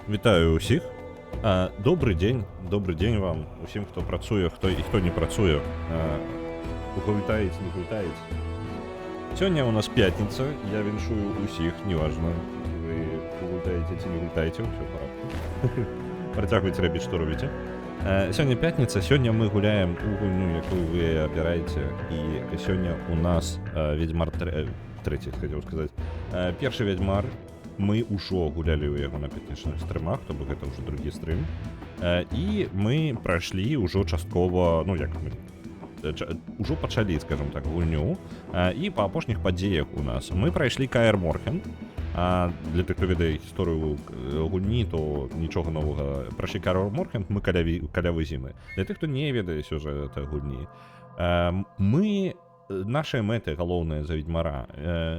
Вітаю усіх. Добрий день вам, усім, хто працює, хто не працює. Вітається, не вітається. Сьогодні у нас п'ятниця, я віншую усіх, неважно, ви вітаєте чи не вітаєте, все в порядку. Протягуйте, робіть, що робите. Сьогодні п'ятниця, сьогодні ми гуляємо у гульню, яку ви обираєте, і сьогодні у нас Ведьмар третій, хотів сказати. Перший Ведьмар. Мы ужо гулялі ў яго на пятнічных стрымах, то бок гэта ўжо другі стрым. І мы прайшлі ўжо часткова, ну як мы ўжо пачалі, скажем так, гульню. І па апошніх падзеях у нас мы прайшлі Каэр Морхен. Для тых, хто ведае гісторыю гульні, то нічога новага. Прайшлі Каэр Морхен, мы каля Вызімы. Для тых, хто не ведае сюжэт гульні, нашыя мэты галоўныя за Ведьмара.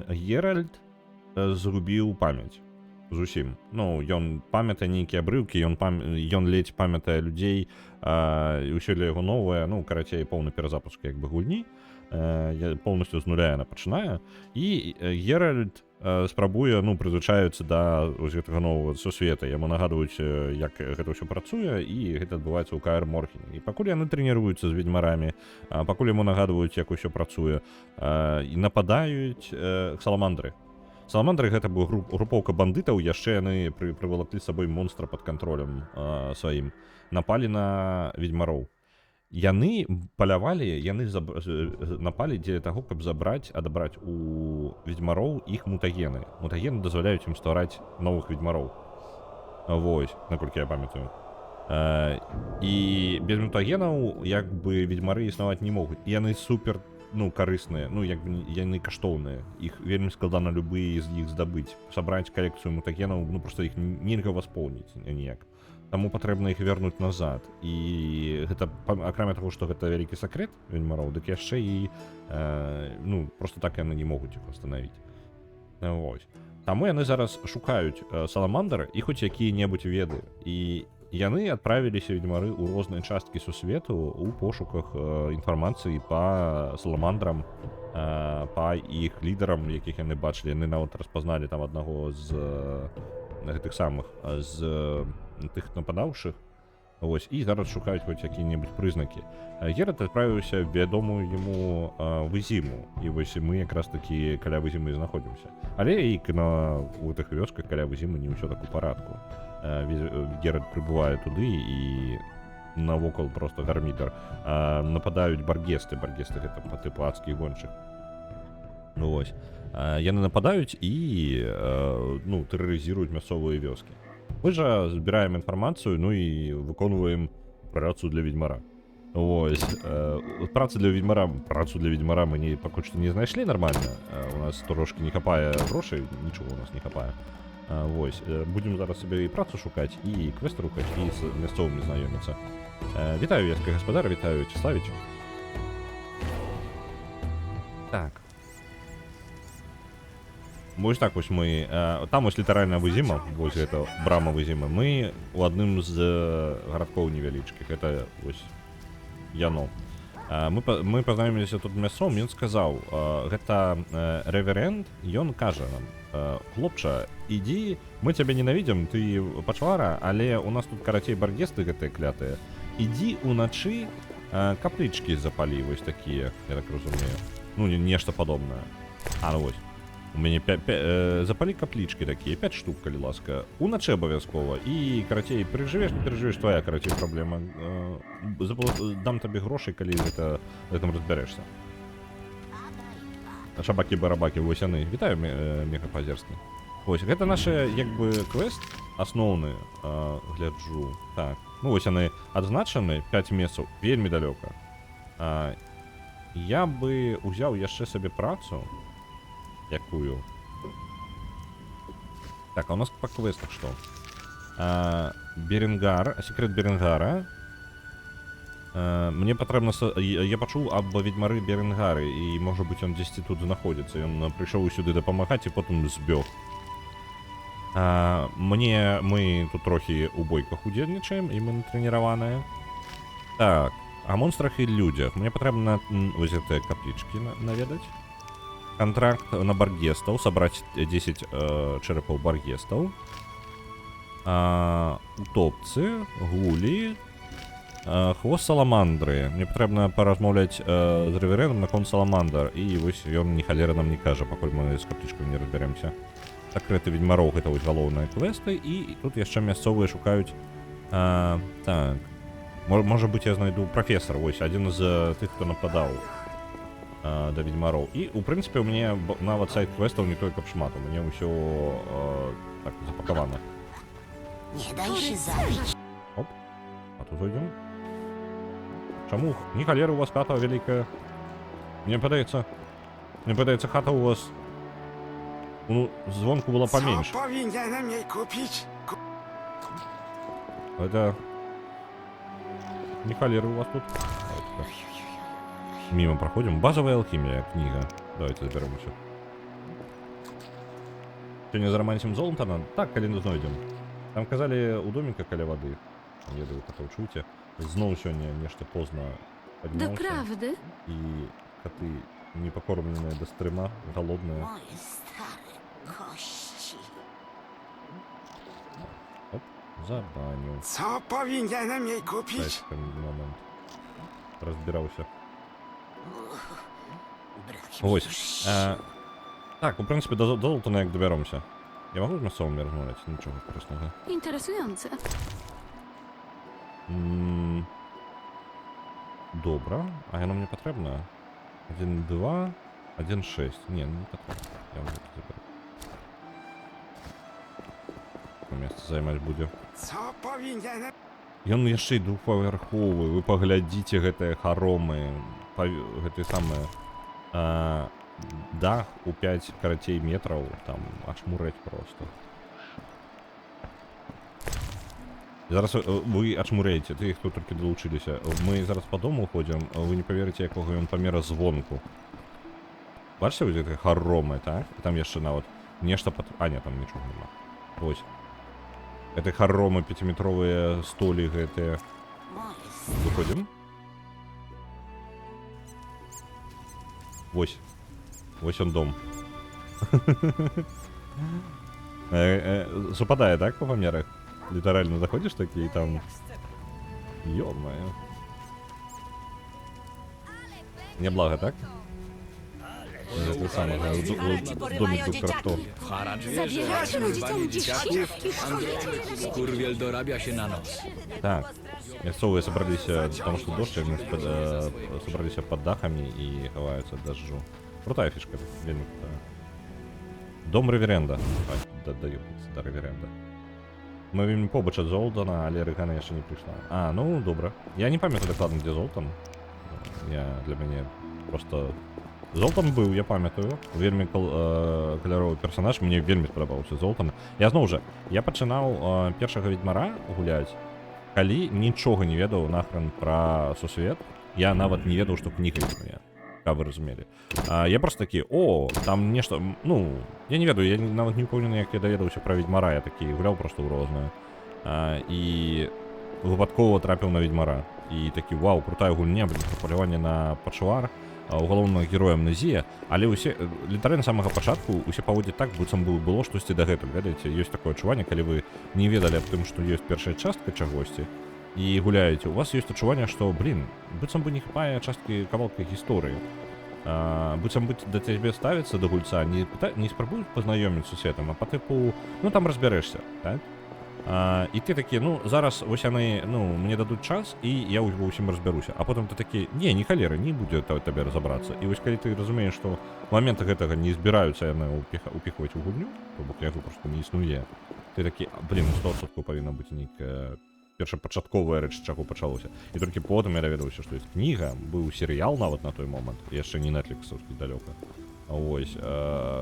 Геральт згубіў памяць зусім. Ну, ён памятае нейкія абрыўкі, ён ледзь памятае людзей, і ўсё для яго новае, ну, карацей, поўны перазапуск як бы гульні, поўнасцю з нуля яна пачынае, і Геральт спрабуе, ну, прызвычаіцца да гэтага новага сусвета, яму нагадваюць, як гэта ўсё працуе, і гэта адбываецца ў Каэр Морхене. І пакуль яны трэніруюцца з ведьмарамі, пакуль яму нагадваюць, як усё працуе, і нападаюць саламандры. Саламандры гэта быў групоўка бандытаў, яшчэ яны прывалаклі з сабой монстра пад кантролем сваім. Напалі на ведьмароў. Яны палявалі, яны напалі дзеля таго, каб адабраць у ведьмароў іх мутагены. Мутагены дазваляюць ім ствараць новых ведьмароў. Вось, наколькі я памятаю. І без мутагенаў, як бы, ведьмары існаваць не могуць. Яны супер, ну, карысныя, ну, як бы, яны каштоўныя. Іх вельмі складана любыя з іх здабыць. Сабраць калекцыю мутагенаў, ну, проста іх нельга васпоўніць ніяк. Таму патрэбна іх вярнуць назад. І гэта, акрамя таго, што гэта вялікі сакрэт ведьмароў, дык яшчэ і, ну, проста так яны не могуць іх устанавіць. Вось. Таму яны зараз шукаюць саламандр і хоць якія-небудзь веды. І яны адправіліся ведьмары ў розныя часткі сусвету ў пошуках інфармацыі па саламандрам, па іх лідарам, якіх яны бачылі. Яны нават распазналі там аднаго з гэтых самых, з тых нападаўшых. Вось, і зараз шукаюць хоць якія-небудзь прызнакі. Геральт адправіўся в вядомую яму Вызіму, і вось мы якраз такі каля Вызімы знаходзімся. Але і у тых вёсках каля Вызімы не ўсё так у парадку. Геральт прыбывае туды, і навокал просто гармідар. Нападаюць баргесты. Баргесты гэта па тыпу адскіх гоншых. Ну вось. Яны нападаюць і, ну, тэрарызіруюць мясцовыя вёскі. Мы жа збіраем інфармацыю, ну і выконваем працу для ведьмара. Вось. Працу для ведьмара мы пакуль што не знайшлі нармальна. У нас трошкі не хапае грошай, нічога у нас не хапае. Вось. Будзем зараз сабе і працу шукаць, і квест рухаць, і з мясцовымі знаёміцца. Вітаю, веска гаспадар, вітаю, Чеславіч. Так. Вось так вось мы, там вось літаральна Вызіма, вось гэта брама Вызімы. Мы у адным з гарадкоў невялічкіх, гэта вось яно. Мы пазнаёміліся тут мясцом, ён сказаў, гэта рэверэнд, ён кажа нам: хлопча, ідзі, мы цябе ненавідзім, ты пачвара, але у нас тут карацей баргесты гэтыя клятыя. Ідзі уначы каплічкі запалі, вось такія, я так разумею. Ну, нешта падобнае. Ну вось. У мяне запалі каплічкі такія, 5 штук, калі ласка. Уначы абавязкова. І, карацей, перажывеш, не перажывеш, твоя, карацей, праблема. Дам табе грошай, калі гэтым разбярэшся. Шабакі-барабакі, вось яны. Вітаю, мегапазерскі. Вось, гэта наша, як бы, квест асноўны, гляджу. Так, ну вось яны адзначаны, 5 месцаў, вельмі далёка. Я бы узяў яшчэ сабе працу. Якую? Так, а у нас по квестах что? Беренгар, секрет Беренгара. Мне патрэбна... Я пачуў аб ведьмары Беренгары, і, можа быць, ён дзесьці тут знаходзіцца. Ён прыйшоў сюды дапамагаць, і потым збег. Мы тут трохі у бойках удзельнічаем, і мы натрэніраваныя. Так, о монстрах і людзях. Мне патрэбна вось гэтыя каплічкі наведаць. Контракт на баргестаў, сабраць 10 чэрапаў баргестаў. Утопцы, гулі, хвост саламандры. Мне патрэбна паразмаўляць з рэверэндам наконт саламандр. І вось ён ні халеры нам не кажа, пакуль мы з каптычкай не разбярэмся. Сакрэты ведьмароў гэта вось галоўныя квесты. І тут яшчэ мясцовыя шукаюць. Так. Можа быць, я знайду прафесар. Вось, адзін з тых, хто нападаў да ведьмароў. І, у прынцыпе, у мяне нават сайт-квестаў не той, каб шмат. У мяне ўсё так запакавана. Не дайся забить. Оп, а тут зайдем. Чаму? Не халера у вас хата вялікая. Мне падаецца, хата у вас, ну, звонку была поменьше. Co powinienem jej kupić? Это не халера у вас тут. Мимо проходим. Базовая алхимия, книга. Давайте заберемся. Сегодня заромансим золото. Так, калину знойдем. Там казали у домика каля воды. Не ведаю, как вы чуете. Зноў сегодня нечто поздно поднялся. Да правды? И коты непокормленные до стрима, голодные. Moje stare kości. Оп, забанил. Co powinienem jej kupić? Дайте-ка момент. Разбирался. Brak mi Ось. już sił. Так, у принципе, до золота як доберемся. Я могу з мясцовым розмовляти? Нічого корисного. Interesujące. Добре. А яно мені потрібно? 1,2, 1,6. Ні, не потрібно. Я вам это заберу. Место займаць будзе. Co powinienem? Ён яшчэ і двухпавярховы. Вы паглядзіце гэтыя харомы. Гэты самы дах у 5 карацей метраў. Там аж мурэць просто. Зараз вы ачмурэеце, ты, хто толькі далучыліся. Мы зараз па дому ходзім, вы не паверыце, якога ён памера звонку. Бачыце вось гэтыя харомы, так? І там яшчэ нават нешта пад... А, не, там нічога няма. Вось. Гэты харомы 5-метровыя столі гэтыя. Moje Выходзім. Вось. Вось он дом. Супадае, так, по памерах? Літаральна заходзіш такі і там... Ё-моё. Неблага, так? Це саме, домик двухкратов. Zabieracie rodzicom dzieciaki? Skurwiel dorabia się na noc. Так, мясцовые собрались, потому что дождь, они собрались под дахами и ховаются от дождю. Крутая фишка, вельми крутая. Дом Реверенда. Додаёмся до Реверенда. Мы вельми побач ад Золтана, але Рыгана яшчэ не пришла. А, ну, добра. Я не памятаю дакладна, где Золтан. Для мяне просто... Золтан быў, я памятаю. Вельмі каляровы персонаж, мне вельмі спадабаўся Золтан. Я зноў жа, я пачынаў першага ведьмара гуляць, калі нічога не ведаў нахрен пра сусвет. Я нават не ведаў, што кніга існуе. Каб вы разумелі. Я просто такі, о, там нешта, ну, я не ведаю, я нават не ўпэўнены, як я даведаўся пра ведьмара, я такі гуляў просто ў рознае. І выпадкова трапіў на ведьмара. І такі, вау, крутая гульня, блин, паляванне на пачвар. У галоўнага героя амнезія, але ўсе літаральна самага пачатку усе паводзяць так, быццам бы было штосьці дагэтуль, ведаеце, ёсць такое адчуванне, калі вы не ведалі аб тым, што ёсць першая частка чагосьці і гуляеце, у вас ёсць адчуванне, што, блин, быццам бы не хапае часткі кавалка гісторыі, быццам бы да цябе ставіцца да гульца, не спрабуюць пазнаёміць з сусветам, а па тыпу, ну там разбярэшся, так? І ты такі, ну, зараз вось яны, ну, мне дадуць час, і я ва ўсім разбяруся. А потым ты такі, не халеры, не будзе табе разабрацца. І вось калі ты разумееш, што момента гэтага не збіраюцца яны упіхваць у гульню, то бок яго проста не існуе, ты такі, блин, 100% павінна быць нейкая першапачатковая рэч, з чаго пачалося. І толькі потым я даведаўся, што ёсць кніга, быў серыял нават на той момант, яшчэ не Netflix-аўскі далёка. Ось,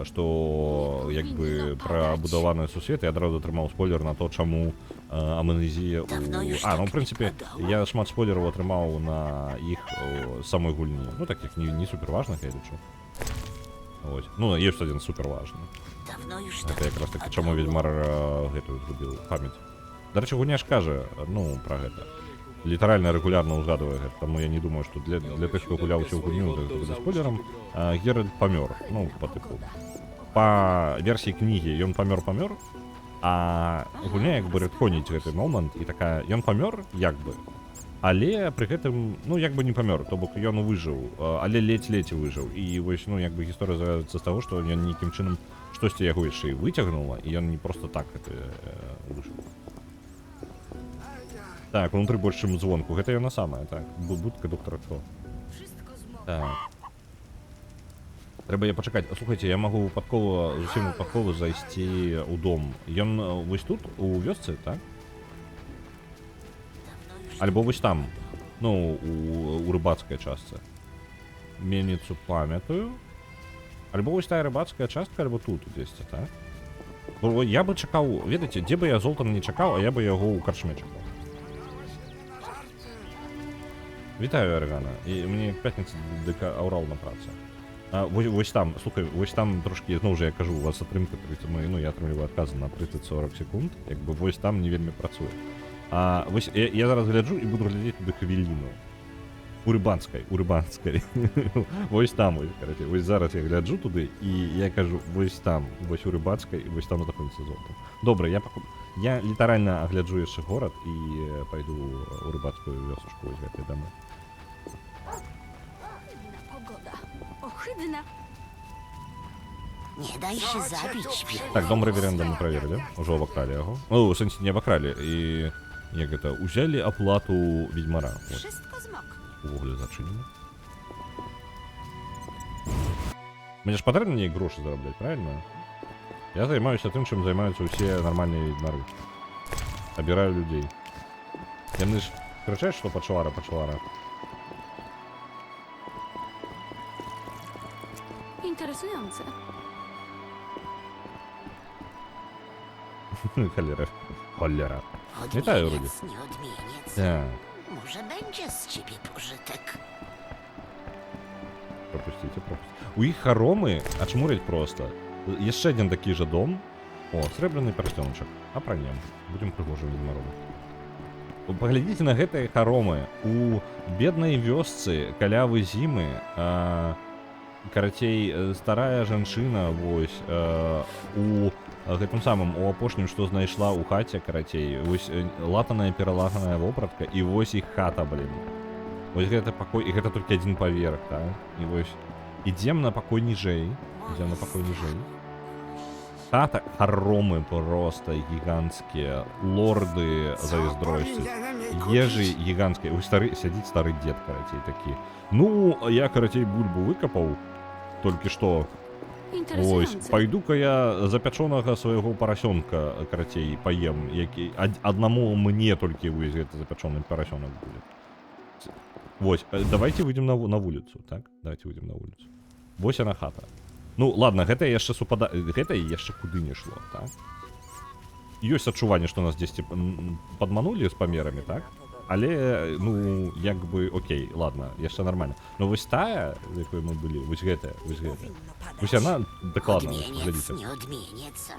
што як бы прабудаваны сусвет, я адразу атрымаў спойлер на то, чаму амнезія у... А, ну, в прынцыпе, я шмат спойлераў атрымаў на іх самой гульні. Ну, такіх не суперважных, я лічу. Ось. Ну, ёсць адзін суперважны. Гэта якраз такі, чаму ведьмар гэтую згубіў памяць. Дарэчы, гульня ж кажа, ну, пра гэта. Літаральна рэгулярна ўзгадвае гэта, таму я не думаю, што для тых, хто гуляў усю гульню за спойлерам, Геральт памёр, ну, па тыпу. Па версіі кнігі ён памёр, А гульня як бы рэдконіць гэты момант і такая, ён памёр як бы, але пры гэтым, ну як бы не памёр, то бок ён выжыў, але ледзь-ледзь выжыў. І вось, ну як бы гісторыя завязаецца з таго, што ён нейкім чынам штосьці яго яшчэ і выцягнула, і ён не просто так гэта выжыў. Так, унутры больш, чым звонку. Гэта яна самая, так. Будка доктара Хто. Так. Трэба я пачакаць. Слухайце, я магу выпадкова, зусім выпадкова зайсці ў дом. Ён вось тут, у вёсцы, так? Альбо вось там, ну, у рыбацкай частцы. Мельніцу памятаю. Альбо вось тая рыбацкая частка, альбо тут дзесьці, так? Бо я бы чакаў, ведаеце, дзе бы я Золтана не чакаў, а я бы яго ў карчме чакаў. Вітаю, Аргана. І мне пятніца дыка аўрал на працы. Вось там, слухай, вось там трошки, зноў жа я кажу, у вас атрымка 30, ну я атрымліваю адказы на 30-40 секунд, як бы вось там не вельмі працуе. Вось я зараз гляджу і буду глядзець туды хвіліну. У рыбанскай. Вось там, карацей, вось зараз я гляджу туды і я кажу, вось там, вось у рыбацкай, і вось там знаходзіцца Золата. Добра, я літаральна агляджу яшчэ горад і пайду у рыбацкую вёсачку вось гэтай дамы. Ohydna. Nie daj się zabić, Так, дом рэверэнда мы праверылі, ужо абакралі яго. Ну, у сэнсе не абакралі, і як гэта, узялі аплату ведьмара. Wszystko zmoknie. Увогуле зачынена. Мне ж патрэбна неяк грошы зарабляць, правильно? Я займаюся тым, чым займаюцца ўсе нармальныя ведьмары. Абіраю людзей. Яны ж крычаць, што пачвара. Interesujące. Cholera. Вітаю, Руді. Odmieniec, nieodmieniec. Так, Może będzie z ciebie pożytek. пропустите. У іх харомы ачмурять просто. Яшчэ адзін такі жа дом. О, срэбраны перстёначак. Апранем. Будзем прыгожым ведьмаром. Паглядзіце на гэтыя харомы. У беднай вёсцы калявы зімы, карацей, старая жанчына, вось, у гэтым самым, у апошнім, што знайшла ў хаце, карацей, вось, латаная-пералатаная вопратка, і вось іх хата, блін. Вось гэта пакой, і гэта толькі адзін паверх, так? І вось, ідзем на пакой ніжэй, Хата, харомы просто гіганцкія, лорды зайздросцяць, ежы гіганцкія, ось сядзіць стары дзед, карацей, такі. Ну, я, карацей, бульбу выкапаў, толькі што. Ось, пайду-ка я запячонага свайго парасёнка, карацей, паем, які аднаму мне толькі вось гэты запячоны парасёнак будзе. Вось, давайте выйдзем на вуліцу, так? Давайте выйдзем на вуліцу. Вось яна хата. Ну, ладно, гэта яшчэ гэта яшчэ куды не шло, так? Ёсць адчуванне, што нас дзесьці падманулі з памерамі, так? Але, ну, як бы, окей, ладно, яшчэ нормально. Но вось тая, з якой мы былі, вось гэтая. Вось яна дакладна, глядзіце. Odmieniec, nieodmieniec.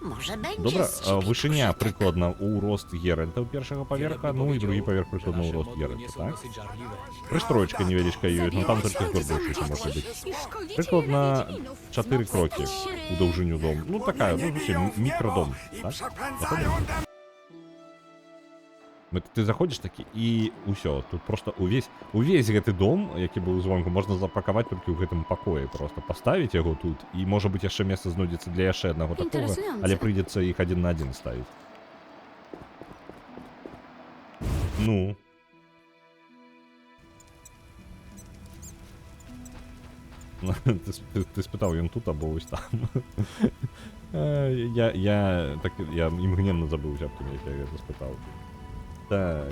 Może będzie Добра, z ciebie вышыня pożytek. прыкладна ў рост Геральта ў першага паверха, ну і другі паверх прыкладна ў рост Геральта, так? Прыстроечка невялічка ёсць, но там толькі згорбаўшы, што можа быць. Прыкладна 4 крокі у даўжыню дому. Ну такая, ну зусім мікрадом, так? Заходзім? Ты заходзіш такі і ўсё, тут просто увесь гэты дом, які быў звонку, можна запакаваць толькі ў гэтым пакоі, просто паставіць яго тут, і можа быць яшчэ месца знойдзецца для яшчэ аднаго такога, але прыйдзецца іх адзін на адзін ставіць. Ну. Ты спытаў, ён тут або вось там. Я імгненна забыўся аб тым, як я гэта спытаў. Так,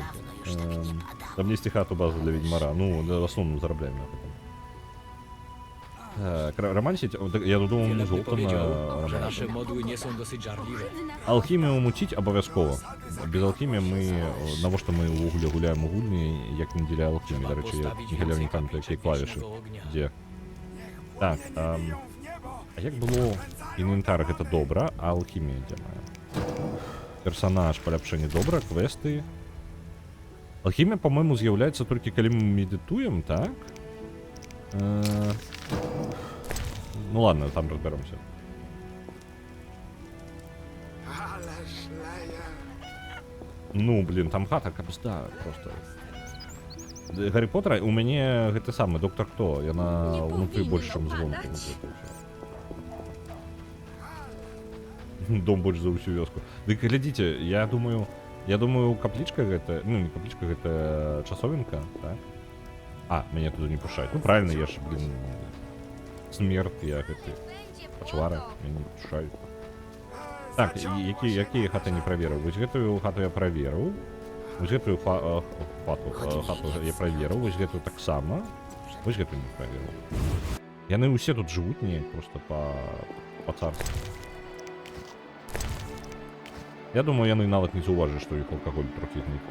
там есть хату базу для ведьмара, ну, в основном зарабляем на этом. Так, романсить, я думаю, мы Золтана że nasze modły nie są dosyć żarliwe. Алхімію муціць абавязкова. Без алхіміі мы, навошта мы ўвогуле гуляем у гульні, як не дзеля алхіміі, дарэчы, я не гляю не там такія клавішы. Дзе? Так, а як было інвентар, гэта добра, а алхімія дзе мая? Персонаж, паляпшэнне добра, квесты. Алхімія, по-моему, з'яўляецца толькі калі мы медытуем, так? Ну ладно, там разберемся. ale szleje. Ну, блін, там хата капста просто. Гаррі Поттера у мяне гэты самы доктор Хто, яна Не ўнутры павінен больш чым звонку. падаць. Дом больш за ўсю вёску. Дык глядзіце, я думаю, каплічка гэта, ну не каплічка, гэта часовенка, так? А, мяне туды не пушаюць. Ну правильно, я ж, блин, смерт, я гэты пачвара, мяне не пушаюць. Так, якія хаты не праверыў? Вось гэтую хату я праверыў. Вось гэтую хату я праверыў, вось гэтую таксама. Вось гэтую не праверыў. Яны ўсе тут жывуць неяк проста па царству. Я думаю, яны нават не заўважылі, што іх алкаголь трохі знік.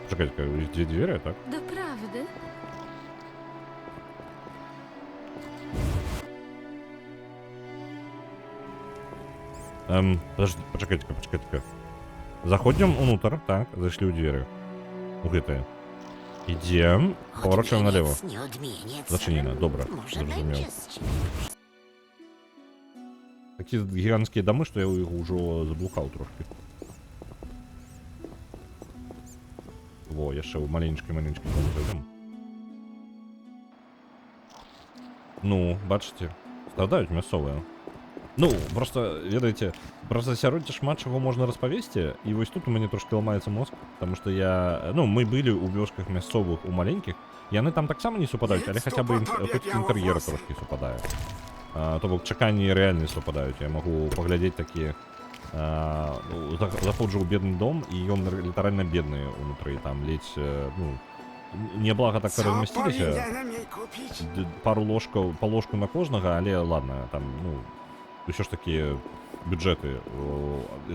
Чакайце, дзе дзверы, так? Doprawdy? Пачакайце. Заходзім унутр, так, зайшлі ў дзверы. У гэтыя. Ідзем, паварочваем налево. Odmieniec, nie odmieniec. Зачынена, добра, Może зразумеў. będzie z ciebie Такі гіганцкія дамы, што я ў іх ужо заблукаў трошки. Во, яшчэ ў маленечкі дом зайдем. Ну, бачыце, страдаюць мясцовыя. Ну, просто, ведаеце, пра засяроддзе шмат чаго можна распавесці, і вось тут у мяне трошки ламаецца мозг, таму што мы былі ў вёсках мясцовых, у маленькіх, яны там таксама не супадаюць, але хаця бы хоць інтэр'ер трошки супадае. То бок чаканні рэальна супадаюць, я магу паглядзець такі, заходжу ў бедны дом, і ён літаральна бедны унутры, там ледзь, неблага так Co размясціліся, powinienem jej kupić? пару ложкаў, па ложку на кожнага, але ладно, там, ўсё ж такі бюджэты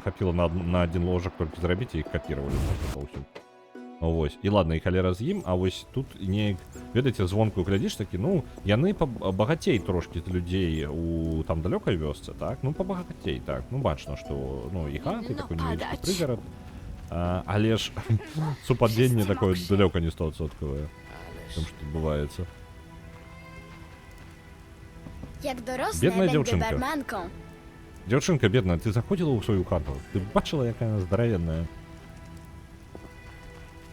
хапіла на адзін ложак толькі зрабіць, і іх капіравалі паўсюль. Вось, і ладно, і халера з ім, а вось тут неяк, ведаеце, звонку глядзіш такі, яны пабагацей трошкі людзей у там далёкай вёсцы, так? Пабагацей, так, бачна, што, і хаты, такой невялічкі прыгарад, але ж супадзенне такое далёка не 100%, тым, што адбываецца. Jak dorosnę, Biedna będę dziewczynka. barmanką. Дзяўчынка бедная, ты заходзіла ў сваю хату? Ты бачыла, якая яна здаравенная?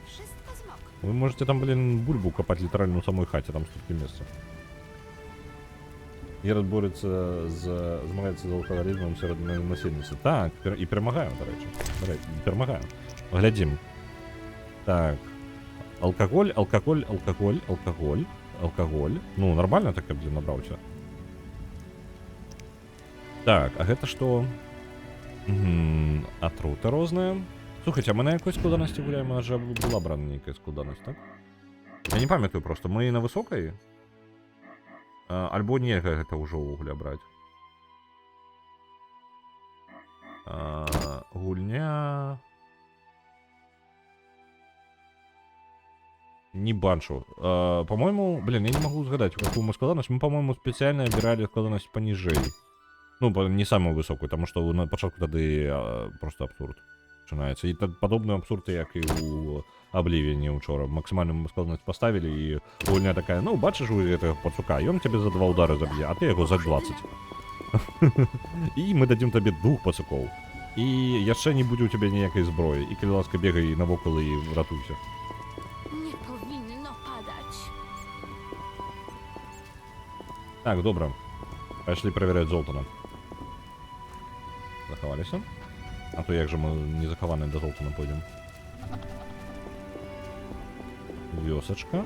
wszystko zmoknie. Вы можете там, бульбу копаць літаральна ў самой хаце, там столькі месца. Геральт змагаецца з алкагалізмам сярод насельніцтва. Так, і перамагаю, дарэчы. Перамагаю. Глядзім. Так. Алкаголь. Нормально так, каб набраўся. Так, а гэта што? Атруты розныя. Слухайце, а мы на якой складанасці гуляем? А жа была брана нейкая складанасць, так? Я не памятаю просто, мы на высокай? Альбо нельга гэта ўжо ўвогуле браць. Гульня... Не бачу. По-моему, я не могу згадаць, какую мы складанасць. Мы, по-моему, спецыяльна абіралі складанасць паніжэй. Не самую высокую, таму што на пачатку тады просто абсурд пачынаецца. І падобны абсурд, як і ў Абливіні учора. Максімальную складанасць паставілі, і гульня такая, бачыш у гэтага пацука, ён цябе за 2 удары заб'е, а ты яго за 20. І мы дадзім табе 2 пацукоў. І яшчэ не будзе ў цябе ніякай зброі. І калі ласка, бегай навокал і ратуйся. Nie powinno padać. Так, добра. Пайшлі праверяць золата. Захаваліся? А то як жа мы не захаваныя да золата пойдзем? Вёсачка.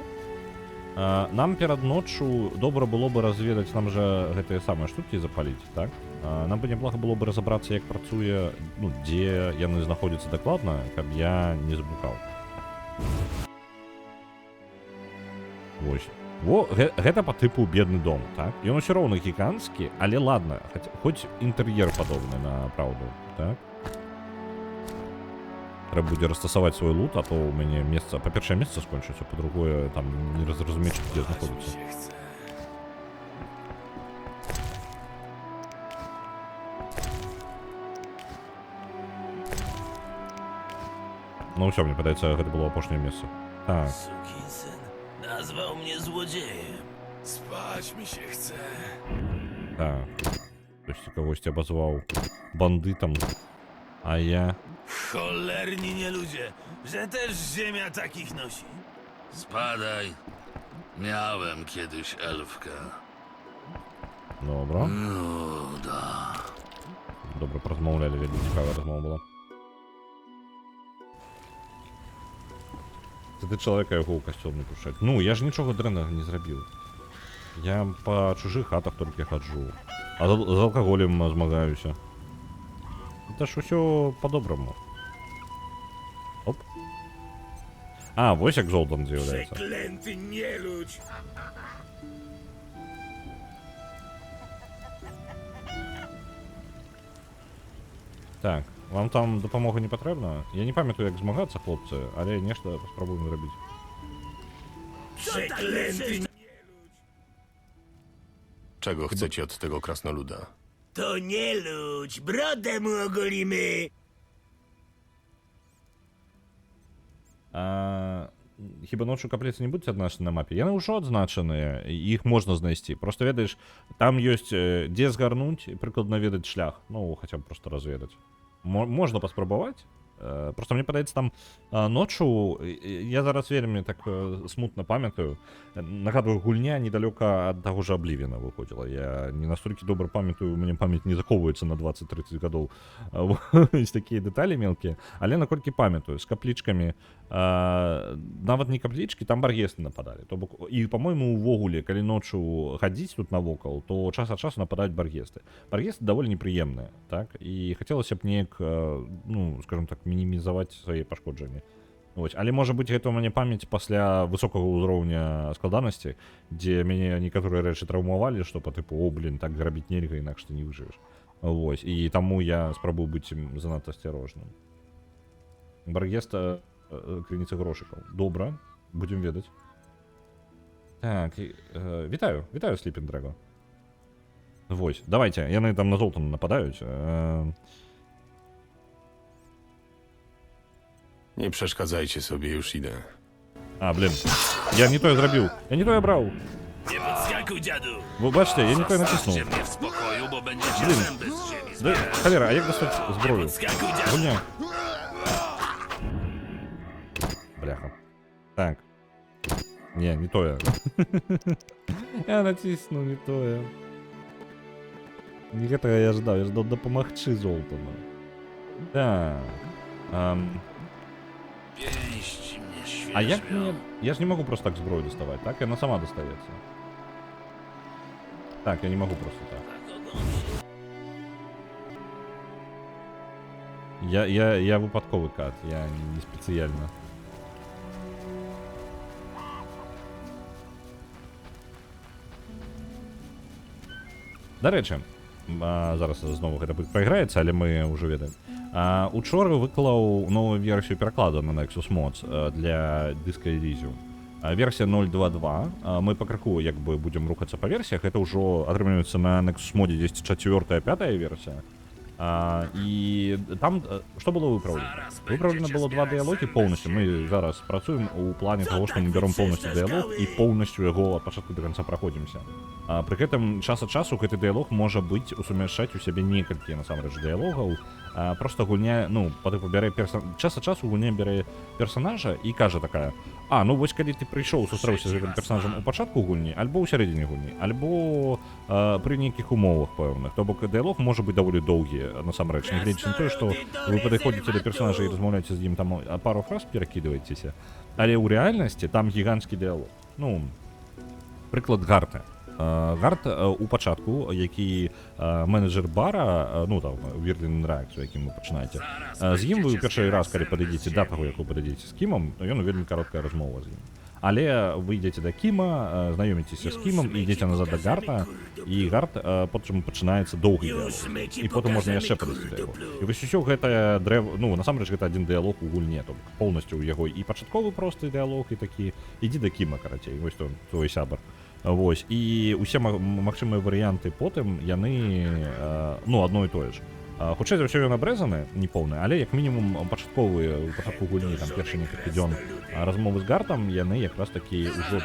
Нам перад ноччу добра было бы разведаць, нам жа гэтыя самыя штукі запаліць, так? Нам бы няблага было бы разабрацца, як працуе, дзе яны знаходзяцца дакладна, каб я не заблукаў. Вось. Гэта па тыпу бедны дом, так? Ён усё роўна гіганцкі, але ладна, хоць інтэр'ер падобны на праўду, так? Трэба будзе растасаваць свой лут, а то ў мяне месца, па-першае, месца скончыцца, па-другое, там, не разумець, дзе знаходзіцца. Ўсё, мне падаецца, гэта было апошняе месца. Так. Sukinsyn nazwał mnie złodziejem. Spać mi się chce. Так. Ktoś kogoś obozwał bandytом, a ja... Cholerni nie ludzie, że też ziemia takich nosi. Spadaj. Miałem kiedyś elfkę. Dobra. Nuda. Добре, порозмовляли, вельми цікава розмова була. Це ти чоловіка його у костюм не пушать. Ну, я ж нічого дренного не зробив. Я по чужих хатах тільки ходжу. А з алкоголем змагаюся. Це ж усё по-доброму. Оп. А, ось як Золтан з'являється. Przeklęty nieludź! Так, вам там допомога не потрібна? Я не пам'ятаю, як змагатися, хлопці, але нечто спробуємо зробити. Przeklęty Czego chcecie od tego krasnoluda? To nie ludź, brodę mu ogolimy! Хіба ночью каплицы не будуть адзначаны на мапе? Яны ўжо адзначаныя, іх можна знайсці. Просто ведаеш, там ёсць дзе згарнуць, прыкладна ведаць шлях. Ну, хаця б просто разведаць. Можна паспрабаваць. Просто мне падаецца, там ночью, я зараз вельмі так смутна памятаю, нагадваю, гульня недалёка ад таго ж Абливіна выходзіла. Я не настолькі добра памятаю, у мяне памяць не захоўваецца на 20-30 гадоў. Ёсць такія дэталі мелкія. Але наколькі памятаю, з каплічкамі, нават не каплічкі, там баргесты нападалі. То бок, і, па-мойму, увогуле, калі ночью хадзіць тут навокал, то час ад часу нападаюць баргесты. Баргесты даволі непрыемныя, так? І хацелася б неяк, ну, скажем так, мінімізаваць свае пашкоджанні. Вось. Але можа быць, гэта ў мяне памяць пасля высокага ўзроўня складанасці, дзе мяне некаторыя рэчы траўмавалі, што па тыпу, о, блін, так зрабіць нельга, інакш ты не выжывеш. Вось. І таму я спрабую быць занадта асцярожным. Баргеста, крыніца грошыкаў. Добра, будзем ведаць. Так, вітаю, Sleeping Dragon. Вось, давайте, яны там на Золтана нападаюць. Nie przeszkadzajcie sobie, już idę. А, блин, я не тое зрабіў. Я не тое браў. Nie podskakuj, dziadu! Вы бачите, я не тое натиснуў. Zostawcie mnie w spokoju, bo będziecie Блин. zęby z ziemi Да, холера, а як дастаць зброю? Podskakuj, dziadu! Гульня. Бляха. Так. Не тое. Я натиснуў не тое. Не гэтага я ждаў дапамагчы Золтану. Так. Pięści mnie świeżbią. А як мне... Я ж не могу просто так зброю доставать, так? Она сама достается. Так, я не могу просто так. Я випадковий кат, я не спеціально. До речі, зараз знову гэта прайграецца, але мы ўжо ведаем. Учора выклаў новую версію перакладу на Nexus Mods для дыска Elysium. Версія 0.2.2. Мы пакрыху як бы будзем рухацца па версіях. Гэта ўжо атрымліваецца на Nexus Mod 4-я, 5-я версія. І там што было выпраўлена? Выпраўлена было 2 дыялогі поўнасцю. Мы зараз працуем у плане таго, што мы бяром поўнасцю дыялог і поўнасцю яго ад пачатку да канца праходзімся. Пры гэтым час ад часу гэты дыялог можа быць сумяшчаць у сябе некалькі насамрэч дыялогаў. Просто гульня, ну, бярэ час ад часу гульня бярэ персонажа і кажа такая: а, ну вось калі ты прыйшоў, сустрэўся з гэтым персонажам у пачатку гульні, альбо ў сярэдзіне гульні, альбо пры нейкіх умовах пэўных. То бок дыялог можа быць даволі доўгі, насамрэч, нягледзячы на тое, што вы падыходзіце да персонажа і размаўляеце з ім там пару фраз перакідваецеся, але ў рэальнасці там гіганцкі дыялог. Ну, прыклад Гарта. Гарт у пачатку, які менеджер бара, ну там, Вірлін Рэакцыю, якім вы пачынаеце. З ім вы першы раз, калі падыдзеце да таго, як вы падыдзеце з Кімам, то ён вельмі кароткая размова з ім. Але вы ідзеце да Кіма, знаёміцеся з Кімам, і ідзеце назад да Гарта, і Гарт потым пачынаецца доўгі дыялог. І потым можна яшчэ падысці да яго. І вось усё гэта дрэва, ну, насамрэч гэта адзін дыялог у гульне, то поўнасцю ў яго і пачатковы просты дыялог, і такі, ідзі да Кіма, карацей, вось то твой сябар. Вось, і усе магчымыя варыянты потым, яны, ну, адно і тое ж. Хутчэй за ўсё ён абрэзаны, не поўны, але як мінімум пачатковыя ў пачатку гульні, там першы некалькі дзён размовы з Гартам, яны якраз такі ўжо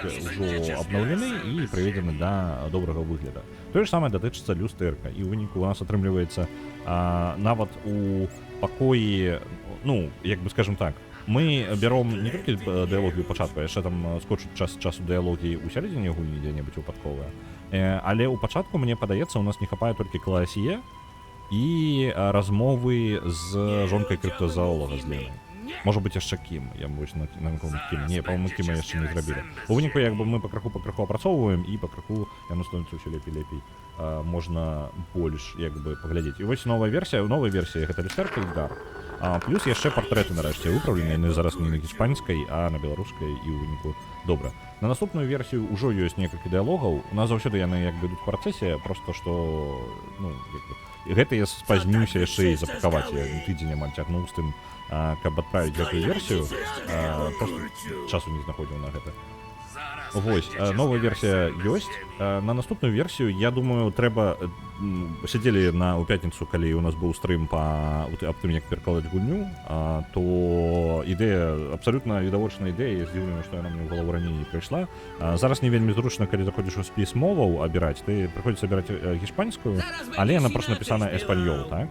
абнаўлены і прыведзены да добрага выгляда. Тое ж самае датычыцца люстэрка, і ў выніку у нас атрымліваецца нават у пакоі, ну, як бы скажем так, мы бяром не толькі дыялогію пачатку, яшчэ там скочыць часу дыялогіі ў сярэдзіне гульні дзе-небудзь выпадковая. Але ў пачатку, мне падаецца, у нас не хапае толькі класіе і размовы з жонкай крыптазаолага з Ленай. Можа быць яшчэ кім, я вось на кім. Не, па-моему, кіма яшчэ не зрабілі. У выніку як бы мы пакрыху апрацоўваем і пакрыху яно становіцца ўсё лепей. Можна больш як бы паглядзець. І вось новая версія, у новай версіі гэта люстэрка і дар. Плюс яшчэ партрэты нарэшце выпраўлены, яны зараз не на гіспанскай, а на беларускай, і ў выніку добра. На наступную версію ўжо ёсць некалькі дыялогаў. У нас заўсёды яны як бы ідуць у працэсе, просто што, ну, як бы, гэта я спазнюся яшчэ і запакаваць, я тыдзень амаль цягнуў з тым, каб адправіць гэтую версію, просто часу не знаходзіў на гэта. Вось, новая версія ёсць. На наступную версію, я думаю, трэба... Сядзелі ў пятніцу, калі у нас быў стрым аб тым, як перакладаць гульню, то ідэя, абсалютна відавочная ідэя, здзіўлена, што яна мне ў галаву раней не прыйшла. Зараз не вельмі зручна, калі заходзіш у спіс моваў абіраць, ты прыходзіцца абіраць гішпанскую, але яна проста напісана эспаньол, так?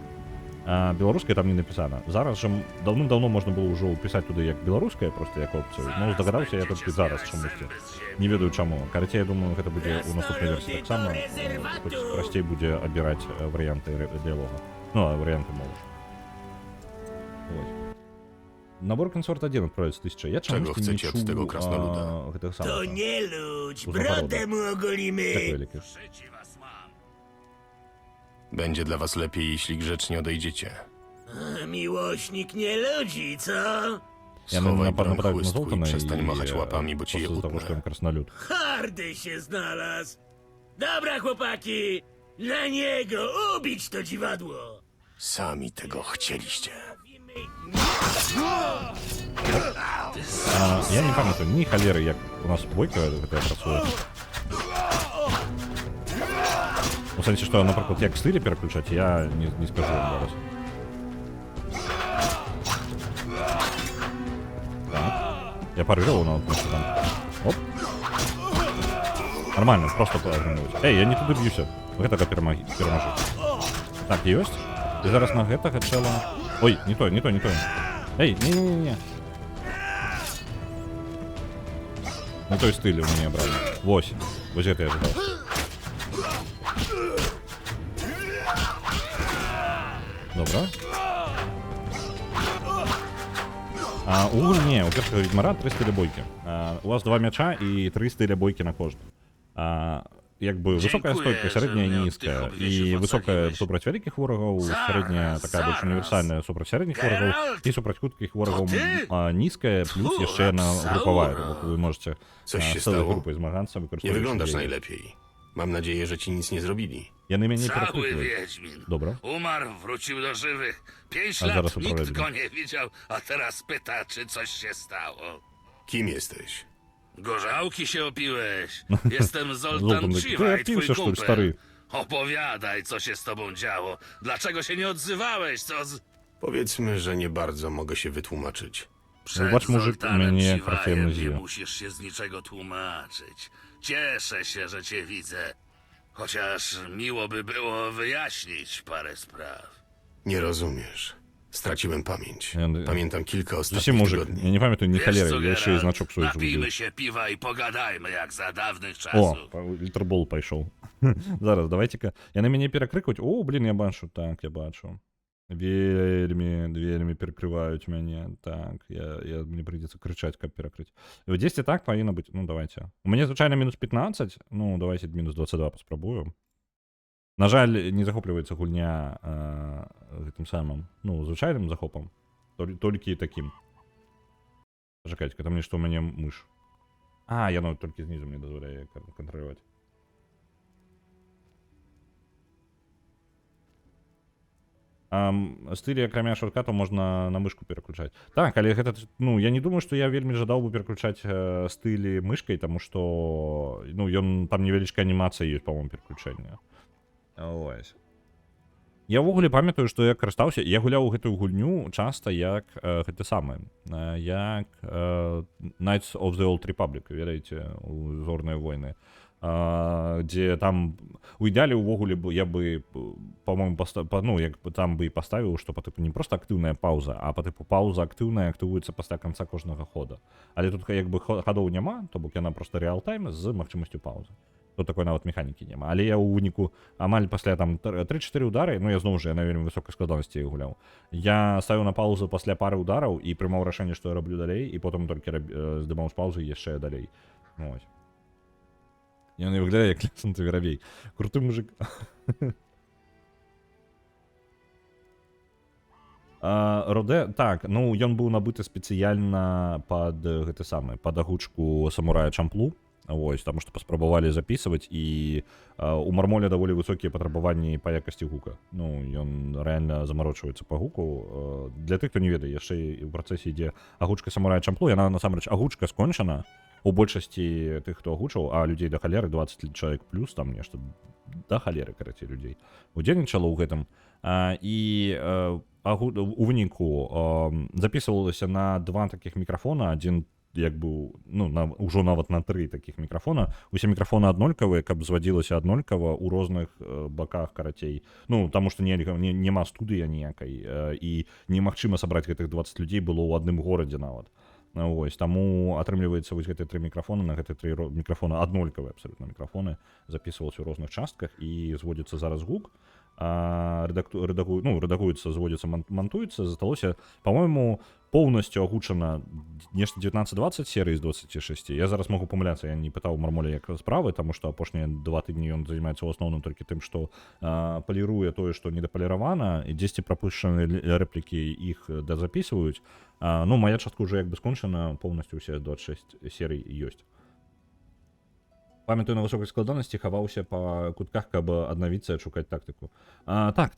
Беларуская там не напісана. Зараз жа даўным-даўно можна было ўжо ўпісаць туды як беларуская, проста як опцыю. Ну, здагадаўся я толькі зараз чамусьці. Не ведаю чаму. Карацей, я думаю, гэта будзе ў наступнай версіі таксама. Хоць прасцей будзе абіраць варыянты дыялога. Ну, а варыянты мовы. Набор консорт 1 отправится 1000. Я Czego chcecie od tego krasnoluda? To nie ludź, brodę mu ogolimy. Będzie dla was lepiej, jeśli grzecznie odejdziecie. Miłośnik nie ludzi, co? Ja Schowaj broń нападаю на chłystku i Золтана przestań machać łapami, bo ci je после того, что utnę. он краснолюд. Hardy się znalazł. Dobra, chłopaki, na niego ubić to dziwadło. Sami tego chcieliście. Я не памятаю ні халеры, як у нас бойка гэта працуе. У сэнсе, што, напрыклад, як стылі пераключаць, я не скажу вам зараз. Так. Я парырываў нават просто там. Оп. Нормально, просто паажмываць. Эй, я не туды б'юся. Гэтага перамажу. Так, ёсць. І зараз на гэтага чэла... Ой, не то. Эй, не. Не той стыль у мяне бралі. Вось гэта я жадаў. Добра. У гульне, у першага ведьмара 3 стыля бойкі. У вас 2 мяча і 3 стыля бойкі на кожны. Як бы высокая стойка, сярэдняя нізкая. І высокая супраць вялікіх ворагаў, сярэдняя такая больш універсальная супраць сярэдніх ворагаў, і супраць хуткіх ворагаў нізкая, плюс яшчэ яна групавая. Вы можете цэлай групай змагацца Nie выкарыстоўваць. wyglądasz najlepiej. Mam nadzieję, że ci nic nie zrobili. Яны мяне Cały перакрыкваюць. Wiedźmin. Dobra. Umarł, wrócił do żywych. 5 A lat zaraz nikt opowiedzmy. go nie widział, a teraz pyta, czy coś się stało. Kim jesteś? Gorzałki się opiłeś. Jestem Zoltan Zoltan taki, Chiwa "Ty i twój opился, что ли, kumpel. stary?" Opowiadaj, co się z tobą działo. Dlaczego się nie odzywałeś, co z... Powiedzmy, że nie bardzo mogę się wytłumaczyć. Przed Zobacz, muzyk Zoltanem mnie Chiwajem trafiłem na nie zimę. musisz się z niczego tłumaczyć. Cieszę się, że cię widzę. Chociaż miło by było wyjaśnić parę spraw. Nie rozumiesz. Straciłem pamięć. Ja- Pamiętam kilka Зусім ostatnich мужик. tygodni. Я не памятаю ні Wiesz халеры, co, я яшчэ і Geralt? значок свой згубіў. Napijmy się piwa i pogadajmy jak za dawnych О, czasów. літрбол пайшоў. Зараз, давайте-ка. Яны мяне перакрыкваюць. О, блин, я бачу. Так, я бачу. Вельмі перакрываюць мяне. Так, мне прыйдзецца крычаць, каб перакрыць. 10 так павінна быць. Ну, давайте. У мяне звычайна мінус 15. Ну, давайте мінус 22 паспрабую. На жаль, не захопліваецца гульня гэтым самым, ну, звычайным захопам. Толькі такім. Чакайце, там нешта ў мяне мыш. Яно толькі знізу мне дазваляе кантраляваць. Стылі, акрамя шорткатаў, можна на мышку пераключаць. Так, але гэта, ну, я не думаю, што я вельмі жадаў бы пераключаць стылі мышкай, таму што, ну, ён там невялічкая анімацыя ёсць, па-моему, пераключэння. Ось. Я ўвогуле памятаю, што я карыстаўся, я гуляў гэтую гульню часта як гэты самы, як Knights of the Old Republic, ведаеце, у Зорныя войны, дзе там у ідэале ўвогуле я бы, по-моему, ну, як бы там бы і паставіў, што па тыпу не проста актыўная паўза, а па тыпу паўза актыўная актывуецца пасля канца кожнага хода. Але тут як бы ходоў няма, то бок яна проста рэал-тайм з магчымасцю паўзы. Тут такой нават механікі няма. Але я ў выніку амаль пасля там 3-4 удары, ну я зноў жа я на вельмі высокай складанасці гуляў. Я ставіў на паузу пасля пары удараў і прымаў рашэнне, што я раблю далей, і потым толькі здымаў з паўзы і яшчэ далей. Ну, ось. Ён не выглядае як Александр Верабей. Круты мужик. Роде, так, ну ён быў набыты спецыяльна пад гэты самы, пад агучку самурая Чамплу. Вось, таму што паспрабавалі запісваць, і у мармоле даволі высокія патрабаванні па якасці гука. Ну, ён рэальна замарочваецца па гуку. Для тых, хто не ведае, яшчэ ў працэсе ідзе агучка самурая Чамплу, яна насамрэч агучка скончана. У большасці тых, хто агучаў, а людзей да халеры 20 чалавек плюс, там нешта да халеры, карацей, людзей удзельнічала ў гэтым. І у выніку запісвалася на 2 такіх мікрафона, адзін як бы, ну, ўжо нават на 3 такіх мікрафона. Усе мікрафоны аднолькавыя, каб звадзілася аднолькава ў розных баках, карацей. Ну, таму што няма студыі ніякай, і немагчыма сабраць гэтых 20 людзей было ў адным горадзе нават. Вось, таму атрымліваецца вось гэтыя 3 мікрафоны, на гэтыя 3 мікрафоны, аднолькавыя абсалютна мікрафоны, запісвалася ў розных частках, і зводзіцца зараз гук, рэдагуецца, зводзіцца, мантуецца, засталося, па-моему, поўнасцю агучана нешта 19-20 серый з 26. Я зараз могу памыляцца, я не пытаў мармоле як справы, таму што апошнія 2 тыдні ён займаецца ў асноўным толькі тым, што паліруе тое, што недапаліравана, і дзесьці прапушчаны рэплікі іх дазапісваюць. Ну, моя частка ўжо як бы скончана, поўнасцю усе 26 серый ёсць. Памятаю, на высокай складанасці хаваўся па кутках, каб аднавіцца і шукаць тактыку. Так.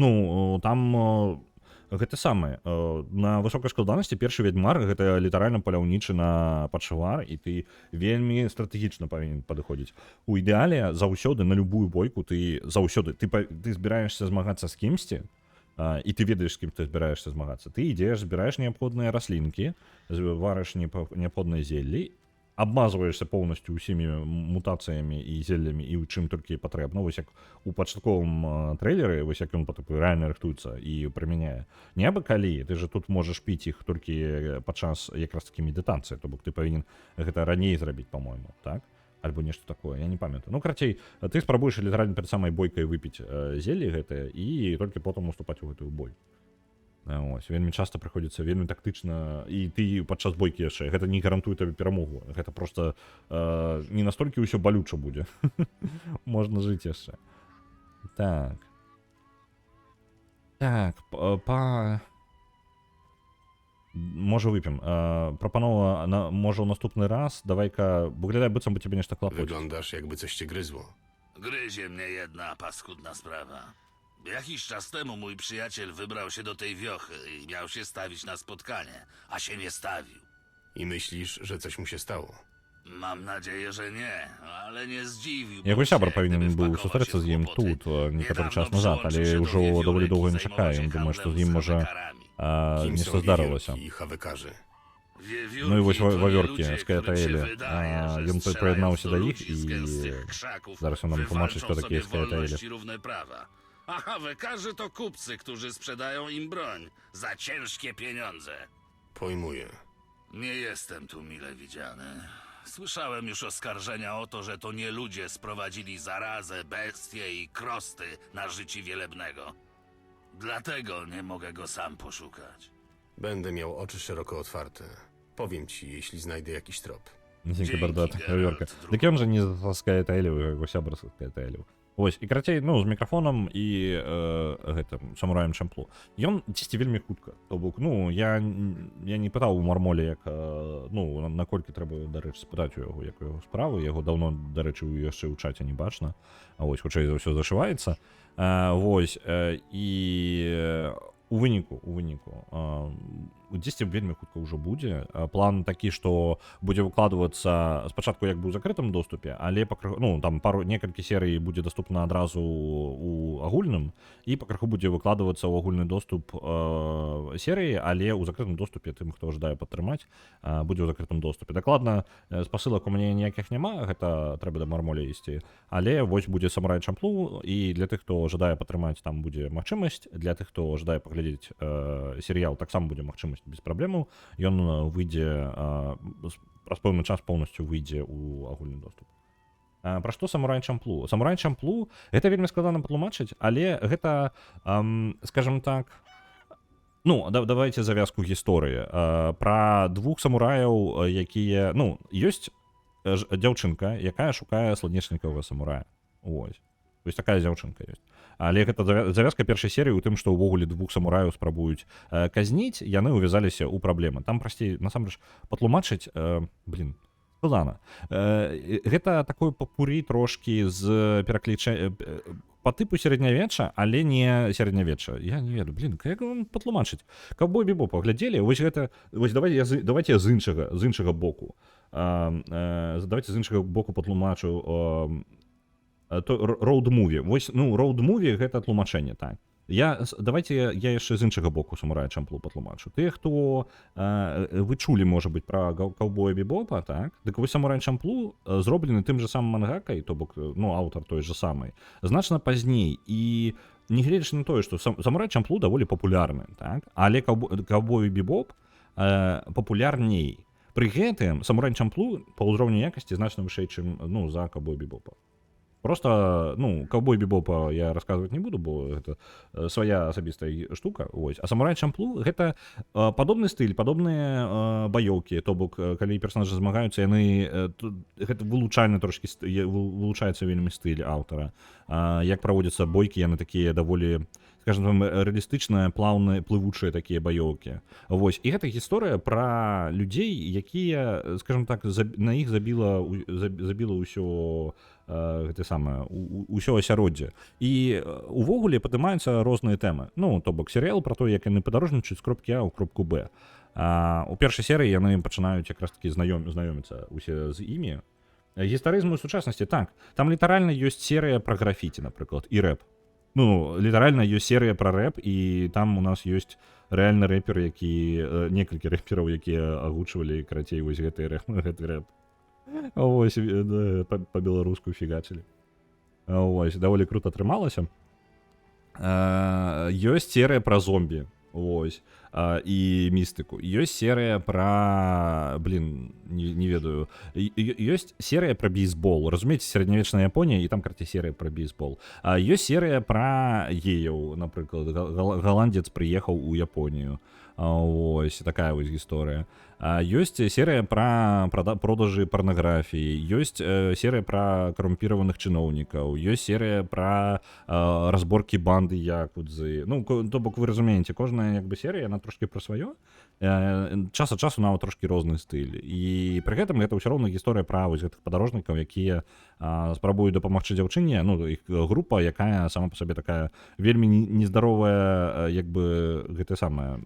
Ну, там гэта самае. На высокай складанасці першы вядьмар гэта літаральна паляўнічы на пачвар, і ты вельмі стратэгічна павінен падыходзіць. У ідэале заўсёды на любую бойку ты заўсёды ты збіраешся змагацца з кімсьці, і ты ведаеш, з кім ты збіраешся змагацца. Ты ідзеш, збіраеш неабходныя раслінкі, варыш неабходныя зеллі, абмазваешся поўнасцю ўсімі мутацыямі і зеллямі і ў чым толькі патрэбна. Вось як у пачатковым трэйлеры, вось як ён рэальна рыхтуецца і прымяняе. Не абы калі, ты же тут можаш піць іх толькі падчас якраз такі медытацыі, то бок ты павінен гэта раней зрабіць, па-мойму, так? Альбо нешта такое, я не памятаю. Ну, карацей, ты спрабуеш літаральна перад самай бойкай выпіць зеллі гэтае і толькі потым уступаць у гэтую бой. Ось, вельмі часта прыходзіцца вельмі тактычна, і ты падчас бойкі яшчэ, гэта не гарантуе табе перамогу, гэта проста не настолькі ўсё балюча будзе. Можна жыць яшчэ. Так, можа вып'ем. Прапанова, можа ў наступны раз, давай-ка, выглядае быццам бы цябе нешта клапоць. Wyglądasz, jakby coś cię gryzło. Gryzie mnie jedna paskudna sprawa. Jakiś czas temu mój przyjaciel wybrał się do tej wiochy i miał się stawić na spotkanie, a się nie stawił. I myślisz, że coś mu się stało? Mam nadzieję, że nie, ale nie zdziwił. Яго сябар павінен быў сустрэцца з ім тут некаторы час назад, але ўжо даволі доўга не чакае. Ён думае, што з ім можа Kim нешта są здарылася. wiewiórki i hawykarze? Ну і вось вавёркі з Каятаэлі. Ён прыяднаўся да іх, і зараз ён нам тлумачыць, што такія з Каятаэлі. A hawykarzy to kupcy, którzy sprzedają im broń za ciężkie pieniądze. Pojmuję. Nie jestem tu mile widziany. Słyszałem już oskarżenia o to, że to nie ludzie sprowadzili zarazę, bestie i krosty na życie wielebnego. Dlatego nie mogę go sam poszukać. Będę miał oczy szeroko otwarte. Powiem ci, jeśli znajdę jakiś trop. Dzięki bardzo, вавёрка. Дык ён жа не з Каятаэлю, яго сябар з Каятаэлю. Вось, і карацей, ну, з мікрафонам і гэтым самураем Чамплу. Ён дзесьці вельмі хутка. То бок, ну, я не пытаў у мармоле, як, ну, наколькі трэба, дарэчы, спытаць у яго, як у яго справы. Яго даўно, дарэчы, яшчэ ў чаце не бачна. А вось, хутчэй за ўсё зашываецца. Вось, і у выніку дзесьці вельмі хутка ўжо будзе. План такі, што будзе выкладвацца спачатку як бы ў закрытым доступе, але там некалькі серый будзе даступна адразу у агульным, і пакрыху будзе выкладвацца ў агульны доступ серыі, але ў закрытым доступе тым, хто жадае падтрымаць, будзе ў закрытым доступе. Дакладна спасылак у мяне ніякіх няма, гэта трэба да мармоля ісці, але вось будзе Самурай Чамплу, і для тых, хто жадае падтрымаць, там будзе магчымасць, для тых, хто жадае паглядзець серыял, таксама будзе магчымасць без праблемаў. Ён выйдзе праз пэўны час поўнасцю выйдзе ў агульны доступ. Пра што Самурай Чамплу? Самурай Чамплу гэта вельмі складана патлумачыць, але гэта, скажем так, давайте завязку гісторыі. Пра двух самураяў, якія, ёсць дзяўчынка, якая шукае сладнечнікавага самурая. Вось такая дзяўчынка ёсць. Але гэта завязка першай серыі ў тым, што ўвогуле двух самураяў спрабуюць казніць, яны ўвязаліся ў праблемы. Там прасцей насамрэч патлумачыць, складана. Гэта такое папурі трошкі з па тыпу сярэднявечча, але не сярэднявечча. Я не ведаю, як вам патлумачыць? Каўбой Бібоп паглядзелі, давайте я з іншага боку. Давайте з іншага боку патлумачу роуд-муві. Вось, роуд-муві гэта тлумачэнне, так. Давайте я яшчэ з іншага боку Самурая Чамплу патлумачу. Тыя, хто вы чулі, можа быць, пра Каўбоя Бібопа, так? Дык вось Самурай Чамплу зроблены тым жа самым мангакай, то бок, аўтар той жа самай, значна пазней. І нягледзячы на тое, што Самурай Чамплу даволі папулярны, так? Але Каўбой Бібоп папулярней. Пры гэтым Самурай Чамплу па ўзроўню якасці значна вышэй, чым за Каўбой Бібопа. Просто, Каўбой Бібопа я расказваць не буду, бо гэта свая асабістая штука. Ось. А Самурай Чамплу гэта падобны стыль, падобныя баёўкі, то бок, калі персонажы змагаюцца, гэта вылучаецца вельмі стыль аўтара. Як праводзяцца бойкі, яны такія даволі, скажем вам, рэалістычныя, плаўныя, плывучыя такія баёўкі. Вось. І гэта гісторыя пра людзей, якія, скажем так, на іх забіла ўсё гэта самае, усё асяроддзе. І увогуле падымаюцца розныя тэмы. То бок серыял пра то, як яны падарожнічаюць з кропкі А ў кропку Б. У першай серыі яны пачынаюць якраз такі знаёміцца усе з імі. Гістарызму і сучаснасці, так. Там літаральна ёсць серыя пра графіці, напрыклад, і рэп. Літаральна ёсць серыя пра рэп, і там у нас ёсць рэальны рэпер, некалькі рэпераў, якія агучвалі, карацей, вось гэты рэп. Ось, па-беларуску фігачылі. Ось, даволі крута атрымалася. Ёсць серыя пра зомбі, ось, і містыку. Ёсць серыя пра, не ведаю, ёсць серыя пра бейсбол. Разумееце, сярэднявечная Японія, і там, карацей, серыя пра бейсбол. Ёсць серыя пра геяў, напрыклад, галандзец прыехаў у Японію. Ось, такая вось гісторыя. Ёсць серыя пра продажы парнаграфіі, ёсць серыя пра карумпіраваных чыноўнікаў, ёсць серыя пра разборкі банды якудзы. То бок, вы разумееце, кожная серыя, яна трошкі пра сваё. Час ад часу нават трошкі розны стыль. І пры гэтым гэта ўсё роўна гісторыя пра вось гэтых падарожнікаў, якія спрабуюць дапамагчы дзяўчыне, іх група, якая сама па сабе такая вельмі нездаровая, гэта самая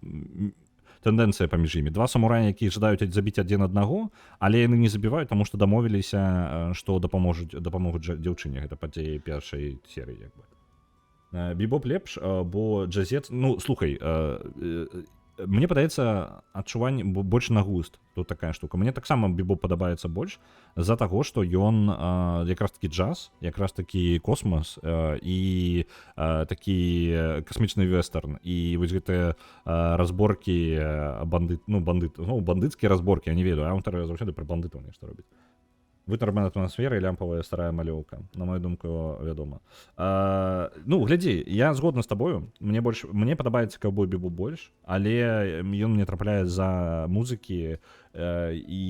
тэндэнцыя паміж імі. Два самураі, якія жадаюць забіць адзін аднаго, але яны не забіваюць, таму што дамовіліся, што дапамогуць дзяўчыне. Гэта падзеі першай серыі. Бібоп лепш, бо джазец... Слухай, мне падаецца адчуванне больш на густ. Тут такая штука. Мне таксама Бібоп падабаецца больш з-за таго, што ён якраз такі джаз, якраз такі космас і такі касмічны вестэрн. І вось гэтыя разборкі бандыцкія разборкі, я не ведаю, аўтар заўсёды пра бандытаў нешта робіць. Вытарбана атмасфера і лямпавая старая малёўка, на маю думку, вядома. Глядзі, я згодна з табою, мне падабаецца Каўбой Бібоп больш, але ён мне трапляе з-за музыкі, і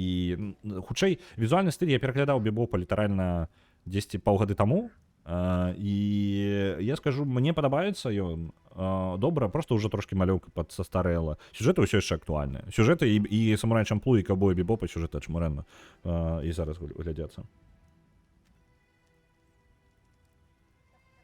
хутчэй візуальны стыль я пераглядаў Бібопа літаральна дзесьці паўгады таму, і я скажу, мне падабаецца ён добра, проста ўжо трошкі малёўка падсастарэла. Сюжэты ўсё яшчэ актуальныя. Сюжэты і Самурай Чамплу, і Каўбой Бібопа сюжэты чмурэнна і зараз глядзяцца.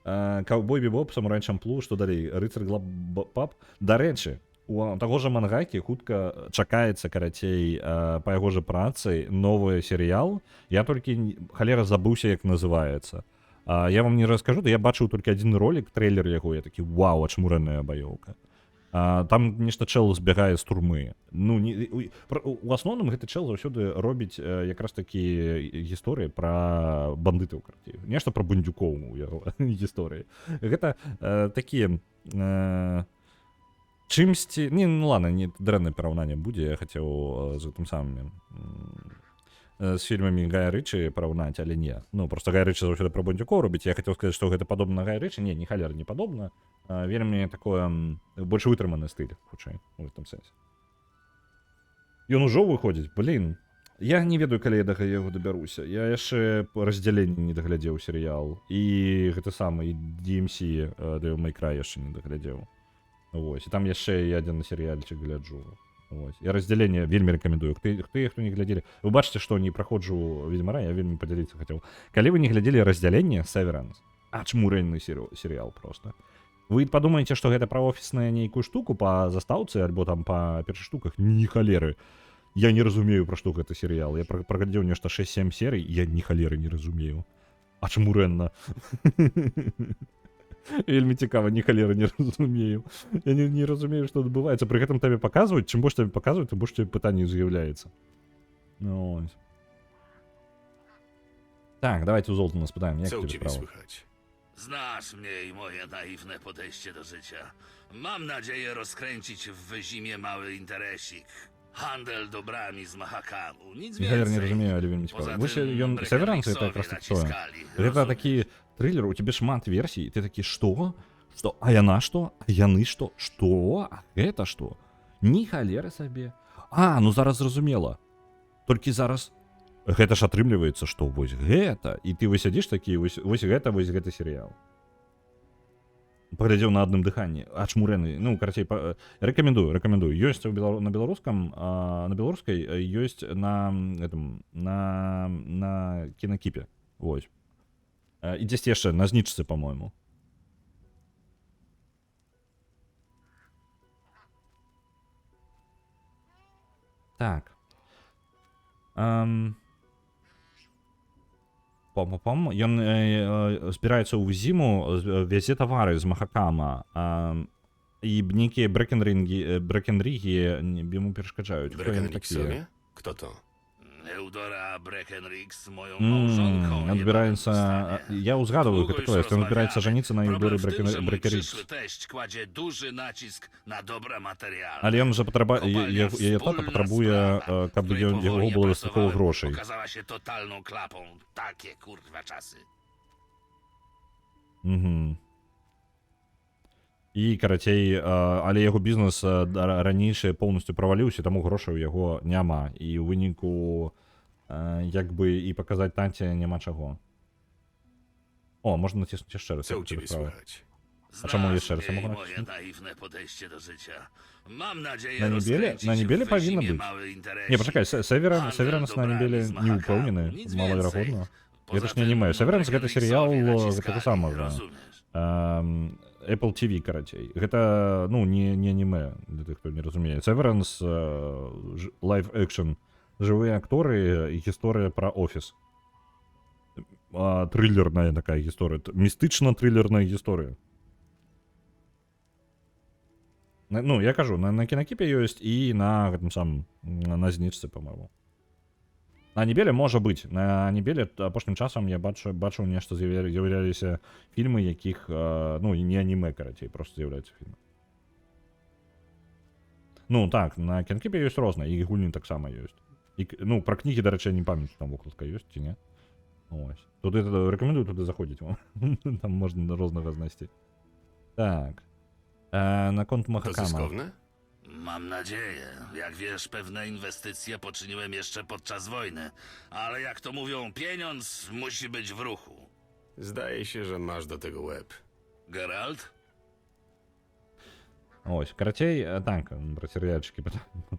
Каўбой Бібоп, Самурай Чамплу, што далей, Рыцар Глаб-Пап. Дарэчы, у таго ж мангакі хутка чакаецца, карацей, па яго ж працы новы серыял. Я толькі халера забыўся, як называецца. Я вам не раскажу, я бачыў толькі адзін ролик, трэйлер яго, я такі, вау, ачмураная баёўка. Там нешта чэл збягае з турмы. Ну, у асноўным гэты чэл заўсёды робіць якраз такі гісторыі пра бандытаў, карацей. Нешта пра бандюкоў у яго гісторыі. Гэта такія чымсьці... Ну ладно, не дрэннае параўнанне будзе, я хацеў з гэтым самым з фільмамі Гая Рычы параўнаць, але не. Ну, просто Гай Рычы заўсёды пра бандюкоў робіць. Я хацеў сказаць, што гэта падобна на Гая Рычы. Не, ні халера не падобна. Вельмі такое больш вытрыманы стыль, хутчэй, у гэтым сэнсе. Ён ужо выходзіць, блін. Я не ведаю, калі я да яго дабяруся. Я яшчэ раздзяленне не даглядзеў серыял. І гэта самы, і DMC Devil May Cry яшчэ не даглядзеў. Вось. І там яшчэ і адзін серыяльчык гляджу. Вось. І раздзяленне вельмі рэкамендую. Хто не глядзелі, вы бачыце, што не праходжу Ведьмара, я вельмі падзяліцца хацеў. Калі вы не глядзелі раздзяленне Severance, ачмурэнны серыял просто. Вы падумаеце, што гэта пра офісную нейкую штуку па застаўцы альбо там па першых штуках, ні халеры. Я не разумею, пра што гэта серыял. Я праглядзеў нешта 6-7 серый, я ні халеры не разумею. Ачмурэнна. Вельмі цікава, ні халеры не разумею. Я не разумею, што адбываецца. Пры гэтым табе паказваюць, чым больш табе паказваюць, тым больш табе пытанне з'яўляецца. Ну, ось. Так, давайте у Золтана спытаем, як Co u тебе ciebie справа? słychać? Znasz mnie i moje naiwne podejście do życia. Mam nadzieję rozkręcić w Wyzimie mały interesik. Handel dobrami z Mahakamu. Nic Ні халер не więcej. разумею, але вельмі Poza цікава. Вось tym ён Severance гэта якраз так тое. naciskali, Гэта rozumiesz? такі трылер, у тебе шмат версій, і ты такі, што? Што? А яна што? А яны што? Што? А гэта што? Ні халеры сабе. Ну зараз зразумела. Толькі зараз гэта ж атрымліваецца, што вось гэта. І ты высядзіш такі, вось гэты серыял. Паглядзеў на адным дыханні. Ачмурэны. Ну, карацей, рэкамендую. Ёсць на беларускам, на беларускай ёсць на Кинокіпе. Вось. І дзесьці яшчэ на знічцы, по-мойму. Так. Ён збіраецца ў зіму, вязе тавары з Махакама, і нейкія брэкенрігі яму перашкаджаюць. Хто яны такія? Breckenrixowie? Kto to? Eudora Breckenrix, moją małżonką. Адбіраецца... Я ўзгадываю гэты квест. Ён збіраецца жаніцца на Eudorы Breckenrix. Przyszły teść kładzie duży nacisk na dobra materialne. Але ён жа Kopalnia яе тата wspólna патрабуе, sprawa, каб której po яго wojnie было дастаткова pracowałem, грошай. Okazała się totalną klapą. Takie kurwa czasy. І, карацей, але яго бізнес ранейшы поўнасцю праваліўся, таму грошай у яго няма. І ў выніку, як бы, і паказаць таце няма чаго. О, можна націснуць яшчэ раз. Co u ciebie słychać? A czemu jeszcze raz? Znasz Ja mogę mnie i moje nacisnąć? naiwne podejście do życia. Mam nadzieję Na Niebie? rozkręcić Na Niebie w powinno Wyzimie być. mały interesik. Nie, poczekaj, Severance na Handel Niebie dobrami z nie Mahakamu. upomniany, Nic mało więcej. вероятно. Poza Это ж не tym аниме. Severance гэта сериал Breckenrixowie гэтага naciskali, самага. rozumiesz? Apple TV, карацей. Гэта, ну, не аниме, для тых, хто не разумее. Severance, live-action, жывыя акторы і гісторыя пра офіс. Трылерная такая гісторыя. Містычна-трылерная гісторыя. Ну, я кажу, на Кинокіпе ёсць і на гэтым самым, на знічцы, по-моему. На Небеле можа быць. На Небеле апошнім часам я бачыў нешта, з'яўляліся фільмы, якіх, ну, і не аніме, карацей, просто з'яўляюцца фільмы. Ну, так, на Кинокіпе ёсць розныя, і гульні таксама ёсць. І, ну, пра кнігі, дарэчы, не памятаю, там вокладка ёсць, ці не? Ось. Туды рэкамендую туды заходзіць вам. Там можна рознага знайсці. Так. Nakąd To Mahakama. zyskowne? Mam nadzieję. Jak wiesz, pewne inwestycje poczyniłem jeszcze podczas wojny. Ale jak to mówią, pieniądz musi być w ruchu. Zdaje się, że masz do tego łeb. Geralt? Ось, карацей, так, про серыяльчыкі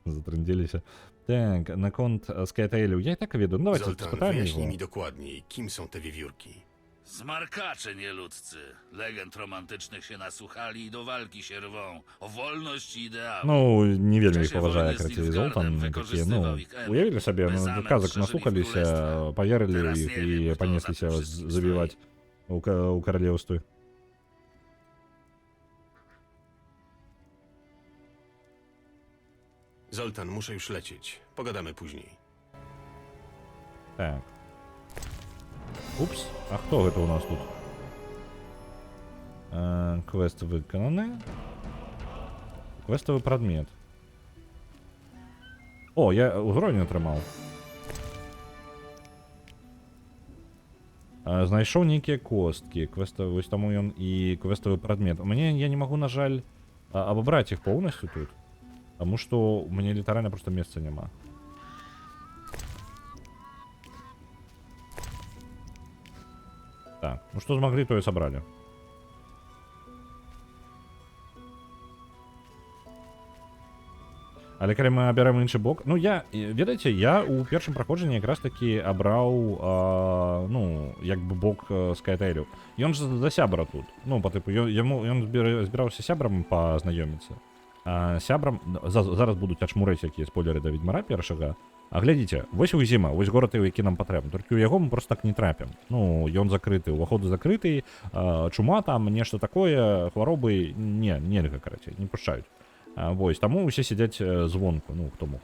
затрындзіліся. Так, наконт Скайтейлю, я і так ведаю. Ну, давайте Zoltan, спытаем wyjaśnij яго. mi dokładniej, kim są te wiewiórki. Smarkacze nieludzcy. Legend romantycznych się nasłuchali i do walki się rwą. O wolność i ideały. Ну, не вельмі W іх czasie паважае wojny z крацей Nilfgaardem Золтан, такія, wykorzystywał ну, ich Emir, уявілі сабе, by ну, zamek казак szerzyli w наслухаліся, królestwach. паверылі ў Teraz іх nie і wiem, kto панесліся za tym wszystkim забіваць у каралеўстве. Zoltan, muszę już lecieć. Pogadamy później. Так. Упс, а хто гэта у нас тут? Квест выкананы. Квеставы прадмет. О, я ўзровень атрымаў. Знайшоў нейкія косткі. Квеставы, вось таму ён і квеставы прадмет. Я не магу, на жаль, абабраць іх поўнасцю тут. Таму што у мяне літаральна проста месца няма. Так, ну што змаглі, тое сабралі. Але калі мы абярэм іншы бок, ну я, ведаеце, я у першым праходжанні якраз такі абраў, ну, як бы бок Скайтейлю. Ён ж за сябра тут. Ну, па тыпу, ён збіраўся сябрам пазнаёміцца. Сябрам, зараз будуць ачмурэць якія спойлеры да Ведьмара першага. А глядзіце, вось Узіма, вось горад, які нам патрэбны. Толькі ў яго мы просто так не трапім. Ну, ён закрыты, уваход закрыты, чума там, нешта такое, хваробы, нельга, карацей, не пушчаюць. Вось, таму усе сядзяць звонку, ну, хто мог.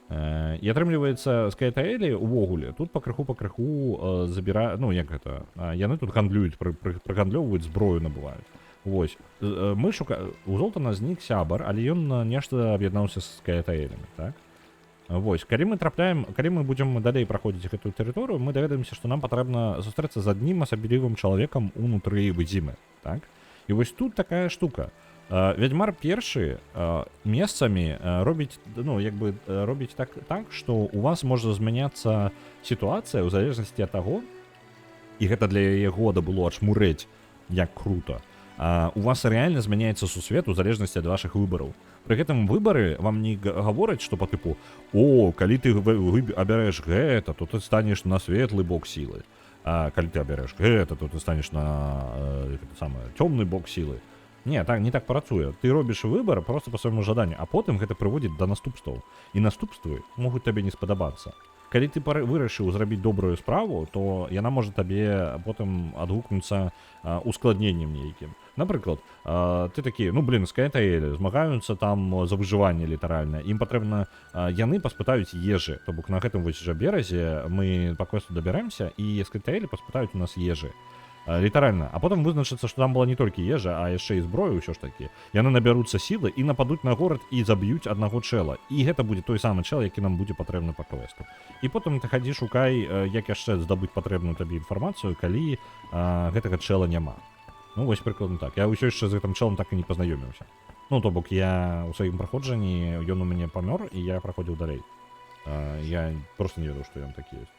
І атрымліваецца, Скайтейлі увогуле, тут пакрыху забіра... Ну, як гэта, яны тут гандлююць, прыгандлёвваюць, зброю набываюць. Вось, мы у Золтана знік сябар, але ён нешта аб'яднаўся з Скайтейлямі, так? Вось, калі мы будзем далей праходзіць гэтую тэрыторыю, мы даведаемся, што нам патрэбна сустрэцца з аднім асаблівым чалавекам унутры Узімы, так? І вось тут такая штука. Ведьмар першы месцамі робіць, ну, як бы робіць так, што у вас можа змяняцца сітуацыя ў залежнасці ад таго, і гэта для яе года было ачмурэць, як круто. У вас рэальна змяняецца сусвет у залежнасці ад вашых выбараў. Пры гэтым выбары вам не гавораць, што па тыпу: о, калі ты абярэш гэта, то ты станеш на светлы бок сілы. А калі ты абярэш гэта, то ты станеш на цёмны бок сілы. Не, так не так працуе. Ты робіш выбар просто па свайму жаданню, а потым гэта прыводзіць да наступстваў. І наступствы могуць табе не спадабацца. Калі ты вырашыў зрабіць добрую справу, то яна можа табе потым адгукнуцца ускладненнем нейкім. Напрыклад, ты такі, ну, блин, Скайтейлі змагаюцца там за выжыванне літаральна. Ім патрэбна, яны паспытаюць ежы. То бок на гэтым вось жа беразе мы па квесту дабярэмся, і Скайтейлі паспытаюць у нас ежы. Літаральна. А потым вызначыцца, што там была не толькі ежа, а яшчэ і зброю ўсё ж такі. Яны набяруцца сілы і нападуць на горад і заб'юць аднаго чэла. І гэта будзе той самы чэл, які нам будзе патрэбны па квесту. І потым ты хадзі шукай, як яшчэ здабыць патрэбную табе інфармацыю, калі гэтага чэла няма. Ну, вось прыкладна так. Я ўсё яшчэ з гэтым чэлам так і не пазнаёміўся. Ну, то бок я ў сваім праходжанні, ён у мяне памёр, і я праходзіў далей. Я просто не ведаў, што ён такі ёсць.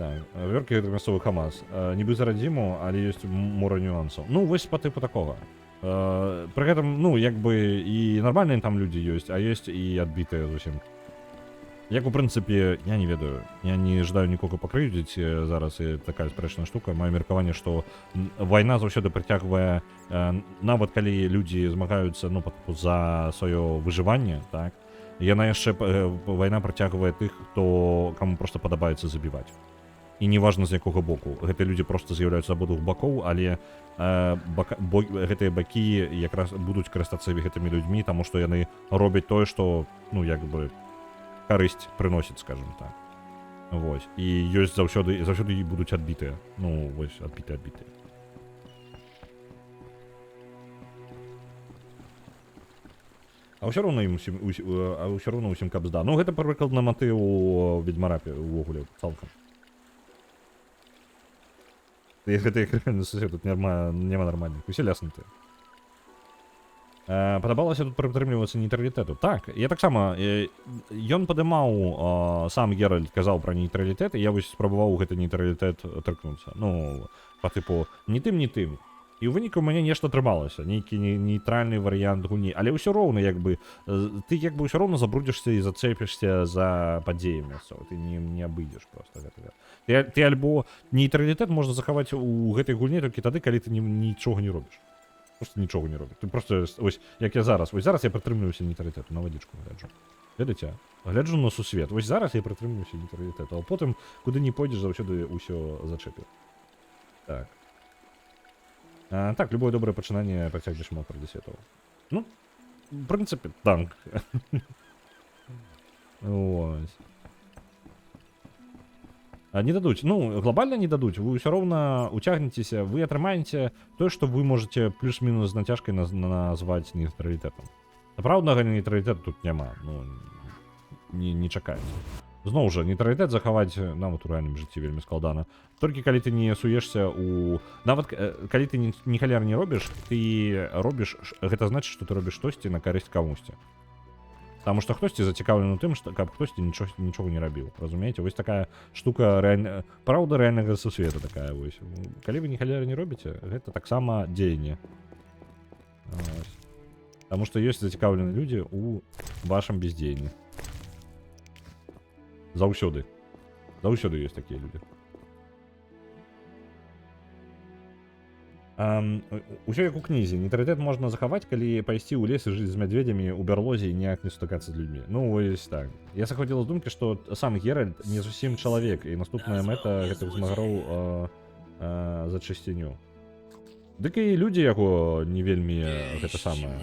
Так, вёркі гэта мясцовы Хамас. Нібы за радзіму, але ёсць мора нюансаў. Ну, вось па тыпу такога. Пры гэтым, ну, як бы і нармальныя там людзі ёсць, а ёсць і адбітыя зусім. Як у прынцыпе, я не ведаю, я не жадаю нікога пакрыўдзіць зараз, і такая спрэчная штука. Маё меркаванне, што вайна заўсёды прыцягвае, нават калі людзі змагаюцца, ну, за сваё выжыванне, так, яна яшчэ, вайна прыцягвае тых, хто каму проста падабаецца забіваць. І неважна з якога боку. Гэтыя людзі проста з'яўляюцца з абодвух бакоў, але гэтыя бакі якраз будуць карыстацца гэтымі людзьмі, таму што яны робяць тое, што, ну, як бы карысць прыносіць, скажем так. Вось. І ёсць заўсёды будуць адбітыя. Ну, вось, адбітыя. А ўсё роўна ўсім кабзда. Ну, гэта прыкладна матыў Ведьмара увогуле цалкам. Гэтыя крымінальны сусед, тут няма нармальных, усе ляснутыя. Падабалася тут прытрымлівацца нейтралітэту. Так, я таксама, ён падымаў, сам Геральт казаў пра нейтралітэт, і я вось спрабаваў гэты нейтралітэт трыкнуцца. Ну, па тыпу, не тым, і ў выніку ў мяне нешта атрымалася, нейкі нейтральны варыянт гульні, але ўсё роўна як бы ты як бы ўсё роўна забрудзішся і зацэпішся за падзеямі мясцовыя, ты не абыдзеш просто гэта. Ты альбо нейтралітэт можна захаваць у гэтай гульні толькі тады, калі ты нічога не робіш. Просто нічога не робіш. Ты просто ось як я зараз я прытрымліваюся нейтралітэту, на вадзічку гляджу. Ведаеце? Гляджу на сусвет. Вось зараз я прытрымліваюся нейтралітэту, а потым куды не пойдзеш, заўсёды ўсё зачэпіў. Так. Так, любое добрае пачынанне працягне шмат прыдасветаў. Ну, в прынцыпе, так. Ось. Не дадуць. Ну, глобальна не дадуць. Вы ўсё роўна уцягнецеся, вы атрымаеце тое, што вы можаце плюс-мінус з нацяжкай назваць нейтралітэтам. Сапраўднага нейтралітэту тут няма. Ну, не чакаюць. Зноў жа, нейтралітэт захаваць нават у рэальным жыцці вельмі складана. Толькі калі ты не суешся у... Нават калі ты ні халяр не робіш, ты робіш... Гэта значыць, што ты робіш штосьці на карысць камусьці. Таму што хтосьці зацікаўлены ў тым, каб хтосьці нічога не рабіў. Разумееце? Вось такая штука праўда рэальнага сусвета такая вось. Калі вы ні халяр не робіце, гэта таксама дзеянне. Таму што ёсць зацікаўленыя людзі ў вашым бездзеянні. Заўсёды. Заўсёды ёсць такія людзі. Усё як у кнізе. Нейтралітэт можна захаваць, калі пайсці ў лес і жыць з мядзведзямі ў бярлозе і ніяк не сутыкацца з людзьмі. Ну, вось так. Я сахваціла з думкі, што сам Геральт не зусім чалавек, і наступная мэта гэтых змагароў за чысціню. Дык і людзі яго не вельмі гэта самае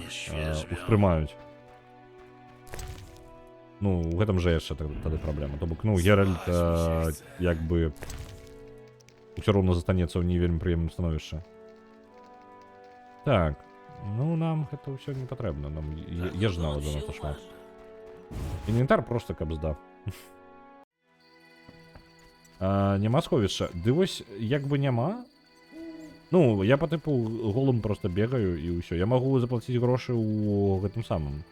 успрымаюць. Ну, у гэтым жа яшчэ тады праблема. То бок, ну, Геральт як бы ўсё роўна застанецца ў не вельмі прыемным становішча. Так, ну нам гэта ўсё не патрэбна, нам ежы нават занадта шмат. Інвентар просто каб здав. Няма сховішча. Ды вось як бы няма. Ну, я па тыпу голым просто бегаю і ўсё. Я магу заплаціць грошы ў гэтым самым.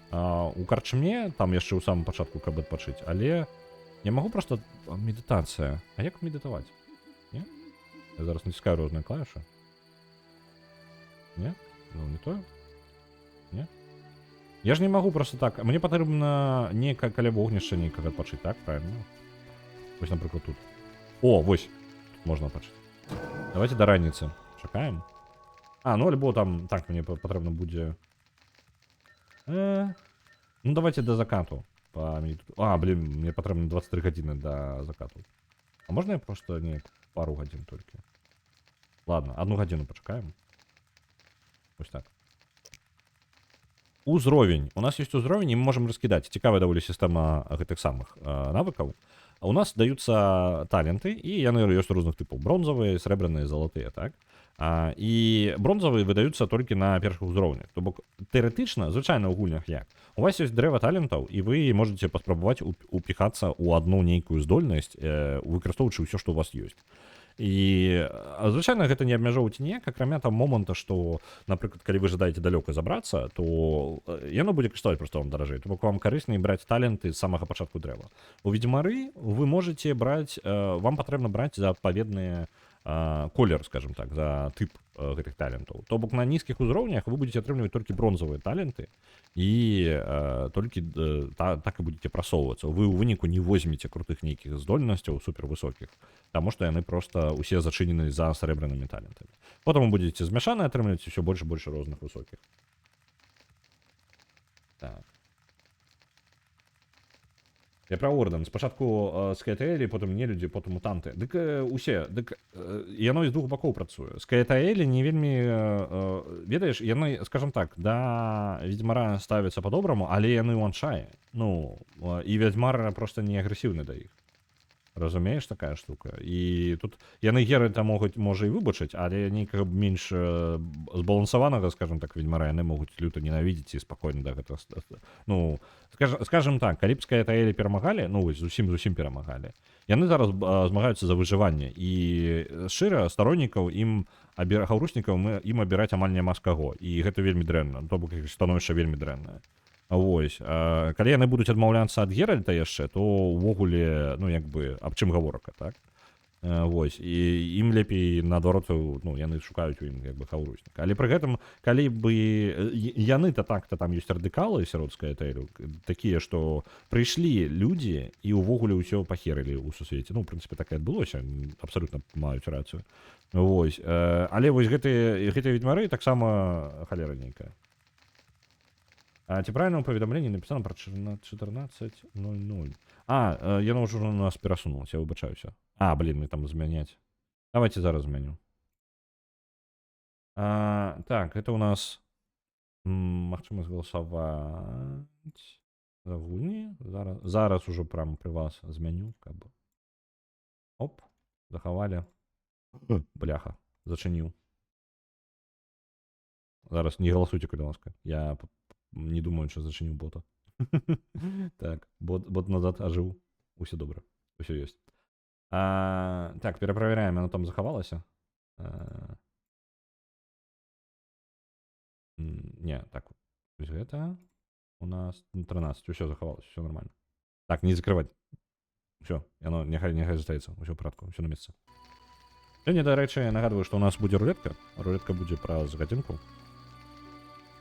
У карчме, там яшчэ ў самым пачатку, каб адпачыць, але я магу просто... Медытацыя. А як медытаваць? Не? Я зараз націскаю розныя клавішы. Не? Ну, не тое? Не? Я ж не магу просто так. Мне патрэбна не каля вогнішча нейкага адпачыць, так? Правильно? Вось, напрыклад, тут. О, вось. Тут можна адпачыць. Давайте до раніцы. Чакаем. Ну, альбо там... Так, мне патрэбна будзе... Ну, давайте до закату. Блин, мне патрэбна 23 гадзіны до закату. А можна я просто не пару гадзін толькі? Ладно, 1 гадзіну пачакаем. Вось так. Узровень. У нас ёсць узровень, і мы можам раскідаць. Цікавая даволі сістэма гэтых самых навыкаў. У нас даюцца таленты, і яны ёсць розных тыпаў. Бронзавыя, срэбраныя, залатыя, так? І бронзавыя выдаюцца толькі на першых узроўнях. То бок, тэарэтычна, звычайна ў гульнях як? У вас ёсць дрэва талентаў, і вы можаце паспрабаваць упіхацца ў адну нейкую здольнасць, выкарыстоўваючы ўсё, што у вас ёсць. І звычайна гэта не абмяжоўваць ніяк, акрамя там моманта, што, напрыклад, калі вы жадаеце далёка забрацца, то яно будзе каштаваць проста вам даражэй. То бок вам карысней браць таленты з самага пачатку дрэва. У ведзьмары вы можаце браць, вам патрэбна браць за адпаведныя колер, скажем так, за тып гэтых талентаў. То бок на нізкіх узроўнях вы будете атрымліваць толькі бронзавыя таленты і толькі так і будете прасоўвацца. Вы ў выніку не возьмеце крутых нейкіх здольнасцяў супервысокіх, таму што яны проста усе зачынены за срэбранымі талентамі. Потым вы будете змяшаны атрымліваць усё больш і больш розных высокіх. Так. Я пра Ордэн. Спачатку скаэтаэлі, потым нелюдзі, потым мутанты. Дык усе, яно з двух бакоў працуе. Скаэтаэлі не вельмі, ведаеш, яны, скажам так, да ведзьмара ставяцца па-добраму, але яны ў аншае. Ну, і ведзьмар проста не агрэсіўны да іх. Разумееш, такая штука. І тут яны Геральта могуць, можа, і выбачыць, але нейкага менш збалансаванага, скажам так, ведьмара яны могуць люта ненавідзець і спакойна да гэтага. Ну, скажам так, калі б скаэтаэлі перамагалі, ну, зусім перамагалі, яны зараз змагаюцца за выжыванне. І шчыра, староннікаў хаўруснікаў ім абіраць амаль няма з каго. І гэта вельмі дрэнна. То бок становішча вельмі дрэннае. Вось, калі яны будуць адмаўляцца ад Геральта яшчэ, то ўвогуле, ну, як бы, аб чым гаворка, так? Вось, і ім лепей наадварот, ну, яны шукаюць у ім як бы хаўруснік. Але пры гэтым, калі бы яны-то так-то там ёсць радыкалы сярод скаятэйлю, такія, што прыйшлі людзі і ўвогуле ўсё пахерылі ў сусвеце. Ну, у прынцыпе, так і адбылося, абсалютна маюць рацыю. Вось, але вось гэтыя ведьмары таксама халера нейкая. А ці правильно ў паведамленні напісана пра 14:00? Яно ўжо у нас перасунулася, я выбачаюся. Блин, мне там змяняць. Давайте зараз змяню. Так, это у нас магчымасць галасаваць за гульні. Зараз ужо прям пры вас змяню, каб. Оп, захавалі. Бляха, зачыніў. Зараз не галасуйте, калі ласка. Я не думаю, що зачинив бота. Так, бот назад ожив. Усе добре. Усе є. Так, перепроверяємо, оно там заховалося. Не, так. Ось это у нас 13. Все заховалось, все нормально. Так, не закрывать. Все, оно нехай застається. Все в порядку, все на місці. Сьогодні, до речі, я нагадую, що у нас буде рулетка. Рулетка буде про годинку.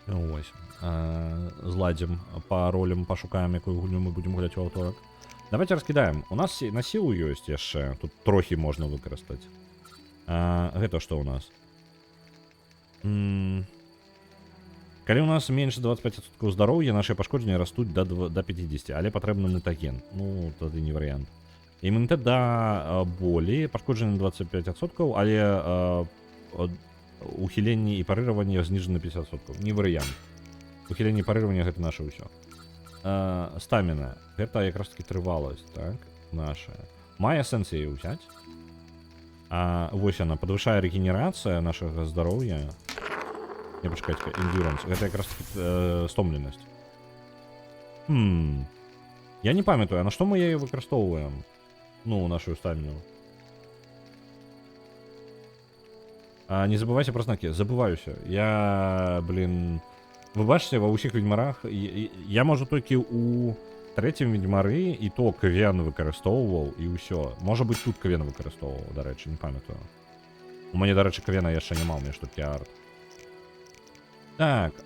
Ось. Зладзім по ролям, пошукаем, якую гульню мы будем гуляць у аўторак. Давайте раскідаем. У нас на сілу ёсць яшчэ. Тут трохі можна выкарыстаць. Гэта што у нас? Калі у нас менш 25% здароўя, нашыя пашкоджанні растуць до 50, але патрэбны мутаген. Ну, тады не варыянт. Імунітэт да болі, пашкоджанні 25%, але ухіленне і парыраванне знижаны на 50%. Не варыянт. Ухіленне і парыраванне гэта наша ўсё. Стаміна. Гэта якраз таки трываласць, так? Наша. Мае сэнс яе ўзяць. Вось яна. Падвышае рэгенерацыя нашага здароўя. Не, пачакайце, endurance. Гэта якраз таки стомленасць. Я не памятаю, а на што мы яе выкарыстоўваем? Ну, нашу стаміну. Не забывайся про знаки. Забываюся. Я, блин... Вы бачите, ва ўсіх ведьмарах... Я, можа, толькі у трэцім ведьмары і то квен выкарыстоўваў, і ўсё. Можа быць, тут квен выкарыстоўваў, дарэчы, не памятаю. У мяне, дарэчы, квена яшчэ няма, у мяне ж толькі арт. Так,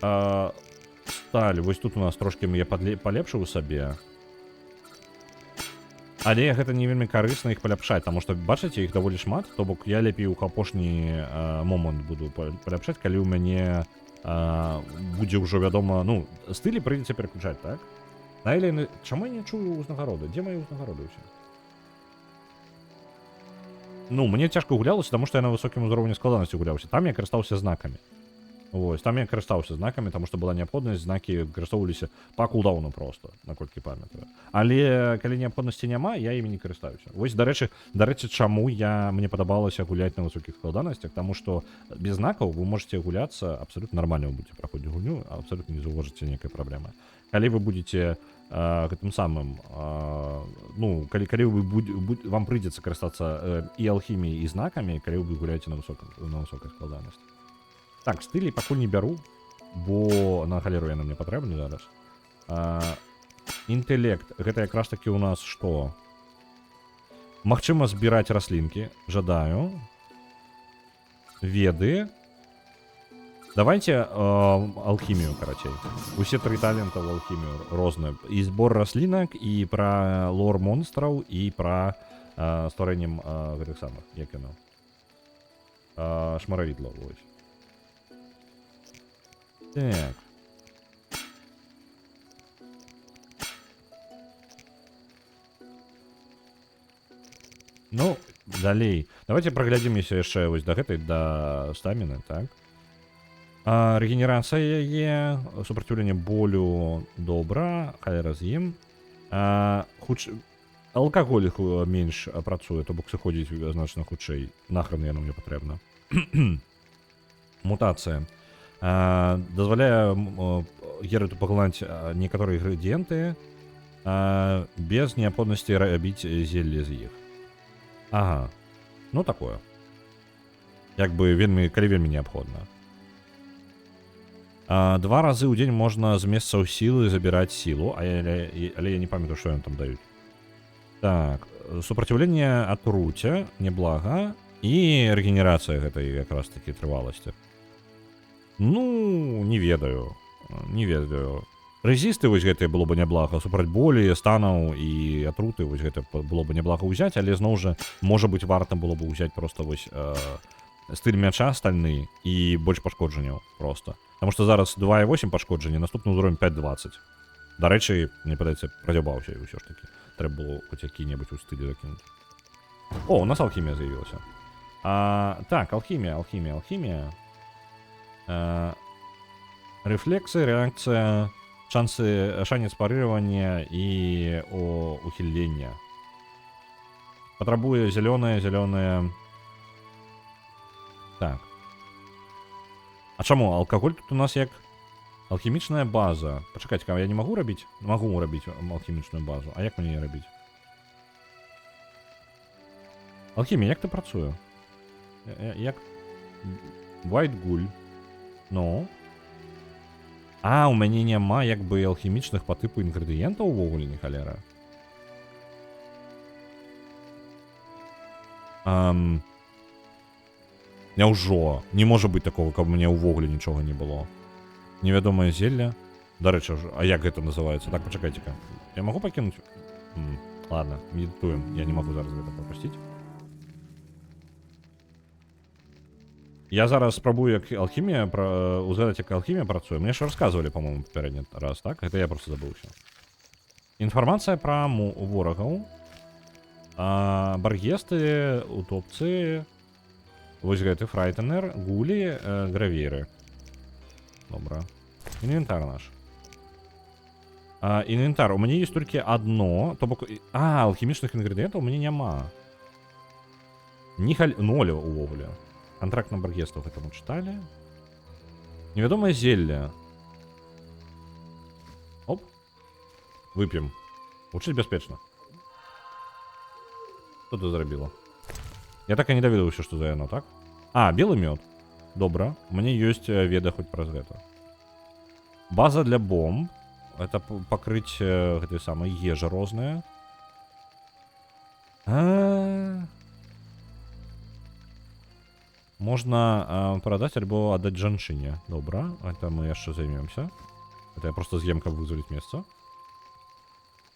сталь. Вось тут у нас трошки я палепшыў сабе. Але гэта не вельмі карысна іх паляпшаць, таму што, бачыце, іх даволі шмат, то бок я лепей у апошні момант буду паляпшаць, калі ў мяне будзе ўжо вядома, ну, стылі прыйдзецца пераключаць, так? Найлейны... Чаму я не чую ўзнагароды? Дзе мае ўзнагароды ўсе? Ну, мне цяжка гулялася, таму што я на высокім узроўні складанасці гуляўся. Там я карыстаўся знакамі. Вось, там я карыстаўся знакамі, таму што была неабходнасць, знакі выкарыстоўваліся па кулдауну проста, наколькі памятаю. Але калі неабходнасці няма, я імі не карыстаюся. Вось, дарэчы, чаму мне падабалася гуляць на высокіх складанасцях, таму што без знакаў вы можете гуляцца, абсалютна нармальна вы будете праходзіць гульню, абсалютна не заўважыце нейкай праблемы. Калі вы будете гэтым самым, ну, калі вам прыйдзецца карыстацца і алхіміяй, і знакамі, калі вы гуляеце на высокай складанасці. Так, стылі пакуль не бяру, бо на галеру яны мне патрэбны зараз. Інтэлект. Гэта якраз такі у нас што? Магчыма збіраць раслінкі. Жадаю. Веды. Давайте алхімію, карацей. Усе 3 талента ў алхімію розныя. І збор раслінак, і пра лор монстраў, і пра стварэннем гэтых самых, як яно? Шмаравідло, вось. Так. Ну, далей. Давайте праглядзімся яшчэ вось да гэтай, да стаміны, так? Рэгенерацыя яе, супраціўленне болю добра, хай раз'ем. Алкаголь менш працуе, то бок сыходзіць значна хутчэй. Нахрен яно мне патрэбна. Мутацыя. Дазваляе герату паглынаць некаторыя інгрэдыенты без неабходнасці рабіць зелле з іх. Ага. Ну, такое. Як бы калі вельмі неабходна. 2 разы ў дзень можна з месцаў сілы забіраць сілу, але я не памятаю, што яны там даюць. Так, супраціўленне атруце, неблага, і рэгенерацыя гэтай якраз такі трываласці. Ну, не ведаю. Не ведаю. Рэзісты вось гэтыя было бы няблага, супраць болі, станаў і атруты, вось гэта было бы няблага ўзяць, але зноў жа, можа быць, варта было бы ўзяць проста вось стыль мяча стальны і больш пашкоджанняў проста. Таму што зараз 2,8 пашкоджання, наступны ўзровень 5,20. Дарэчы, мне падаецца, прадзябаўся ўсё ж такі. Трэба было хоць які-небудзь у стылі закінуць. О, у нас алхімія з'явілася. Так, алхімія. Рэфлексы, рэакцыя, шанец парыравання і ухілення. Патрабуе зялёнае. Так. А чаму? Алкаголь тут у нас як алхімічная база. Пачакайце, я не магу рабіць? Магу рабіць алхімічную базу. А як мне яе рабіць? Алхімія, як ты працуе? Як? White гуль. Ну? У мяне няма як бы алхімічных па тыпу інгрэдыентаў увогуле, не халера. Няўжо? Не можа быць такого, каб мне ўвогуле нічога не было. Невядомае зелля. Дарэчы, а як гэта называецца? Так, пачакайце-ка. Я магу пакінуць? Ладно, медытуем. Я не магу зараз гэта прапусціць. Я зараз спрабую як алхімія, узгадаць, як алхімія працуе. Мне ж расказвалі, па-моему, папярэдні раз, так? Гэта я просто забыўся. Інфармацыя пра ворагаў. Баргесты, утопцы, вось гэты фрайтенер, гулі, гравейры. Добра. Інвентар наш. Інвентар. У мяне ёсць толькі адно, то бок... алхімічных інгрэдыентаў у мяне няма. Ноля увогуле. Контракт на баргестов это мы читали. Неведомое зелье. Оп. Выпьем. Учить беспечно. Что ты зрабила? Я так и не даведаўся, что за яно, так? Белый мед. Добра. Мне есть веда хоть про гэта. База для бомб. Это покрыть гэтай самой ежа розная. Можно продать альбо отдать жанчыне. Добра, это мы яшчэ займемся. Это я просто з'ем, каб вызволіць месца.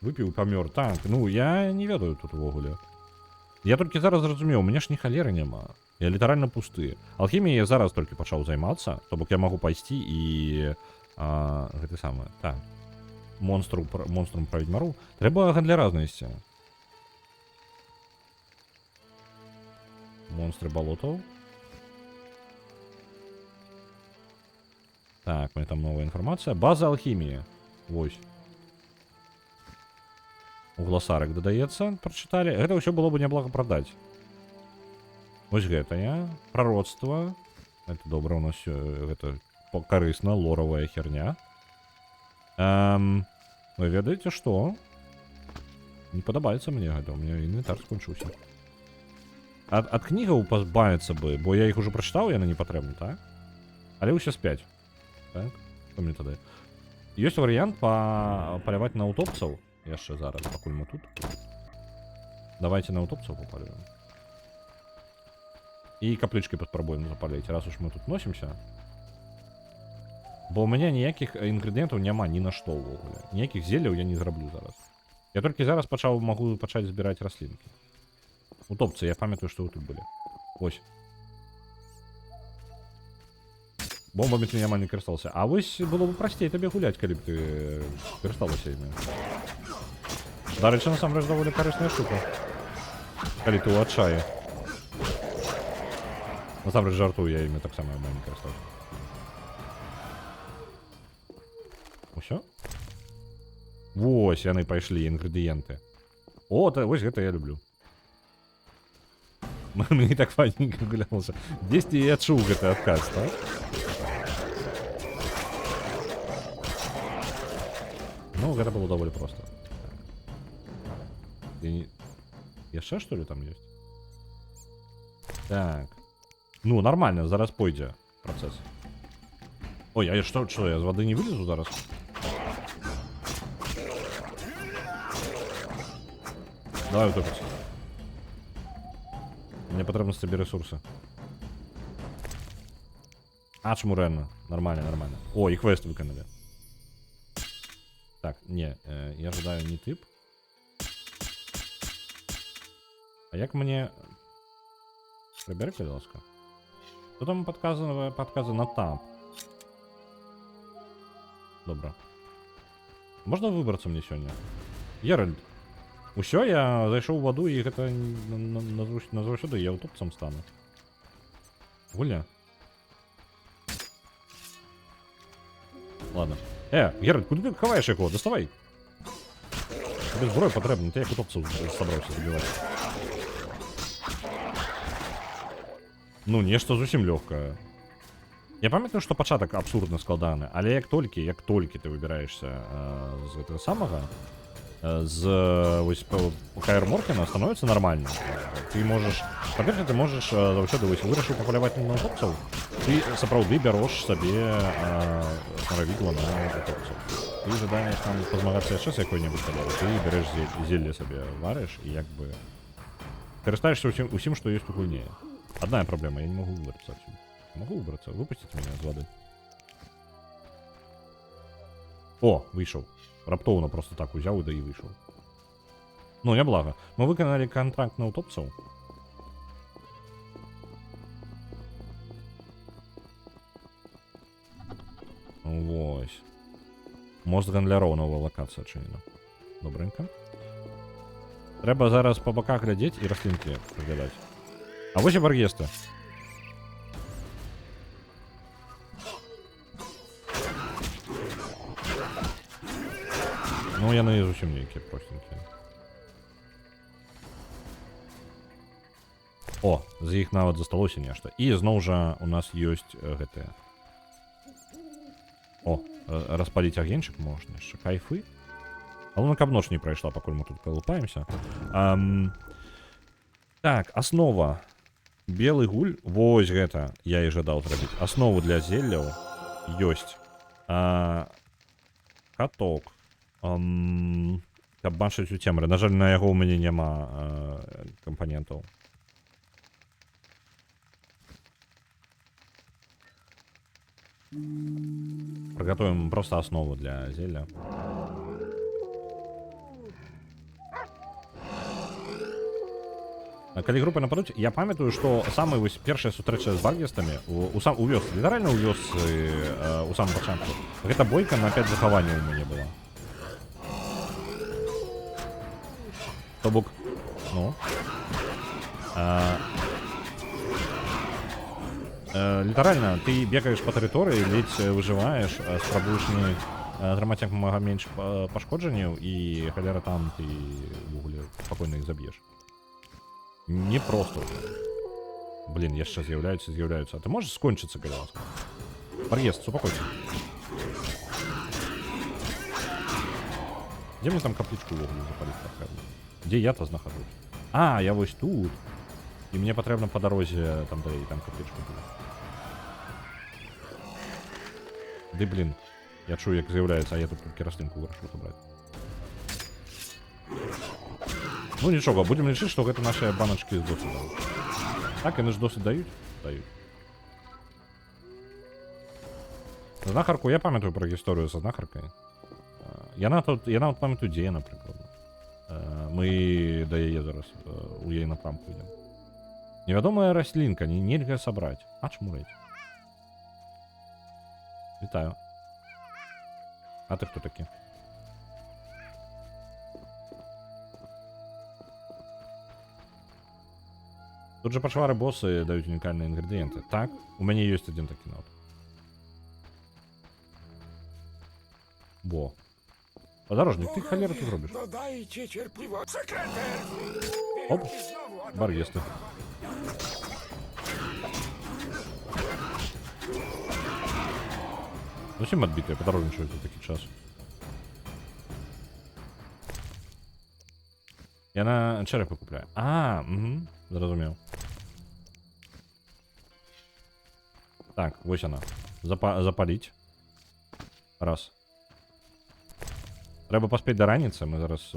Выпіў, памёр. Так, ну я не ведаю тут увогуле. Я толькі зараз зразумеў, у мяне ж ні халеры няма. Я літаральна пусты. Алхіміяй я зараз толькі пачаў займацца, то бок я магу пайсці і гэты самы. Так. Монструм пра ведьмару. Трэба гандляра знайсці. Монстры балотаў. Так, у меня там новая информация. База алхимии. Вось. Угласарак додается, прочитали. Это все было бы неблага продать. Вось гэтая. Прородство. Это добро, у нас все это корыстно, лоровая херня. Вы ведаете, что? Не подобается мне это. У меня инвентарь скончился. От книгаў пазбавіцца бы, бо я их уже прочитал, яны не патрэбны, так? Але ўсе спяць. Так, что мне тогда? Есть вариант полевать на утопцев. Яшчэ зараз, пакуль мы тут. Давайте на утопцев попалюем. И капличкой попробуем запалить, раз уж мы тут носимся. Бо у меня ніяких інгрэдыентаў няма ні на што ўвогуле. Ніякіх зелляў я не зраблю зараз. Я толькі зараз магу пачаць збіраць раслінкі. Утопцы, я памятаю, што вы тут былі. Вось. Бомбами ты нормально користался. А вось было бы простей тебе гулять, коли б ты користалася ими. До речі, насамрэч доволі корисна штука. Коли ти у отчаї. Насамрэч жартую, я ими так само не користався. Усё? Вось, яны пайшлі, інгрэдыенты. О, вось гэта я люблю. Мне так файненько гулялся. Десь я адчуў гэты адказ, так? Ну, гэта было даволі просто. Яшчэ что ли там есть? Так. Ну, нормально, зараз пойдзе процесс. Ой, а что, я з воды не вылезу зараз? Давай утопиться. Мне потрібно з тобі ресурси. А, чому реально? Нормально, нормально. О, і квест виконали. Так, не, я ожидаю не тип. А як мені... Прибери, будь ласка. Що там підказує на таб? Добре. Можна вибратися мені сьогодні? Єральд. Усьо, я зайшов у воду і гэта назавсёды я утопцем стану. Гуля. Ладно. Геральт, куди ти ховаєш його? Доставай. Тобі зброю потрібно, ти як утопців собрався забивати. Ну, нешта зусім легкое. Я пам'ятаю, що початок абсурдно складаний, але як тільки ти вибираєшся з этого самого, з ось Каэр Моркена становится нормально. Ты можешь, во-первых, ты можешь заўсёды вось вырашыў папаляваць на утопцаў, ты сапраўды бярош сабе снаравідла на утопцаў. Ты жадаеш там пазмагацца яшчэ з якой-небудзь халявай, ты береш зелле сабе варыш і як бы карыстаешься усім, што ёсць у гульне. Одна проблема, я не могу выбраться отсюда. Могу выбраться? Выпустите меня из воды. О, вышел. Раптовно просто так узял, да и вышел. Ну, неблаго. Мы виконали контракт на утопцев. Ось. Мост гандляроў, нова локація адчынена. Добренько. Треба зараз по боках глядзець і раслінкі разглядаць. А вось і баргесты. Ну, яны зусім нейкія простенькія. О, з іх нават засталося нешта. І зноў жа у нас ёсць гэтыя. О, распаліць агеньчык можна яшчэ. Кайфы. Галоўна, каб ноч не прайшла, пакуль мы тут калупаемся. Так, аснова. Белы гуль. Вось гэта я і жадаў зрабіць. Аснову для зелляў ёсць. Каток. Каб бачыць у цемры. На жаль, на яго ў мяне няма кампанентаў. Приготовим просто основу для зелья. Калі групы нападуць, я памятаю, што самая вось першая сустрэча з баргестамі у вёсцы, літаральна ў вёсцы у самым пачатку. Гэта бойка на 5 захаванняў у мяне была. То бок, ну. Літаральна, ты бегаеш па тэрыторыі, ледзь выжываеш, спрабуеш не атрымаць як мага менш пашкоджанняў і халера там ты ввогуле спакойна іх заб'еш. Не просто. Блин, яшчэ з'яўляюцца. А ты можаш скончыцца, калі ласка? Баргест, супакойся. Дзе мне там каплічку ввогуле запаліць патрэбна? Дзе я-то знахожусь? А, я вось тут. І мне патрэбна па дарозе там далей, там каплічку буде. Ды блин, я чую, як з'яўляецца, а я тут керастынку вырашыў забраць. Ну нічога, будем лічыць, што гэта наши баначкі з досведам. Так, яны ж досвед даюць? Даюць. Знахарку, я памятаю пра гісторыю са знахаркай. Яна нават памятаю, дзе яна, прыкладна. Мы да яе зараз у яе напрамку ідзем. Невядомая раслінка, нельга сабраць. А чмурэць. Вітаю. А ты хто такі? Тут же пачвары боссы даюць унікальныя інгрэдыенты. Так, у мяне ёсць адзін такі нават. Во. Подорожник, ты холера тут робиш? Оп, баргесты. Зусім адбітыя, подорожнічаюць у такі час. Яна чэрапы купляе. Угу, зразумеў. Так, вось яна. Запаліць. Раз. Трэба паспець да раніцы, мы зараз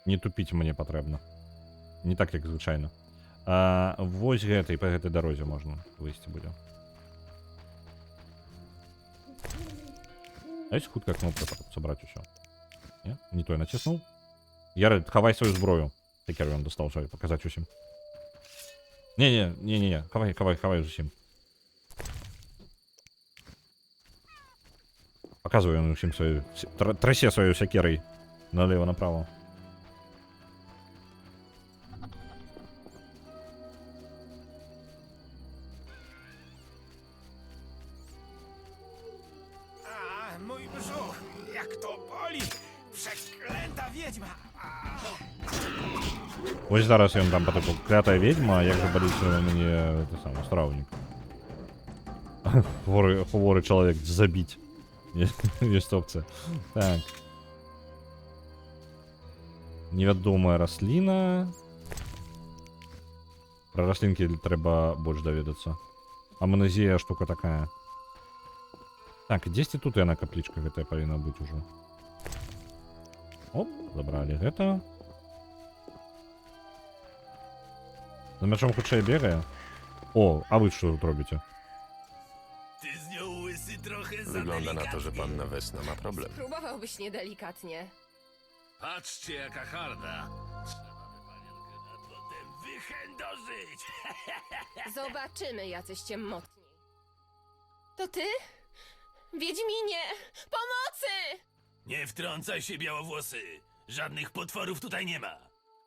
Не тупіць мне патрэбна. Не так, як звычайна. Вось гэтай, па гэтай дарозе можна выйсці будзе. А ёсць хутка кнопка сабраць усё? Не? Не то я націснуў? Яральд, хавай сваю зброю. Секер ён дастаў, щоб паказаць усім. Не, хавай усім. Показываю он всем свою... Трасе свою секерой налево-направо. Mój brzuch, jak to boli! Przeklęta wiedźma! Ось зараз ён там потипу клятая ведьма, як же болить мені те саме, стравник. Хворий чоловік забить. Есть опция. Так. Невядомая расліна. Про раслінки треба больше доведацца. Амнезія штука такая. Так, 10 тут яна каплічка гэтая павінна быць ужо. Оп, забрали гэта. За мячом хутчэй бегае. О, а вы што тут робіце? Ty z nią łysy trochę za Wygląda na to, że delikatnie. panna Wesna ma problem. Próbowałbyś niedelikatnie. Patrzcie, jaka harda. Potem wychędożyć! Zobaczymy, jacyście mocni. To ty? Wiedźminie! Pomocy! Nie wtrącaj się, białowłosy! Żadnych potworów tutaj nie ma!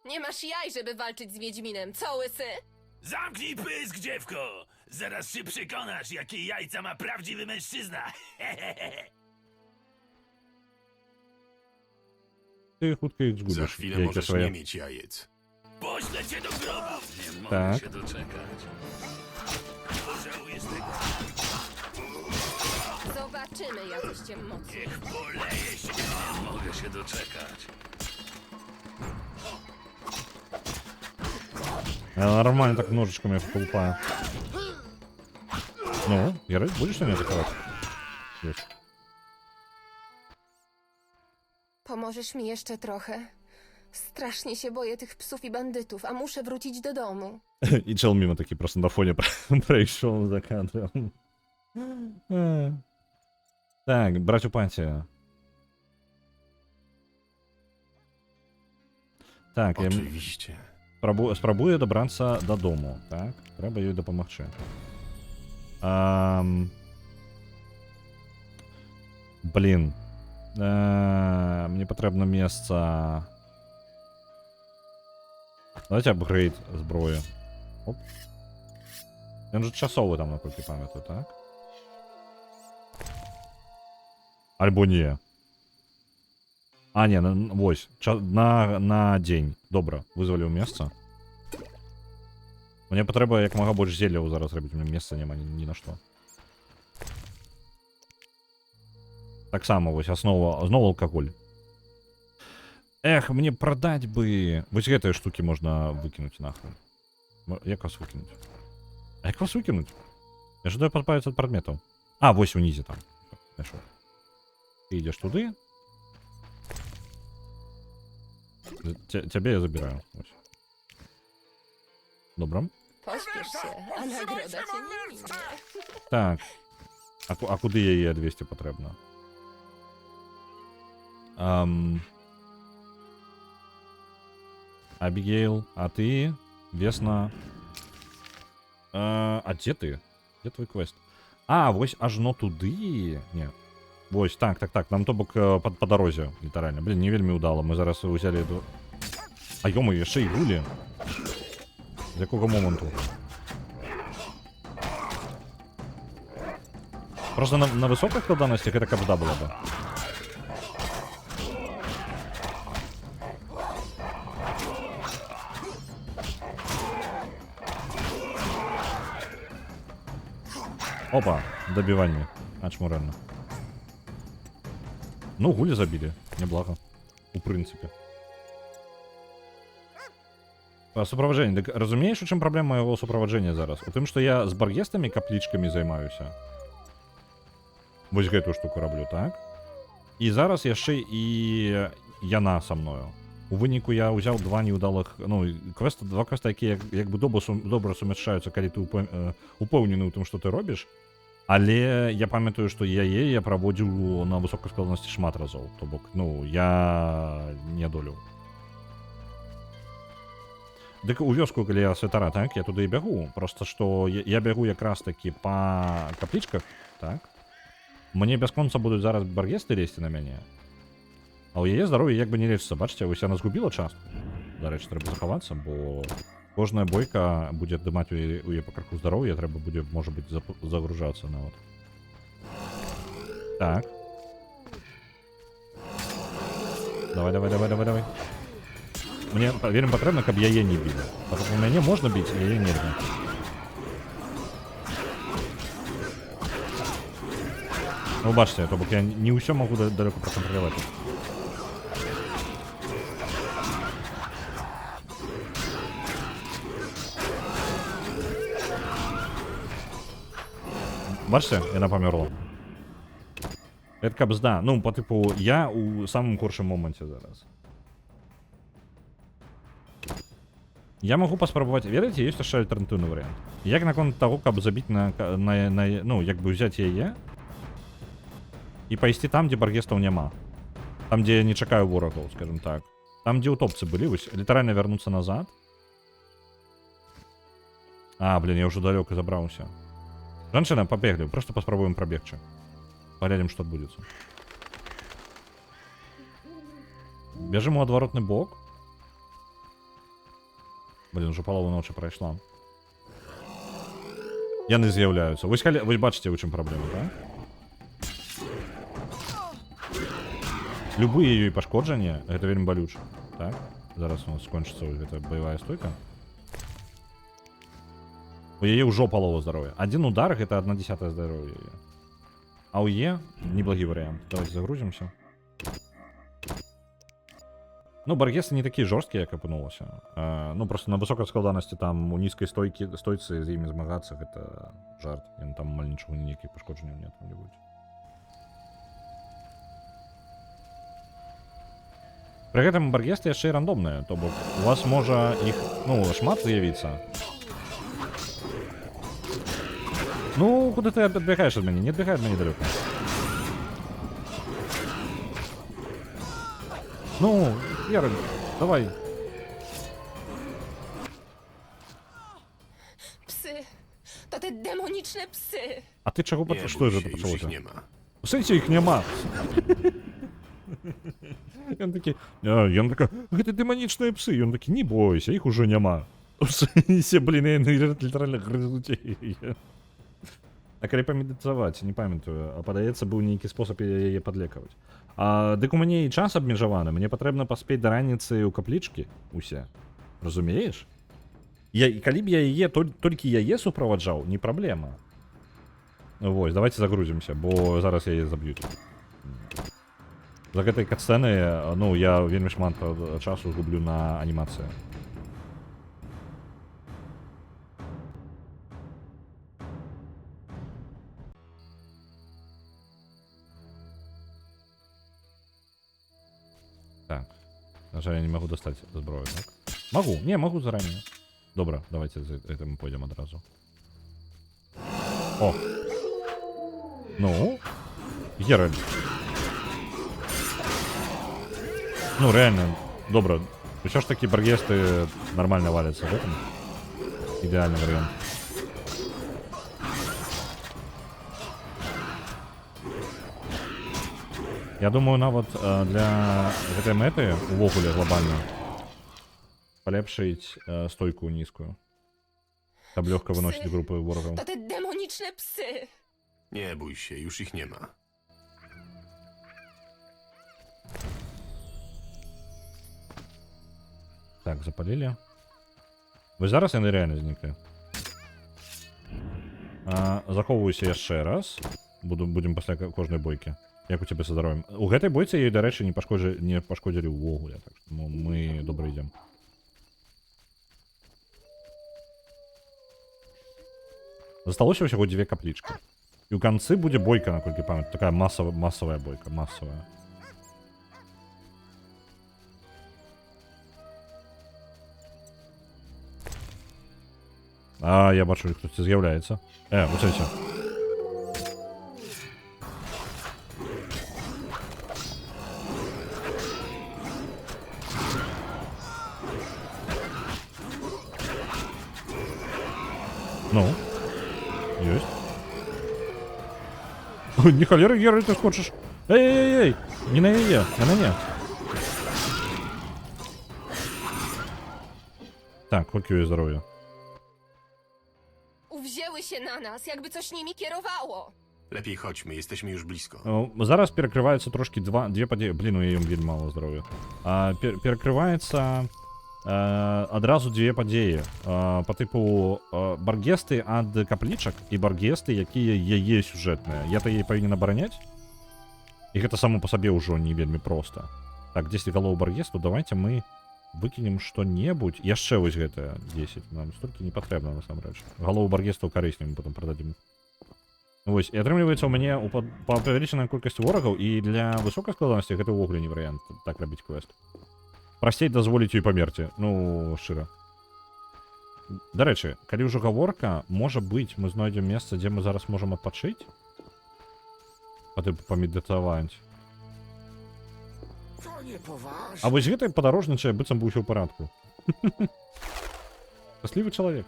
Nie masz jaj, żeby walczyć z Wiedźminem, co łysy? Zamknij pysk, dziewko! Zaraz się przekonasz, jakie jajca ma prawdziwy mężczyzna! Ty chutko ich Za zgubisz. chwilę Jajka możesz swoje. nie mieć jajec. Poślę cię do grobu! Nie mogę Tak. się doczekać. Pożałujesz tego! Zobaczymy, jacyście mocni. Niech poleje się! Nie mogę się doczekać. Я нормально так ножичками вколупаю. Ну, Яры, будешь меня атаковать? Есть. Pomożesz mi jeszcze trochę? Strasznie się boję tych psów i bandytów, a muszę wrócić do domu. И чел мимо таки просто на фоне пройшов за кадром. Так, брать Пантія. Так, я Oczywiście. спробую добратися додому, так? Треба їй допомогти. Блін. Мені потрібно місце. Давайте апгрейд зброї. Оп. Він же часовий там, наскільки пам'ятаю, так? Альбо ні. А, ні, ось. На день. Добре, визволив місце. Мені потрібно як мога більше зілля зараз зробити, у мене місця нема ні на що. Так само, ось, основа, знову алкоголь. Эх, мне продать бы... Вось гэтыя штуки можна выкинуть нахрен. Як вас выкинуть? А як вас выкинуть? Я жадаю позбавиться от предметов. А, вось унизе там. Нашел. Ты идешь туды. Тебя я забираю. Ось. Добро. Pośpiesz się, a nagroda cię nie minie. Так. А куди її 200 потрібно? Абигейл, а ты? Весна. А где ты? Где твой квест? А, вось ажно туды. Не. Вось, так. Нам то бок по дорозі, літарально. Блін, не вельмі удало. Ми зараз узяли эту... А йому, яшчэ і гулі. З якого моменту? Просто на высоких складанностях это кабзда была бы. Опа, добивание. Очмурально. Ну, гули забили. Неблаго. У принципе. Супроводжение. Так разумеешь, у чым проблема моего супроводжения зараз? У тым, что я с баргестами капличками займаюся. Вось гэтую штуку раблю, так? І зараз яшчэ і яна са мною. У выніку я ўзяў два неўдалых, ну, два квеста, якія як бы добра сумяшчаюцца, калі ты упэўнены ў тым, што ты робіш. Але я памятаю, што яе я праводзіў на высокай складанасці шмат разоў. То бок, ну, я не долю. Дык у вёску, калі я святара, так, я туды і бягу. Проста, што я бягу якраз такі па каплічках, так. Мне бясконца будуць зараз баргесты лезці на мяне. А ў яе здароўе як бы не лечыцца. Бачыце, вось яна згубіла частку. Дарэчы, трэба захавацца, бо кожная бойка будзе аддымаць у яе па крыху здароўя, трэба будзе, можа быць, загружацца нават. Так. Давай. Мне вельмі патрэбна, каб яе не білі. А то у мяне можна біць, яе нельга. Ну, бачыце, то бок я не ўсё магу далёка пракантраляваць. Бачите, яна памерла. Это кабзда. Ну, по типу, я у самым горшым моменце зараз. Я могу паспрабаваць, ведаеце, ёсць яшчэ альтэрнатыўны варыянт. Як наконт таго, каб забіць ну, як бы ўзяць яе і пайсці там, дзе баргестаў няма. Там, дзе я не чакаю ворагаў, скажем так. Там, дзе утопцы былі, вось, літаральна вярнуцца назад. А, блин, я ўжо далёка забраўся. Жанчына, пабеглі, просто паспрабуем прабегчы. Паглядзім, што адбудзецца. Бежым у адваротны бок. Блин, уже палова ночы прайшла. Яны з'яўляюцца. Вось бачыце, у чым праблема, так? Любые ёй пашкоджанні, гэта вельмі балюча. Так? Зараз у нас скончыцца гэта баявая стойка. У яе ўжо палова здароўя. Адзін удар гэта 1/10 здароўя яе. А ў е неблагі варыянт. Давайте загрузімся. Ну, баргесы не такія жорсткія, як апынулася. Ну, просто на высокай складанасці там у нізкай стойцы з імі змагацца гэта жарт. Яны там маль нічого, ніякіх пашкоджанняў не будзе. Пры гэтым баргесты яшчэ і рандомныя, то бок у вас можа іх, ну, шмат з'явіцца. Ну, куды ты адбягаеш ад мяне? Не адбягай ад мяне далёка. Ну, Яроль, давай. Psy! To te demoniczne psy! А ти чого Nie що bój ж się, це już ich почалося? nie ma. У сенсі їх нема. Ён такі, ён така, гэта демонічныя псы. Ён такі, не бойся, їх уже нема. У сенсі, блін, яны літаральна грызуць яе. А калі памедытаваць, не памятаю, а падаецца, быў нейкі спосаб яе падлекаваць. Дык у мяне і час абмежаваны, мне патрэбна паспець да раніцы ў каплічкі усе. Разумееш? І калі б я яе, толькі яе суправаджаў, не праблема. Вось, давайте загрузімся, бо зараз яе заб'юць. За гэтай катсцэны, ну, я вельмі шмат часу гублю на анімацыю. Так. На жаль, я не могу достать зброю, так? Могу, не, могу заранее. Добре, давайте за этим пойдем одразу. О! Ну? Геральт. Ну, реально, добре. Все ж таки баргесты нормально валяться в этом. Идеальный вариант. Я думаю, нават для гэтай мэты увогуле глобальна палепшыць стойку нізкую. Каб лёгка выносіць групы ворагаў. To te demoniczne psy! Nie bój się, już ich nie ma. Так, запалілі. Вось зараз яны рэальна зніклі. Захоўваюся яшчэ раз. Будзем пасля кожнай бойкі. Як у цябе са здароўем? У гэтай бойцы ёй, дарэчы, не пашкодзілі ўвогуле, так што мы добра ідзем. Засталося ўсяго 2 каплічкі. І ў канцы будзе бойка, наколькі памятаю, такая масавая бойка, масавая. А, я бачу, хтось з'являється. Оце. Ну. Есть. Не холера, Гера, ты хочешь? Эй! Не на я, а на не. Tak, okej, zdrowie. Uwzięły się na nas, jakby coś nimi kierowało. Lepiej chodźmy, jesteśmy już blisko. Зараз перекрываются трошки две подеи. Блин, у я им вельмі мало здоров'я. Перекрывается одразу две подеи. По типу баргесты ад каплічак і баргесты, якія яе сюжэтныя. Я-то ей павінен абараняць? І гэта само по сабе ўжо не вельмі проста. Так, 10 галоў баргесту, давайте мы выкинем что-небудзь. Яшчэ вось гэта 10. Нам столькі не патрэбна, насамрэч. Галоў баргестаў карысней мы потом продадим. Вось, і атрымліваецца ў мяне павялічаная колькасць ворагаў, і для высокай складанасці гэта ўвогуле не варыянт так рабіць квест. Прасцей дазволіць ёй памерці. Ну, шчыра. Дарэчы, калі ўжо гаворка, можа быць, мы знойдзем месца, дзе мы зараз можам адпачыць? Памедытаваць. А вось гэта падарожнічае, быццам бы ўсё ў парадку. Шчаслівы чалавек.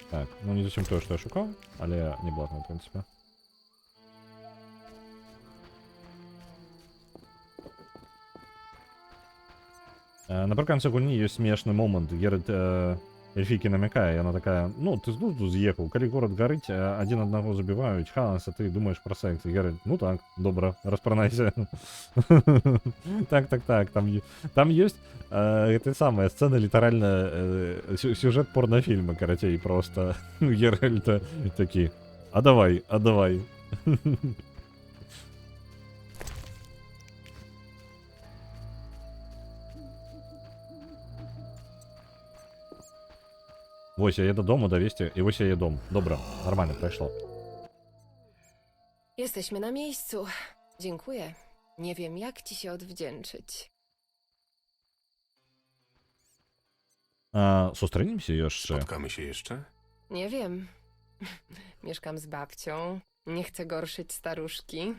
Так, ну не зусім тое, што я шукаў, але не блатна, в прынцыпе. Напрыканцы гульні ёсць смешны момант. Геральт эльфійкі намякае, яна такая: ну, ты з глузду з'ехаў, калі горад гарыць, адзін аднаго забіваюць, хаос, а ты думаеш пра секс. Геральт: ну так, добра, распранайся. Так, там ёсць гэта самая сцэна, літаральна сюжэт порнофільма, карацей, просто. Геральт такі: а давай. Вось, я еду дому довести, и вось я еду дом. Добро, нормально, прошло. Jesteśmy na miejscu. Dziękuję. Nie wiem, jak ci się odwdzięczyć. Сустрэнемся jeszcze? Spotkamy się jeszcze? Nie wiem. Mieszkam z babcią. Nie chcę gorszyć staruszki.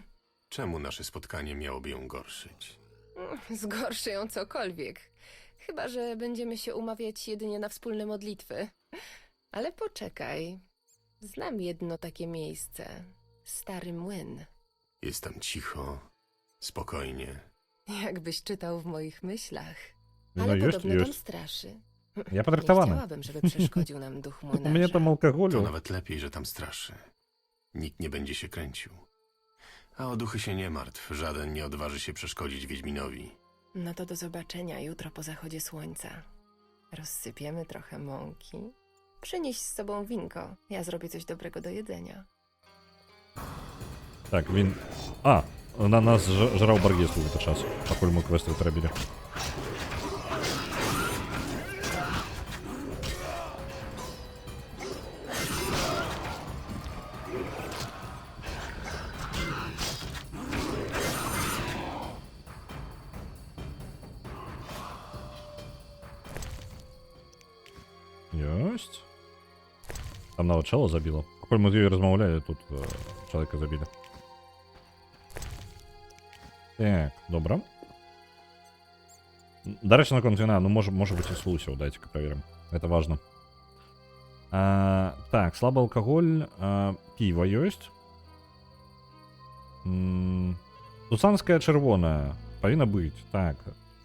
Czemu nasze spotkanie miałoby ją gorszyć? Zgorszy ją cokolwiek. Chyba że będziemy się umawiać jedynie na wspólne modlitwy. Ale poczekaj. Znam jedno takie miejsce. Stary młyn. Jest tam cicho, spokojnie. Jakbyś czytał w moich myślach. No Ale jest, podobno jest. tam straszy. Ja Nie potraktowany. chciałabym, żeby przeszkodził nam duch У młynarza. mnie tam To alkoholu. nawet lepiej, że tam straszy. Nikt nie będzie się kręcił. A o duchy się nie martw. Żaden nie odważy się przeszkodzić Wiedźminowi. No to do zobaczenia jutro po zachodzie słońca. Rozsypiemy trochę mąki. Przynieś z sobą winko. Ja zrobię coś dobrego do jedzenia. Так, він... на нас жрав баргесту в этот час, покуль ми квести поробили. Есть. Там нават чела забило. Покуль мы з ёй размаўлялі, тут чалавека забілі. Так, добра. Дарэчы, наконт віна, ну можа быць і слусіў, дайце-ка праверым. Это важно. Так, слабы алкаголь, піва ёсць. Туцанская чырвоная. Павінна быць. Так.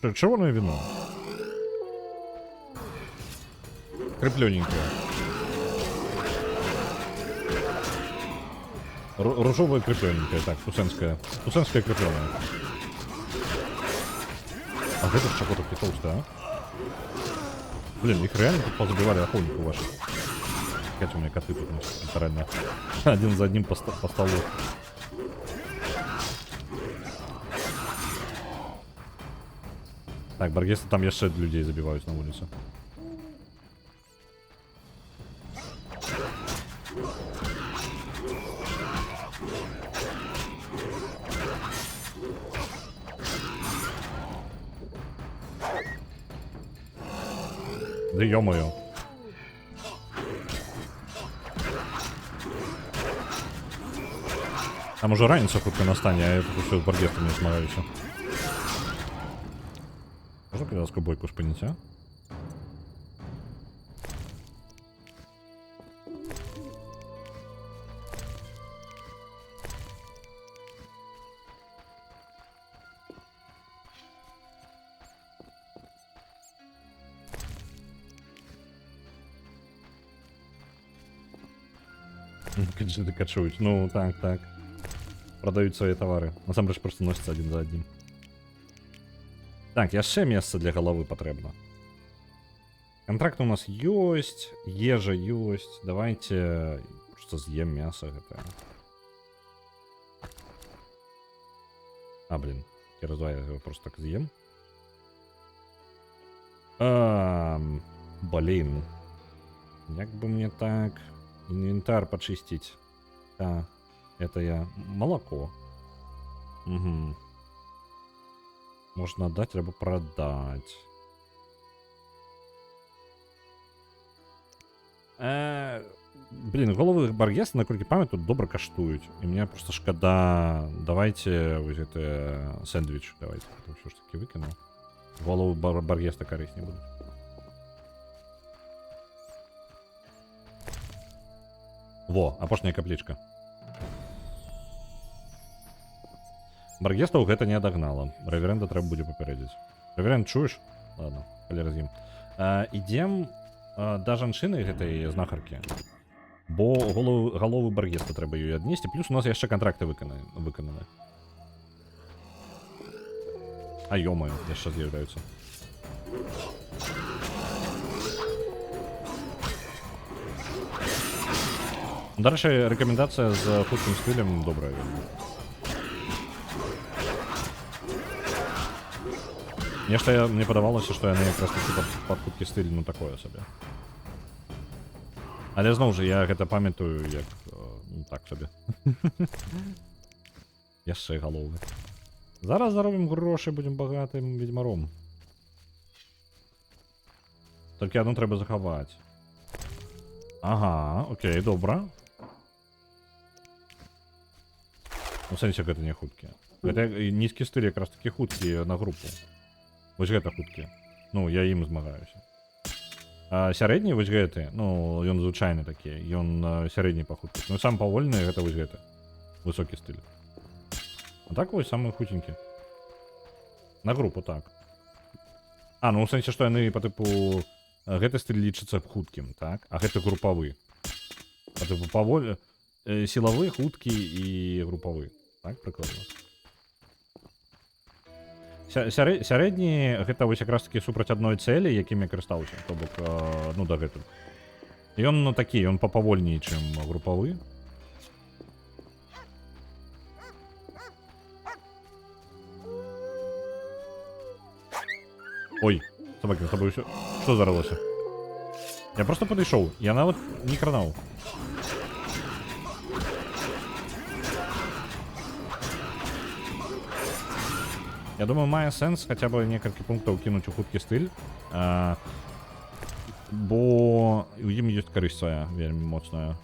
Чырвонае віно. Крыплёненькое. Ружовая крыплёненькая. Так, туцэнская. Туцэнская крыплёная. А гэта ж чаго такі тоўсты, а? Блин, их реально тут позабивали охотнику ваших. Хотя у меня коты тут литерально один за одним по столу. Так, баргесты там яшчэ людей забиваюць на улице. Да ё-моё. Там уже раніца хутка настане, а я тут усё з баргестамі змагаюся. Можна кидалську бойку спиніць, а? Каджиты качують. Ну, так, так. Продають свої товари. Насамрэч просто носяцца адзін за адзін. Так, яшчэ месца для галавы патрэбна. Контракт у нас ёсць, ежа ёсць. Давайте просто з'ем мяса гэта. А, блин. Я его просто так з'ем. Блин. Як бы мне так... Инвентарь почистить. Да, это я. Молоко. Угу. Можно отдать, либо продать. Блин, головы баргеста, наколькі пам'ятаю, тут добра каштують. І мне просто шкода. Давайте вот это сэндвич. Давайте. Это все ж таки выкину. Голову баргеста корыстнее будут. Во, апошняя каплічка. Баргестаў гэта не адагнала. Рэверэнда трэба будзе папярэдзіць. Рэверэнд, чуеш? Ладно, калі раз'ем. Ідзем да жанчыны гэтай знахаркі. Бо галовы баргеста трэба ёй аднесці. Плюс у нас яшчэ кантракты выкананы. А ё-моё, яшчэ з'яўляюцца. Дальше рекомендация з хутким стилем добрая. Мне подавалося, що яны якраз таки пад хуткі стиль, ну такое собі. Але зноў жа, я гэта памятаю як ну, так собі. Яшчэ галовы. Зараз заробім грошы, будзем багатым ведьмаром. Толькі адну трэба захаваць. Ага, окей, добра. У сэнсе гэта не хуткі. Гэта нізкі стыль якраз такі хуткі на групу. Вось гэта хуткі. Ну, я ім змагаюся. А сярэдні вось гэты, ну, ён звычайны такі, ён сярэдні па хуткасці. Ну, сам павольны гэта вось гэты. Высокі стыль. А так вось самы хутенькі. На групу, так. А, ну, у сэнсе, што яны па тыпу... Гэты стыль лічыцца хуткім, так? А гэта групавы. Па тыпу паволі... Сілавы, хуткі і групавы. Так, прыкладна. Сярэдні гэта вось якраз такі супраць адной цэлі, якім я карыстаўся, то бок, ну, дагэтуль. Ён ну, такі, ён папавольней, чым групавы. Ой, собакі, з табою ўсё... Што здарылася? Я просто падышоў, я нават не кранаў. Я думаю, мае сэнс хаця бы некалькі пунктаў кінуць у хуткі стыль, бо у ім ёсць карысць свая вельмі моцная.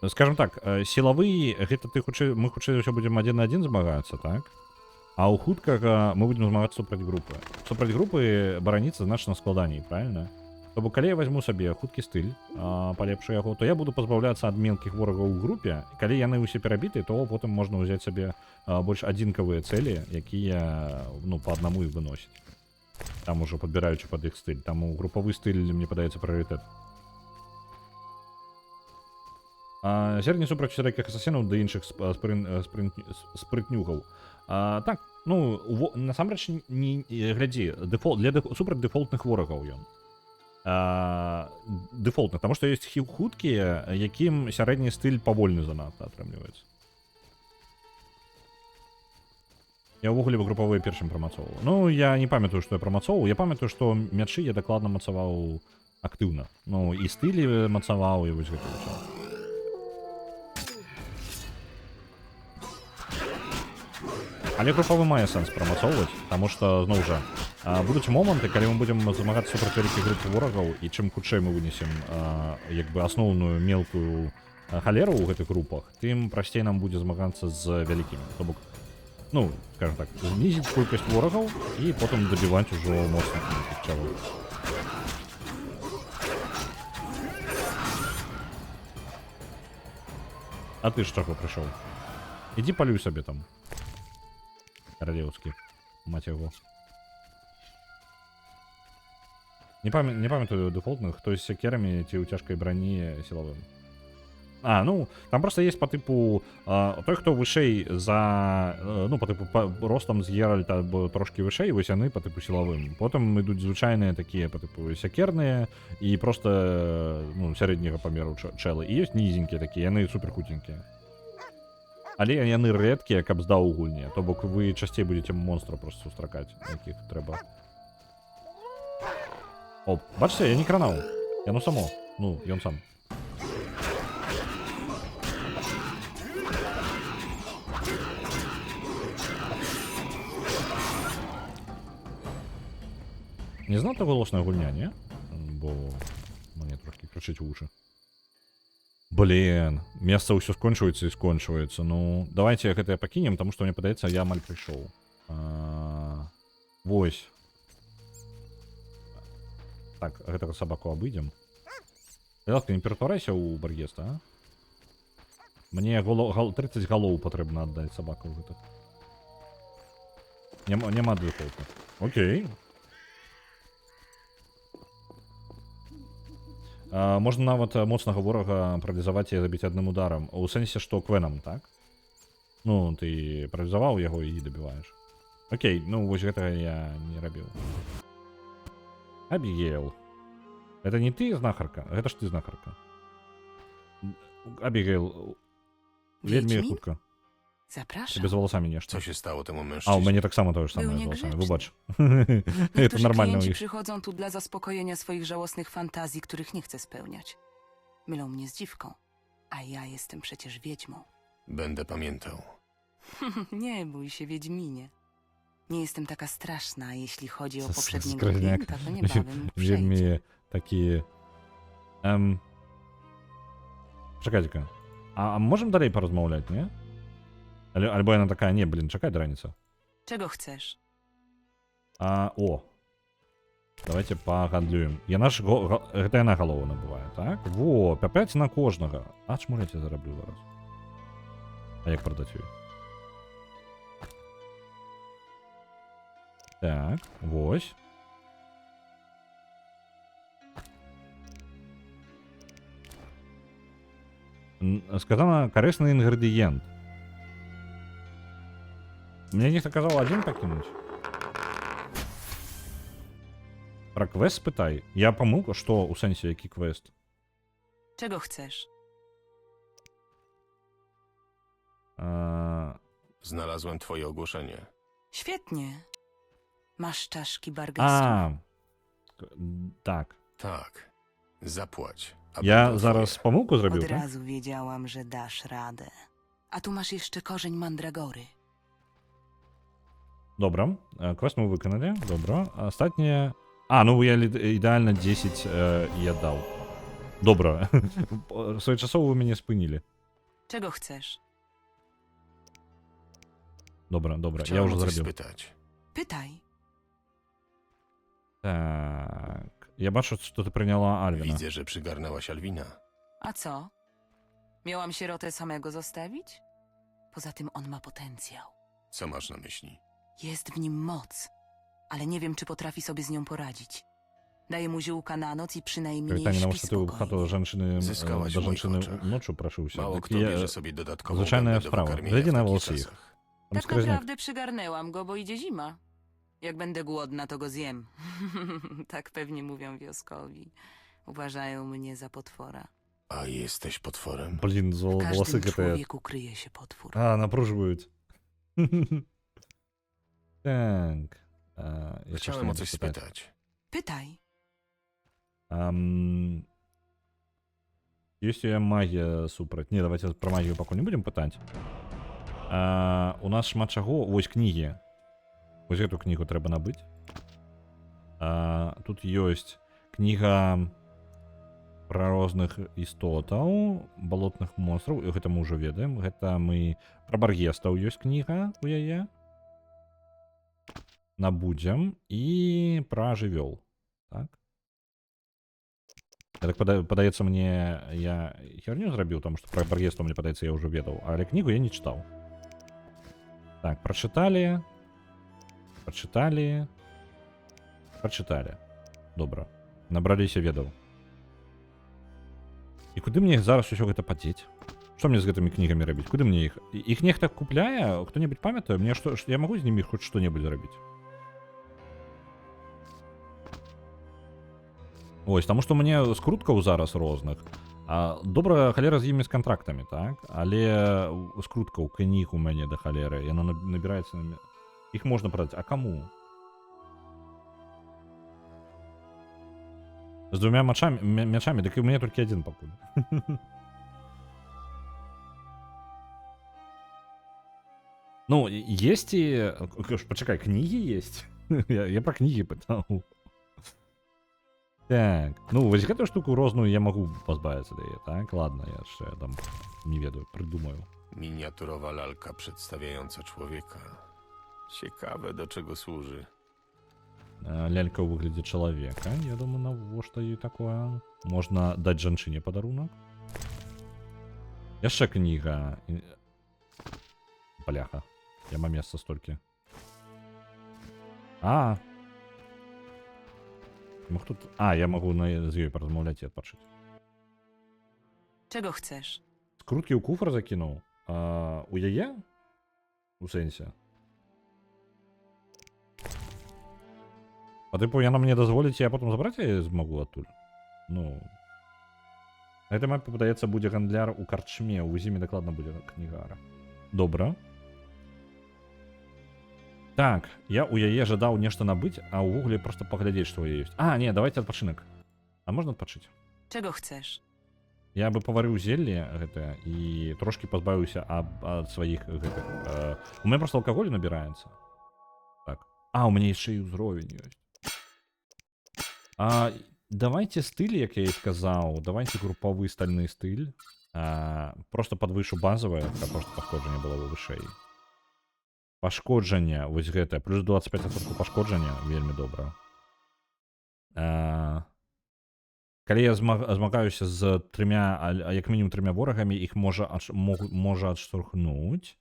Скажем так, сілавы гэта мы хутчэй ўсё будзем адзін на адзін змагацца, так? А ў хутках мы будзем змагацца супраць групы. Супраць групы бараніцца значна складаней, правильно? То бок калі я возьму сабе хуткі стыль, палепшу яго, то я буду пазбаўляцца ад мелкіх ворагаў у групе. Калі яны ўсе перабіты, то потым можна ўзяць сабе больш адзінкавыя цэлі, якія ну па аднаму і выносіць. Там ужо падбіраючы пад іх стыль. Таму групавы стыль мне падаецца прыярытэт. Зерні супраць усялякіх асасінаў да іншых спрытнюгаў. Так, ну насамрэч не глядзі, супраць дэфолтных ворагаў ён. Дэфолтных, таму што ёсць хуткія, якім сярэдні стыль павольны занадта атрымліваецца. Я ўвогуле групавыя першым прамацоўваў. Ну, я не памятаю, што я прамацоўваў. Я памятаю, што мячы я дакладна мацаваў актыўна. Ну, і стылі мацаваў, і вось гэта ўсё. Але групавы мае сэнс прамацоўваць, таму што, зноў жа, будуць моманты, калі мы будзем змагацца супраць вялікіх груп ворагаў, і чым хутчэй мы вынесем як бы асноўную мелкую халеру ў гэтых групах, тым прасцей нам будзе змагацца з вялікімі. То бок, ну, скажем так, знізіць колькасць ворагаў і потым дабіваць ужо моцных чалаў. А ты з чаго прыйшоў? Ідзі палюй сабе там. Каралеўскі, маць яго. Не памятаю дэфолтных, хто з секерамі ці ў цяжкай брані сілавым. А, ну, там просто есть по типу той, хто вышэй за, ну, по типу ростом з Геральта або трошки вышэй, вось яны по типу сілавым. Потым ідуць звычайныя такія по типу сякерныя і просто, ну, сярэдняга памеру чэлы. І ёсць нізенькія такія, яны суперхутенькія. Але яны рэдкія, каб здаў у гульні. То бок вы часцей будзеце монстра просто сустракаць, якіх трэба. О, бачце, я не кранаў. Яно само. Ну, ён сам. Не знато голосная гульня, не? Бо мне трошки крычыць у вушы. Блин, месца ўсё скончваецца і скончваецца. Ну, давайте гэтае пакінем, таму што мне падаецца, я амаль прыйшоў. Вось. Так, гэтага сабаку абыдзем. Ласка, не ператварайся ў Баргеста, а? Мне 30 галоў патрэбна аддаць сабаку гэтых. Няма дэфолта. Окей. Можна нават моцнага ворага паралізаваць і забіць адным ударам. У сэнсе, што квенам, так? Ну, ты паралізаваў яго і дабіваеш. Окей, ну вось гэтага я не рабіў. Абігейл. Это не ты знахарка? Гэта ж ты знахарка. Абігейл, вельмі хутка. Zapraszam. Без волосами нешта. Co się stało temu А, у mężczyźnie? мяне таксама тое ж самае Był з волосамі. niegrzeczny. Выбач. Niektórzy Это нормально у klienci іх. przychodzą tu dla zaspokojenia swoich żałosnych fantazji, których nie chcę spełniać. Mylą mnie z dziwką, a ja jestem przecież wiedźmą. Będę pamiętał. Nie bój się, wiedźminie. Nie jestem taka straszna, a jeśli chodzi o Co- poprzedniego skrajniak. klienta, to niebawem przejdzie. Вельмі такі... Чакайце-ка. А можем далей паразмаўляць, не? Альбо яна такая, не, блин, чакай да раніцы. Czego chcesz? О. Давайте пагандлюем. Яна ж... Гэта яна галову набывае, так? Во, 5 на кожнага. А чму я тебе зараблю зараз? А як прадаць ёй? Так, вось. Сказано, карысны інгрэдыент. Мне нехта казаў адзін пакінуць. Пра квест спытай. Я памылка, што ў сэнсе які квест? Czego chcesz? Znalazłem twoje ogłoszenie. Świetnie. Masz czaszki bargestu. Tak. Tak. Zapłać. aby Ja było zaraz twoje. pomyłkę zrobił, Od tak? razu wiedziałam, że dasz radę. A tu masz jeszcze korzeń mandragory. Добра. Квест мы выканалі. Добра. Астатніе... ну я ідэальна 10 і аддаў. Добра. Своечасова вы мяне спынілі. Czego chcesz? Добра, добра. Я Chciałem ўжо o coś зрабіў. spytać. Pytaj. Так. Я бачу, што ты прыняла Альвіна. Widzę, że przygarnęłaś Alwina. A co? Miałam sierotę samego zostawić? Poza tym on ma potencjał. Co masz na myśli? Jest w nim moc, ale nie wiem, czy potrafi sobie z nią poradzić. Daję mu ziółka na noc i przynajmniej Pytanie na śpi usta tyłu spokojnie. do żenczyny, Zyskałaś do w moich żenczyny oczach. noczu praszyłся. Mało Tak kto je- bierze sobie dodatkową zwyczajna będę do sprawa. wykarmienia Gledy w na takich włosy ich. czasach. Tam Tak skreźniak. naprawdę przygarnęłam go, bo idzie zima. Jak będę głodna, to go zjem. Tak pewnie mówią wioskowi. Uważają mnie za potwora. A jesteś potworem? Блін, W волосы każdym ГТС. człowieku kryje się potwór. Напружують. Так. Jeszcze Chciałem o coś spytać. spytać. Pytaj. Есть у я магія супраць. Не, давайте про магію пакуль не будем пытаць. У нас шмат чаго. Вось кнігі. Вось эту кнігу трэба набыць. Тут ёсць кніга Пра розных істотаў, балотных монстраў, і гэта мы ўжо ведаем. Гэта мы... Пра баргестаў ёсць кніга у яе. Набудзем. І пра жывёл. Так? Так падаецца мне, я херню зрабіў, тому што пра баргестаў, мне падаецца, я ўжо ведаў, але кнігу я не чытаў. Так, прачыталі. Прачыталі. Добра. Набраліся ведаў. І куды мне зараз усё гэта падзець? Што мне з гэтымі кнігамі рабіць? Куды мне іх? Іх нехта купляе? Хто-небудзь памятае? Мне што, я магу з німі хоць што-небудзь зрабіць? Ось, таму што мне скруткаў зараз розных. Добра, халера з імі з кантрактамі, так? Але скруткаў, кніг у мяне да халеры. Яна набіраецца на... Іх можна прадаць. А каму? З двумя мячамі, дык і у мяне толькі адзін пакуль. Ну, есть і... Пачакай, кнігі есть? Я пра кнігі пытаў. Так, ну вось гэтую штуку розную я магу пазбавіцца яе, так? Ладно, я яшчэ там не ведаю, прыдумаю. Miniaturowa lalka przedstawiająca człowieka. Ciekawe, do czego służy. Лялька ў выглядзе чалавека. Я думаю, навошта ёй такое? Можна даць жанчыне падарунак. Яшчэ кніга. Бляха. Яма месца столькі. Мог тут... я могу з ёй паразмаўляць і адпачыць. Czego chcesz? Скруткі ў куфр закінуў. У яе? У сэнсе? Тыпу, яна мне дазволіць, я потым забраць яе змагу адтуль? Ну... На гэтай мапе, падаецца, будзе гандляр у карчме. У зіме дакладна будзе кнігара. Добра. Так, я у яе жадаў нешта набыць, а ўвогуле проста паглядзець, што у яе ёсць. Не, давайте адпачынак. А можна адпачыць? Czego chcesz? Я бы паварыў зелле гэтае і трошки пазбавіўся ад сваіх гэтых... У мяне просто алкаголь набіраецца. Так. У мяне яшчэ і ўзровень ёсць. Давайте стыль, як я і сказаў. Давайте групавы стальны стыль. Просто падвышу базавае, каб просто пашкоджанне было вышэй. Пашкоджанне, вось гэтае, плюс 25% пашкоджання, вельмі добра. Калі я змагаюся з як мінімум 3 ворагамі, іх можа адштурхнуць.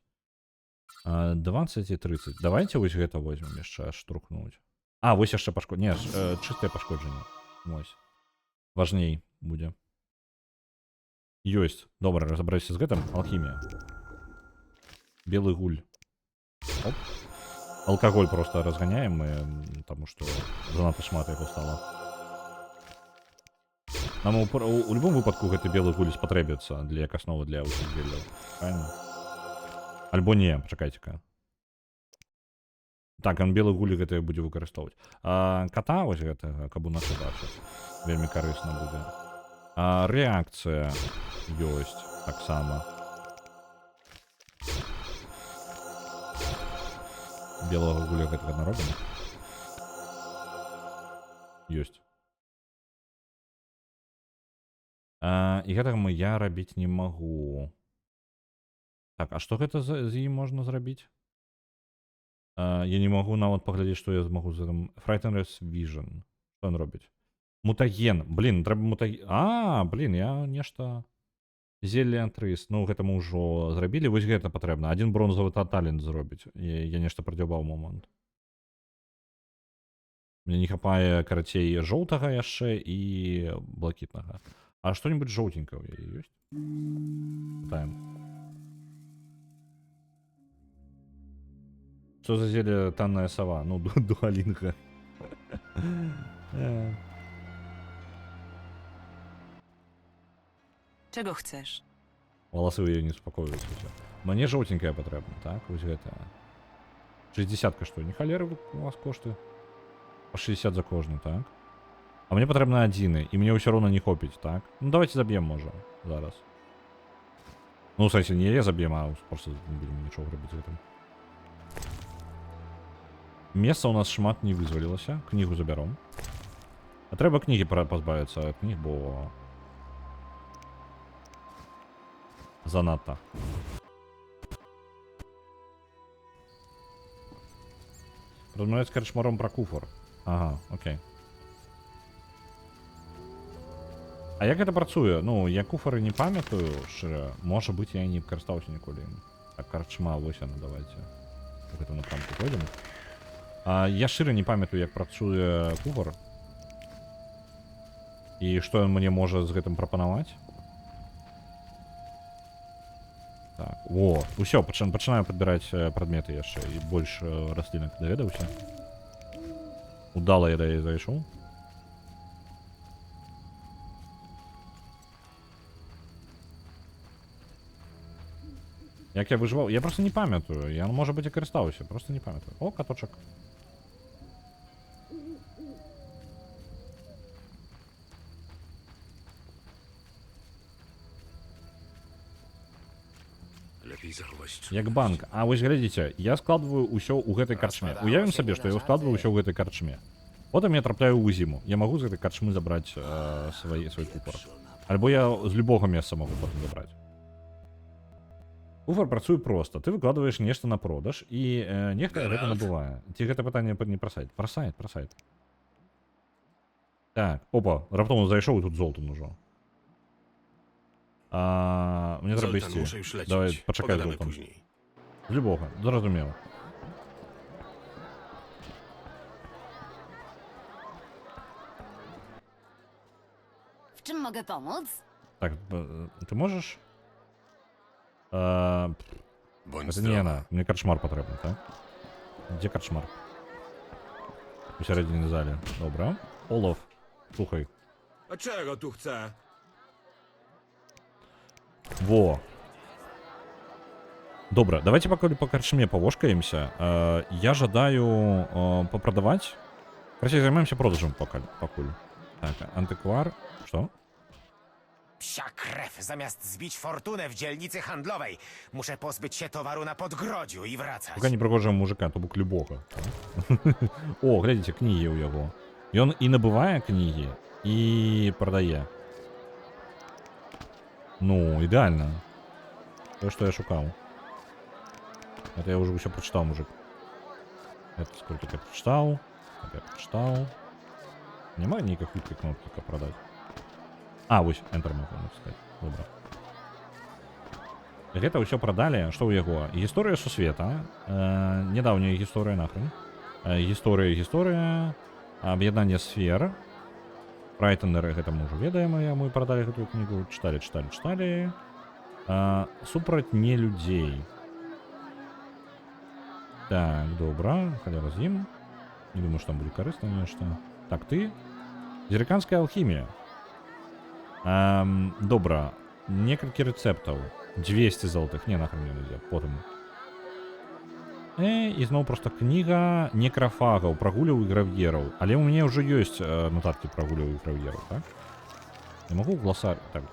20 і 30. Давайте вось гэта возьмем яшчэ адштурхнуць. Вось яшчэ пашкоджанне. Не, чыстае пашкоджанне. Вось. Важней будзе. Ёсць. Добра, разабраліся з гэтым. Алхімія. Белы гуль. Оп. Алкоголь просто разгоняем мы, потому что занадто шмат яго стало. Нам у любом выпадку гэты белы гуль спатрэбіцца для як асновы для ўсіх зелляў. Правильно? Альбо не, пачакайце-ка. Так, он белы гуль гэта будзе выкарыстоўваць. Кота вось гэтага, каб у нас бачыць. Вельмі карысна будзе. Рэакцыя ёсць таксама. Белого гуля гэтага наробім. Ёсць. І гэтага я рабіць не магу. Так, а што гэта з ім можна зрабіць? Я не магу нават паглядзець, што я змагу з гэтым. Frighteners Vision. Што ён робіць? Мутаген. Блін, трэба мутаген. Блін, я нешта... Зелле антрыс. Ну, гэта мы ўжо зрабілі. Вось гэта патрэбна. Один бронзавы талент зробіць. Я нешта прадзябаў момант. Мне не хапае, карацей, жоўтага яшчэ і блакітнага. А што-нибудь жоўтенькае ў яе ёсць? Пытаем. Што за зелле танная сава? Ну, дуалінга. Czego chcesz? Волосы ў яе не спакоююцца. Мне жоўтенькая патрэбна, так? Вось гэта. 60-ка што? Не халеры у вас коштуе? По 60 за кожны, так? А мне патрэбна адзіны, і мне ўсё роўна не хопіць, так? Ну, давайте заб'ем, можа, зараз. Ну, ў сэнсе, не я заб'ем, а просто не будем нічого рабіць з гэтым. Месца ў нас шмат не вызвалілася. Кнігу забяром. А трэба кнігі пазбавіцца ад кніг, бо... Занадто. Розмовляють з Карчмаром про куфор. Ага, окей. А як це працює? Ну, я куфори не пам'ятаю, що, може бути, я і не користався ніколи. Так, Карчма, ось вона, давайте. Як це напрямку пойдемо. Я щиро не пам'ятаю, як працює куфор. І що він мені може з гэтым прапанаваць. Так, о, усё, пачынаю падбіраць прадметы яшчэ, і больш раслінак даведаўся. Удала я да яе зайшоў. Як я выжываў? Я просто не памятаю. Я, можа быць, і карыстаўся, просто не памятаю. О, каточак. Як банк. А вось глядзіце, я складваю ўсё ў гэтай карчме. Уявім сабе, што я складваю ўсё ў гэтай карчме. Потым я трапляю ў зіму. Я магу з гэтай карчмы забраць свой куфар. Альбо я з любога месца магу потым забраць. Куфар працуе проста. Ты выкладваеш нешта на продаж, і нехта гэта набывае. Ці гэта пытанне не пра сайт? Пра сайт, пра сайт. Так, опа, раптоўна зайшоў, і тут золотом ужо. Мне трэба ісці. Давай, пачакай золотом. З любога, зразумела. W czym mogę pomóc? Так, ты можаш? Bądź Гэта не яна, мне карчмар патрэбны, так? Дзе карчмар? У сярэдзіне залі. Добра. Олаф, слухай. A czego tu chce? Во. Добра, давайте пакуль по карчме павошкаемся. Я жадаю попрадаваць. Короче, займаемся продажам пакуль. Так, антыквар. Што? Psia krew! Zamiast zbić fortunę w dzielnicy handlowej, muszę pozbyć się towaru na podgrodziu i wracać. Пока не прыгожага мужика, то бок любога. О, глядзіце, кнігі ў яго. Ён і набывае кнігі, і прадае. Ну, ідэальна. То, што я шукаў. Это я уже ўсё прачытаў, мужик. Это сколько я прачытаў. Это я прачытаў. Няма нейкай хуткай кнопкі, каб прадаць. А, вось, Enter могу написать. Добра. Гэта ўсё прадалі. Што ў яго? Гісторыя сусвета. Нядаўняя гісторыя нахрен. Гісторыя. Аб'яднанне сфер. Прайтендеры, гэта мы ўжо ведаем, мы прадалі гэтую кнігу. Чыталі. Супраць не людзей. Так, добра. Халява з ім. Не думаю, што там будзе карысна нешта. Так, ты. Зерыканская алхімія. Добра. Некалькі рэцэптаў. 200 золотых. Не, нахрен не нельзя. Потым. І зноў проста кніга некрафагаў, прагуляў і грав'ераў. Але ў мяне ўжо ёсць нататкі прагуляў і грав'ераў, так? Я магу гласарик. Так,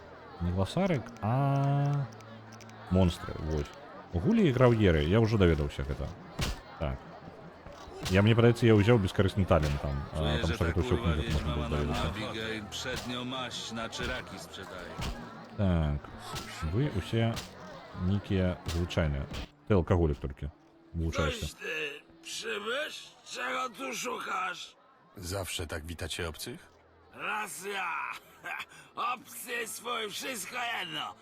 не гласарик, а монстры. Вось. Гулі і грав'еры. Я ўжо даведаўся гэта. Так. Мне падаецца, я ўзяў бескарысны талент там. Там што гэта ўсё кнігах можна было даведацца. Так. Вы усе нейкія звычайныя. Ты алкаголік толькі. Вылучаешься. Ty, przybysz? Czego tu szukasz? Zawsze tak witacie obcych? Raz ja. Obcy swój, wszystko jedno.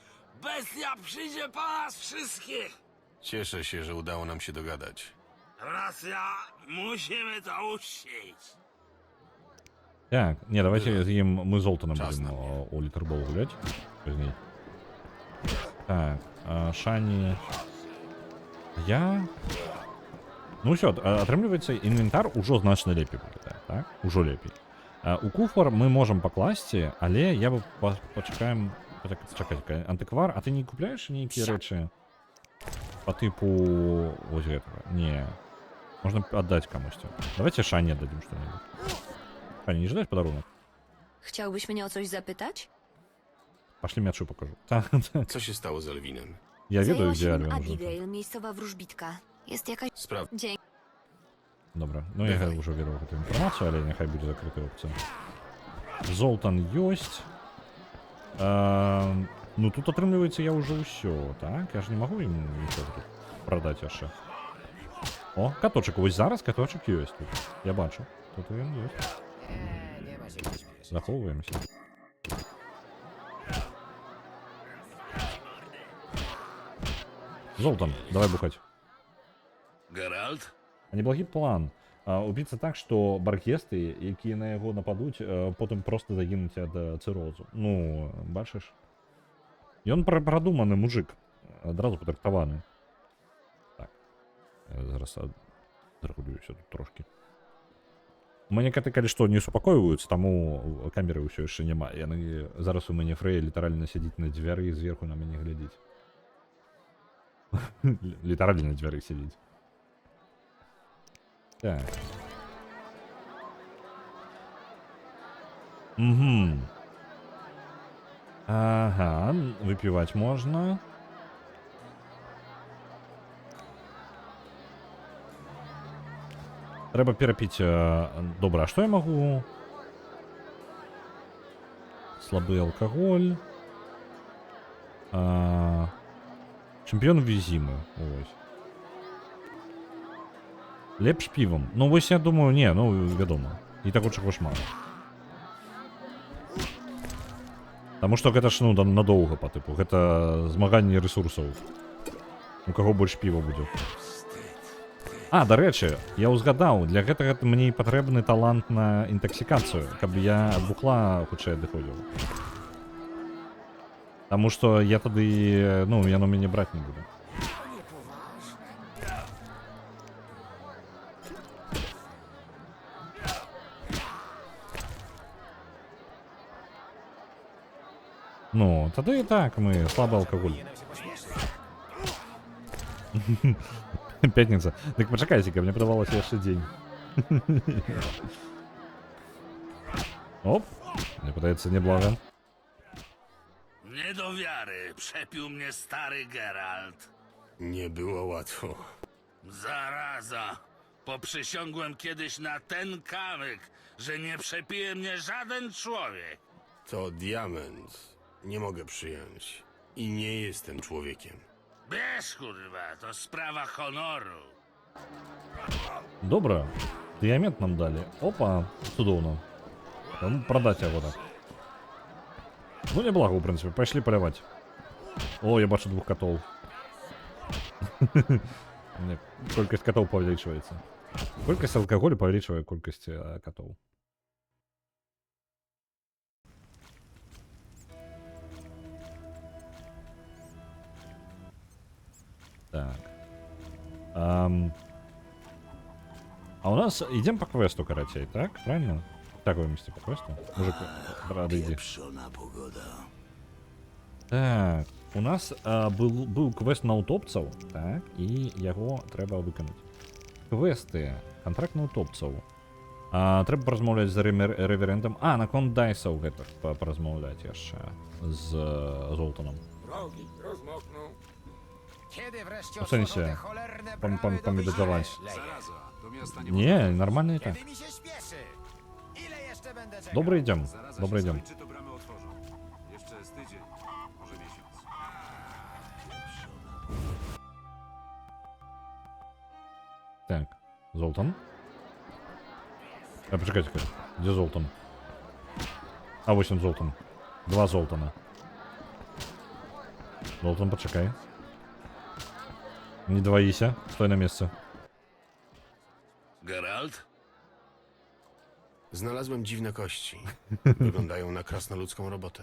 Bestia przyjdzie po nas wszystkich. Cieszę się, że udało nam się dogadać. Raz ja. Musimy to uczcić. Так, не, давайте з ім мы Золтаном Час будем на мне. у літербол гулять. Пізней. Так, Шані. Я... Ну ўсё, атрымліваецца, інвентар ужо значна лепей выглядае, так? Ужо лепей. У куфар мы можам пакласці, але я бы пачакаем... Чакай, антыквар, а ты не купляеш нейкія рэчы по тыпу вось гэтага? Не. Можна аддаць камусьці. Давайте Шане отдадим что-нибудь. Шане, не ждать подарунок? Chciałbyś mnie o coś zapytać? Пошли мячу покажу. Так, Co się stało z Elwinem? я ведаю, Zajęła gdzie się Alvin nim уже. Abigail, miejscowa wróżbitka. Jest jakaś... Spraw... Dzięki. Добра. Ну я уже ведаў гэту інфармацыю, але няхай будзе закрытая опцыя. Золтан ёсць. Ну тут атрымліваецца я ўжо ўсё, так? Я ж не магу ім нічого тут прадаць яшчэ. О, каточак, вось зараз каточак ёсць тут. Я бачу. Тут ён ёсць. Захоўваемся. Золтан, давай бухать. Геральт? Неблагі план. Убіцца так, што баркесты, якія на яго нападуць, потым проста загінуць ад цырозу. Ну, бачыш? Ён прадуманы мужик. Адразу падрыхтаваны. Так. Я зараз адрэгулююся тут трошкі. У мяне каты, калі што, не супакойваюцца, таму камеры ўсё яшчэ няма. Яны зараз у мяне Фрэя літаральна сядзіць на дзвяры і зверху на мяне глядзіць. Літаральна на дзвяры сядзіць. Так. Угу. Ага, выпивать можно. Трэба перапіць. Добра, а што я магу? Слабы алкаголь. Чэмпіён візімы. Ось. Лепш півом. Ну, вось я думаю, не, ну, вядома. І таго чаго шмат. Таму што гэта ж, ну, надоўга, па тыпу. Гэта змаганне рэсурсаў. У каго больш піва будзе. А, дарэчы, я ўзгадаў, для гэтага мне патрэбны талант на інтаксікацыю, каб я ад бухла хутчэй адыходзіў. Таму што я тады, ну, яно мяне браць не буду. Ну, тады і так, мы слабы алкаголь. Пятница. Так почакайся-ка, мне подавалось яшчэ дзень. Оп, мне падаецца неблага. Nie do wiary, przepił mnie stary Geralt. Nie było łatwo. Zaraza. Poprzysiągłem kiedyś na ten kamyk, że nie przepije mnie żaden człowiek. To diament. Nie mogę przyjąć. I nie jestem człowiekiem. Bierz, kurwa, to sprawa honoru. Добра, дыямент нам далі. Опа, цудоўна. Там прадаць яго так. Ну, неблага, у прынцыпе, пайшлі паляваць. О, я бачу двух катоў. Колькасць катоў павялічваецца. Колькасць алкаголю павялічвае колькасць катоў. Так. А у нас идем по квесту, карачей, так? Правильно? Так, вы вместе по квесту? Мужик, рада, иди. Так, у нас был квест на утопцаў, так, і яго трэба выканаць. Квесты, контракт на утопцаў. Трэба паразмаўляць з рэверендам. Наконт дайсаў гэтых паразмаўляць яшчэ з Золтаном. W sensie, pomeditować. Nie, normalnie tak. Dobra, idziemy. Dobra, idziemy. Tak, Zoltan. Poczekajcie, gdzie Zoltan? A, właśnie Zoltan. Dwa Zoltana. Zoltan, poczekaj. Nie двоися, стой на miejscu. Geralt? Znalazłem dziwne kości. Wyglądają na krasnoludzką robotę.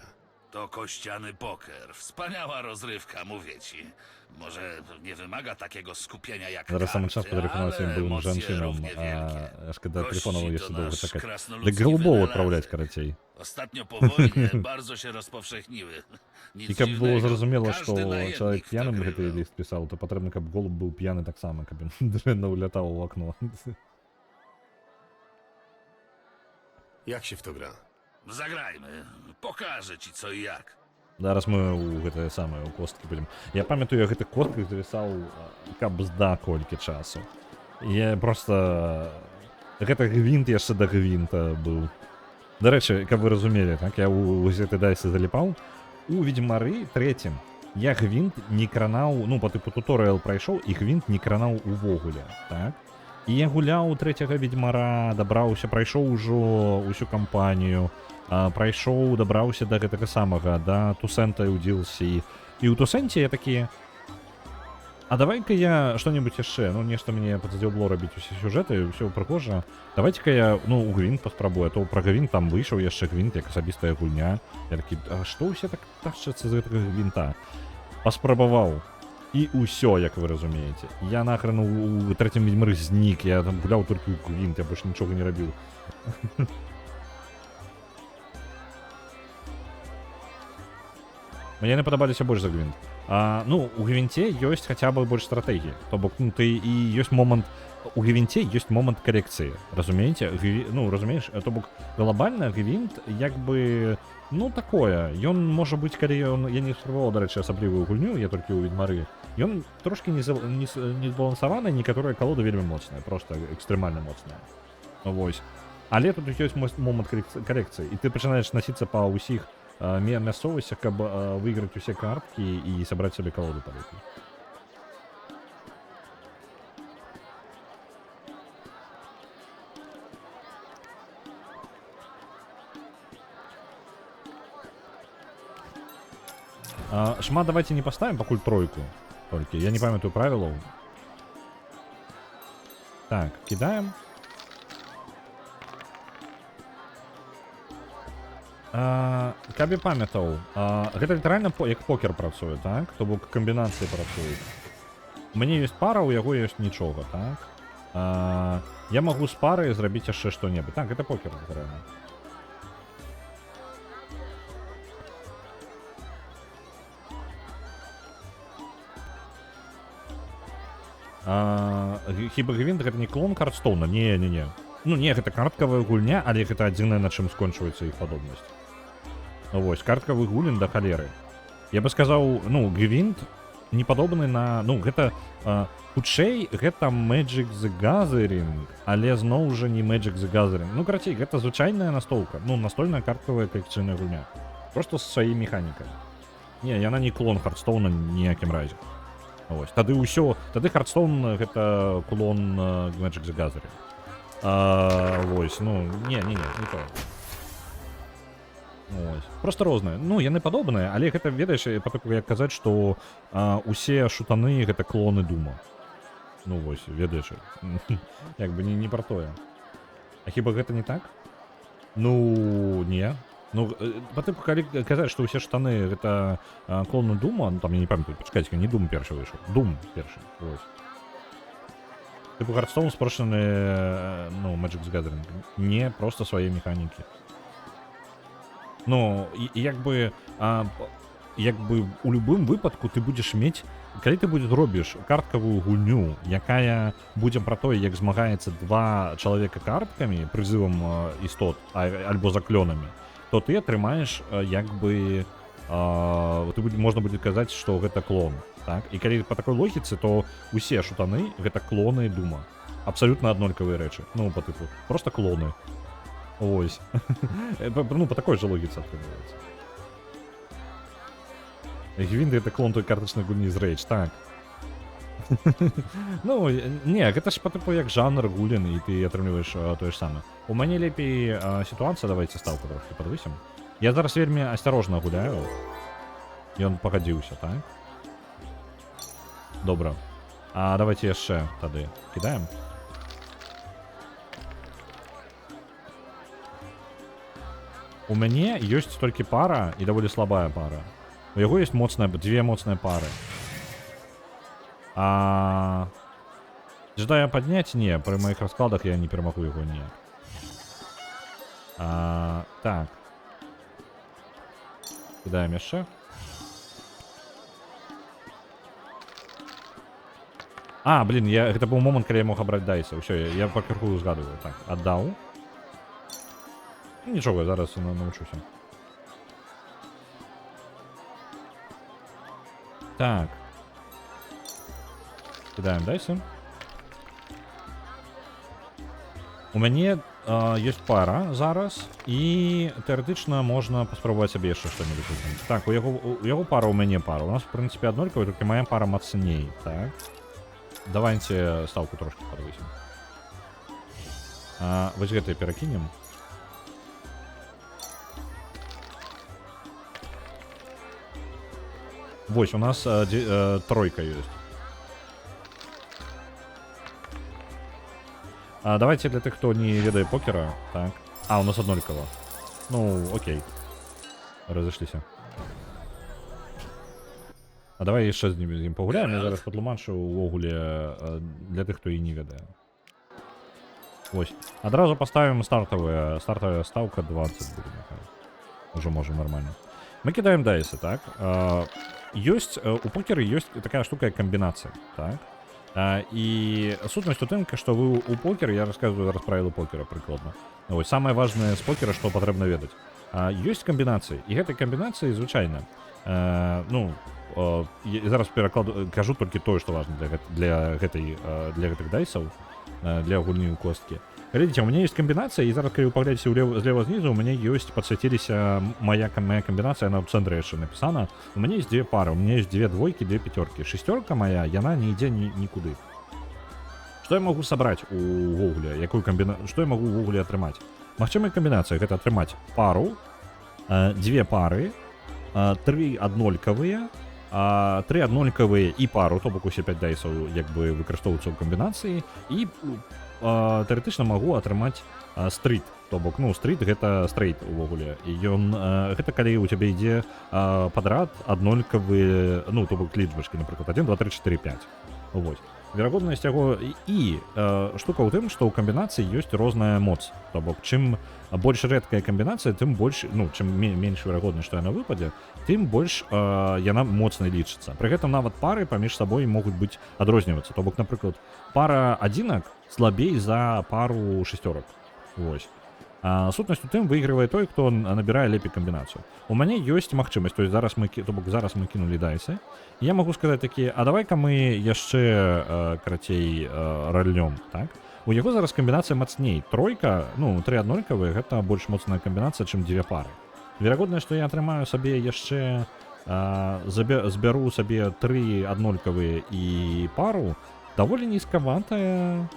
To kościany poker. Wspaniała rozrywka, mówię ci. Może nie wymaga takiego skupienia jak Зараз сам час подрифонувався, він був женщином, а аж коли телефонового jeszcze довго czekać. Do голубого відправлять, корочей. Ostatnio po wojnie bardzo się rozpowszechniły. Nic І каб dziwnego, було зрозуміло, każdy що najemnik чоловік w to п'яним grywał. гэтий лист писав, то потрібно, каб голуб був п'яний так само, каб він дренно улітав в окно. Jak się w to gra? Zagrajmy. Pokażę ci co i jak. Зараз ми у гэтае самае у косткі будем. Я памятаю, я гэты косткі завісаў кабзда колькі часу. Я просто гэта гвинт яшчэ да гвинта быў. Дарэчы, каб вы разумелі, так я у гэты дайсы заліпаў у ведьмары трэцім я гвинт не кранаў, ну по тыпу туторыял прайшоў і гвинт не кранаў увогуле, так? І я гуляў трэцяга ведьмара, дабраўся, прайшоў ужо ўсю кампанію, прайшоў, дабраўся да гэтага самага, да Тусента і ў DLC. І ў Тусенце я такі, а давай-ка я что-нибудь яшчэ, ну нешта мне падзадзёбло рабіць усе сюжэты, ўсё прыгожа. Давайте-ка я, ну, у гвинт паспрабую, а то пра гвинт там выйшаў яшчэ гвинт, як асабістая гульня. Я такі, а што ўсе так тачацца з гэтага гвинта? Паспрабаваў. І ўсё, як вы разумееце. Я нахрен у трэцім ведьмары знік, я там гуляў толькі ў гвинт, я больш нічога не рабіў. Мне не падабаліся больш за гвинт. Ну, у гвинте ёсць хаця бы больш стратэгіі. То бок, ну, ты і ёсць момант... У гвинте ёсць момант карекцыі. Разумееце? Ну, разумееш? То бок, глобальна гвинт, як бы... Ну, такое. Ён можа быць, калі ён... Я не спрабаваў, дарэчы, асаблівую гульню, я толькі ў ведьмары. Ён трошкі не збалансаваны, некаторыя калоды вельмі моцныя, просто экстрэмальна моцныя. Вось. Але тут ёсць момант карекцыі, і ты пачынаеш насіцца па ўсіх мясцовасцях, каб выйграць усе карткі і сабраць сабе калоду палепей. Шмат давайте не поставим, пакуль тройку. Только я не памятаю правілаў. Так, кидаем. Каб я памятаў, гэта літаральна як покер працуе, так? То бок камбінацыі працуюць. Мне ёсць пара, у яго ёсць нічога, так? Я магу з парай зрабіць яшчэ што-небудзь. Так, гэта покер, літаральна. Хіба гвинт гэта не клон Хардстоуна? Не. Ну не, гэта карткавая гульня, але гэта адзінае, на чым скончваецца іх падобнасць. Вось, карткавы гулін да халеры. Я бы сказаў, ну, гвинт не падобны на... Ну, гэта... Хутчэй, гэта Magic the Gathering, але зноў жа не Magic the Gathering. Ну, карацей, гэта звычайная настолка. Ну, настольная карткавая калекцыйная гульня. Просто з сваёй механікай. Не, яна не клон Хардстоуна ніякім разе. Вось, тады ўсё... Тады Хардстоун гэта клон Magic the Gathering. Вось, ну, не то. Ось. Просто розныя. Ну, яны падобныя, але гэта, ведаеш, патоку як казаць, што усе шутаны гэта клоны Дума. Ну, вось, ведаеш. Як бы не пра тое. А хіба гэта не так? Ну, не. Ну, патоку, калі казаць, што ўсе шутаны гэта клоны Дума, ну, там я не памятаю, пачакайце, не Дум першы выйшаў. Дум першы, вось. Типу Хардстоун спрошаны, ну, Magic the Gathering. Не, просто свае механікі. Ну, як бы у любым выпадку ты будзеш мець, калі ты робіш карткавую гульню, якая будзе пра тое, як змагаецца два чалавека карткамі, прызывам істот, альбо заклёнамі, то ты атрымаеш, як бы, можна будзе казаць, што гэта клон. Так? І калі па такой логіцы, то усе шутаны гэта клоны Дума. Абсалютна аднолькавыя рэчы. Ну, па тыпу, просто клоны. Ось. Ну, по такой же логице атрымліваецца. Гвинт гэта клон той картачнай гульні з Rage, так. Ну, не, гэта ж по типу як жанр гулін, і ты атрымліваеш тое ж самае. У мяне лепей сітуацыя, давайте ставку трошки падвысім. Я зараз вельмі асцярожна гуляю. Ён пагадзіўся, так? Добра. Давайте яшчэ тады кідаем. У мяне ёсць толькі пара і даволі слабая пара. У яго ёсць дзве моцныя пары. Жадаю падняць? Не, пры маіх раскладах я не перамагу яго ніяк. Так. Кідаем яшчэ. Блін, гэта быў момант, калі я мог абраць дайсы. Усё, я па крыху згадываю. Так, аддаў. Нічога, зараз навучуся. Так. Кидаем дайсы. У мяне ёсць пара зараз, і тэарэтычна можна паспрабаваць сабе яшчэ што-небудзь выкінуць. Так, у яго пара, у мяне пара. У нас, в прынцыпе, аднолькавая, толькі моя пара мацней. Так. Давайте ставку трошки падвысім. Вось гэтае перакінем. Вось, у нас тройка ёсць. Давайте для тых, хто не ведае покера. Так. У нас аднолькава. Ну, окей. Разышліся. Давай яшчэ з ім пагуляем. Я зараз патлумачу увогуле для тых, хто і не ведае. Вось. Адразу паставім стартавая ставка 20 будзе, няхай. Уже можем нормально. Мы кидаем дайсы, так? Ёсць, у покера ёсць такая штука, як камбінацыя, так? І сутнасць у тым, што вы у покер, я рассказываю зараз правілы покера прыкладна. Вось, самае важнае з покера, што патрэбна ведаць. Ёсць камбінацыі, і гэтай камбінацыі звычайна. Ну, я зараз кажу толькі тое, што важна для гэтых дайсаў, для гульні ў косткі. Глядзіце, у меня есть комбинация, и зараз, калі вы паглядзіце злева знизу, у меня есть, подсветиліся моя комбинация, она в центре яшчэ написана. У меня есть две пары, у меня есть две двойки, две пятерки. Шестерка моя, яна не ідзе нікуды. Что я могу собрать у Гугля? Что я могу у Гугля атрымаць? Магчымая комбинация, гэта атрымаць пару, две пары, три аднолькавыя, три аднолькавыя і пару, то бок усе 5 дайсаў як бы выкарыстоўваюцца ў камбінацыі, і тэарэтычна магу атрымаць стрит, то бок, ну, стрит гэта стрейт увогуле, і ён, гэта калі у цябе ідзе падрад аднолькавыя, ну, то бок лічбачкі, напрыклад, 1, 2, 3, 4, 5, вось. Верагоднасць яго, і штука ў тым, што ў камбінацыі ёсць розная моц, то бок, чым больш рэдкая камбінацыя, тым больш, ну, чым менш верагоднасць, што яна выпадзе, тым больш яна моцнай лічыцца. Пры гэтым нават пары паміж сабой могуць быць адрознівацца. То бок, напрыклад, пара адзінак слабей за пару шестерок. Вось. Сутнасць у тым выйгрывае той, хто набірае лепей камбінацыю. У мяне ёсць магчымасць, то есть зараз мы кінулі дайсы. Я магу сказаць такі, а давай-ка мы яшчэ карацей ральнём, так? У яго зараз камбінацыя мацней. Тройка, ну, 3 аднолькавыя, гэта больш моцная камбінацыя, чым 2 пары. Верагодна, што я атрымаю сабе яшчэ, збяру сабе 3 аднолькавыя і пару, даволі нізкаватая,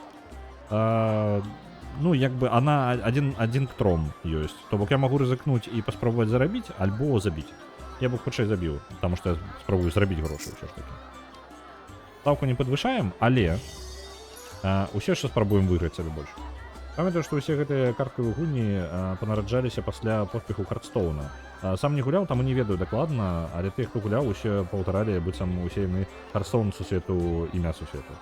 ну, як бы, она один к 3 ёсць. То бок я магу рызыкнуць і паспрабаваць зарабіць, альбо забіць. Я бы хутчэй забіў, таму што я спрабую зарабіць грошы ўсё ж такі. Ставку не падвышаем, але ўсё яшчэ спрабуем выйграць сабе больш. Памятаю, што ўсе гэтыя карткавыя гульні панараджаліся пасля поспеху Хардстоуна. Сам не гуляў, таму не ведаю дакладна, але тыя, хто гуляў, усе паўтаралі, быццам усе яны Хардстоун сусвету імя сусвету.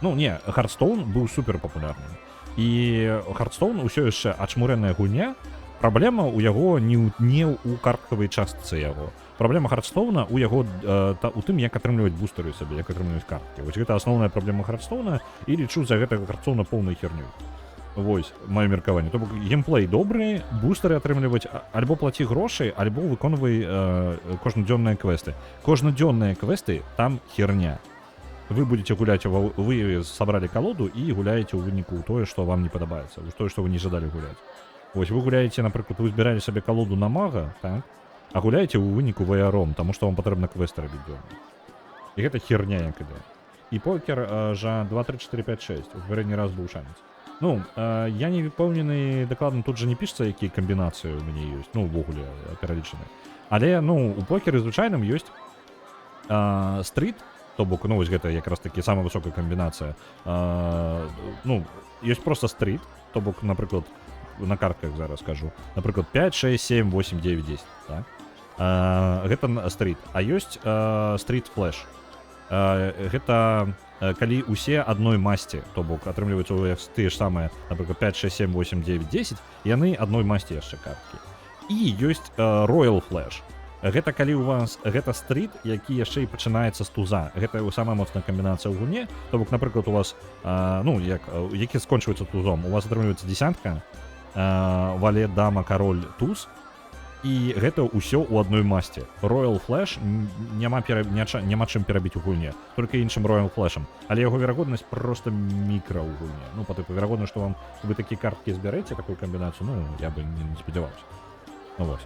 Ну, не, Хардстоун быў супер папулярным. І Хардстоун усё яшчэ ачмурэнная гульня. Праблема ў яго не ў карткавай частцы яго. Праблема Хардстоуна ў яго у тым, як атрымліваць бустары сабе, як атрымліваць карткі. Вось гэта асноўная праблема Хардстоуна, і лічу за гэтага Хардстоуна поўнай херню. Вось, маё меркаванне. То бок геймплей добры, бустары атрымліваць альбо плаці грошы, альбо выконвай кожнадзённыя квесты. Кожнадзённыя квесты там херня. Вы будете гуляць, вы сабралі калоду і гуляеце ў выніку тое, што вам не падабаецца, тое, што вы не жадалі гуляць. Вось вы гуляеце, напрыклад, вы збіралі сабе калоду на мага, так? А гуляеце ў выніку ваяром, таму што вам патрэбна квесты рабіць дзённа. І гэта херня як іде. І покер жа 2, 3, 4, 5, 6. У папярэдні раз быў шанец. Ну, я не выпэўнены дакладна, тут жа не пішацца, якія камбінацыі ў мяне ёсць, ну, увогуле пералічаны. Але, ну, у покеры звычайным ёсць стрит, то бок, ну, вось гэта якраз такі самая высокая камбінацыя. Ну, ёсць проста стрит, то бок, напрыклад, на картках зараз скажу. Напрыклад, 5, 6, 7, 8, 9, 10, так? Гэта стрит. А ёсць стрит флэш. Гэта калі усе адной масці, то бок атрымліваюцца тыя ж самыя, напрыклад, 5, 6, 7, 8, 9, 10, яны адной масці яшчэ карткі. І ёсць Royal Flash. Гэта калі у вас гэта стрит, які яшчэ і пачынаецца з туза. Гэта самая моцная камбінацыя ў гульне. То бок, напрыклад, у вас, ну, які скончваецца тузом, у вас атрымліваецца десятка, валет, дама, кароль, туз, І гэта ўсё ў адной масці. Royal Flash няма чым перабіць у гульне, толькі іншым Royal Flash'ам. Але яго верагоднасць проста мікра ў гульне. Ну, па тыпу, верагодна, што вам вы такія карткі збярэце, такую камбінацыю, ну, я бы не спадзяваўся. Ну, вось.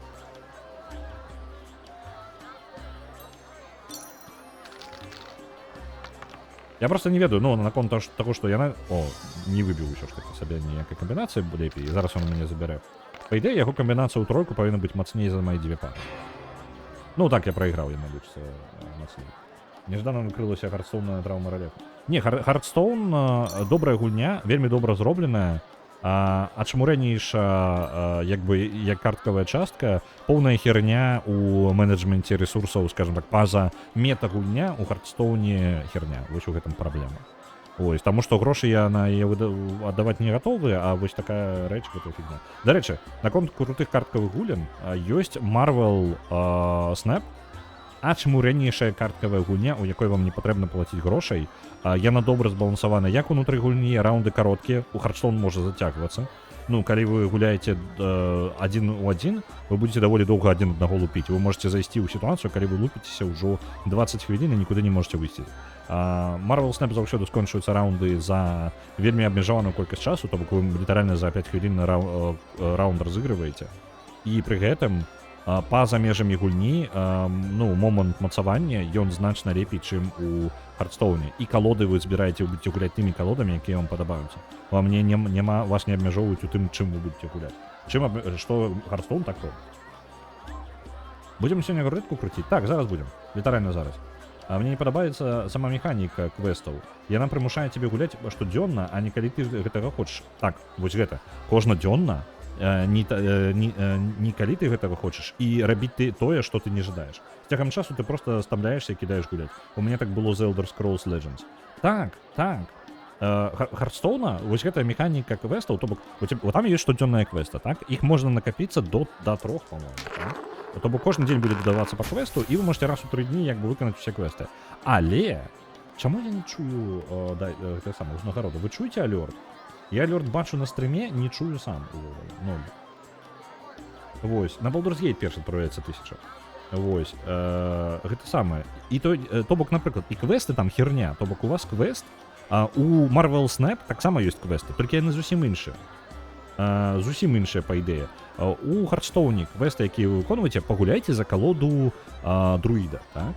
Я просто не ведаю, ну, наконт таго, што яна... О, не выбіў усё ж такі сабе ніякай камбінацыі, лепей, і зараз он мяне забярэ. Па ідэі, яго камбінацыя ў тройку павінна быць мацней за мои 2 пары. Ну, так я прайграў, яна лічыцца мацней. Неждана накрылася Хардстоун траўма ралету. Не, Хардстоун добрая гульня, вельмі добра зробленая, ачмурэнейша, як бы, як карткавая частка, поўная херня у менеджменце ресурсаў, скажем так, паза мета-гульня, у Хардстоуне херня. Вось у гэтым праблема. Ось, таму што грошы я на яе аддаваць не гатовы, а вось такая рэч, гэта фігня. Дарэчы, наконт крутых карткавых гулян, ёсць Marvel Snap, ачмурэнейшая карткавая гульня, у якой вам не патрэбна плаціць грошай. Яна добра збалансавана як унутры гульні, раунды кароткія, у Хардстоун можа зацягвацца. Ну, калі вы гуляеце 1 у 1, вы будете даволі доўга адзін аднаго лупіць. Вы можете зайсці ў сітуацыю, калі вы лупіцеся ўжо 20 хвілін і нікуды не можете выйсці. Marvel Snap заўсёды скончваюцца раунды за вельмі абмежаваную колькасць часу, то бок вы літаральна за 5 хвілін раунд разыгрываеце. І пры гэтым па-за межамі гульні, ну, момант мацавання, ён значна лепей, чым у Хардстоуне. І калоды вы збіраеце, вы будете гуляць тымі калодамі, якія вам падабаюцца. Вам няма, вас не абмяжоўваюць у тым, чым вы будете гуляць. Што Хардстоун так робіць. Будзем сёння рулетку круціць? Так, зараз будзем. Літаральна зараз. Мне не падабаецца сама механіка квестаў. Яна прымушае цябе гуляць штодзённа, а не калі ты гэтага хочаш. Так, вось гэта. Кожнадзённа, не калі ты гэтага хочаш, і рабіць ты тое, што ты не жадаеш. З цягам часу ты проста стамляешся і кідаеш гуляць. У мяне так было з Elder Scrolls Legends. Так. Хардстоуна, вось гэтая механіка квестаў, то бок, там ёсць штодзённая квеста, так? Іх можна накапіцца до 3, по-моему, так? То бок кожны дзень будзе дадавацца па квесту, і вы можете раз у 3 дні як бы выканаць усе квесты. Але чаму я не чую гэта сама узнагароду? Вы чуеце алёрт? Я алёрт бачу на стрыме, не чую сам. Вось, на Baldur's Gate першы адправляецца 1000. Вось, гэта самае. І то бок, напрыклад, і квесты там херня, то бок у вас квест, у Marvel Snap таксама ёсць квесты, толькі яны зусім іншыя. Зусім іншыя, па ідэі. У Хардстоуне квесты, якія вы выконваеце, пагуляйце за калоду друіда, так?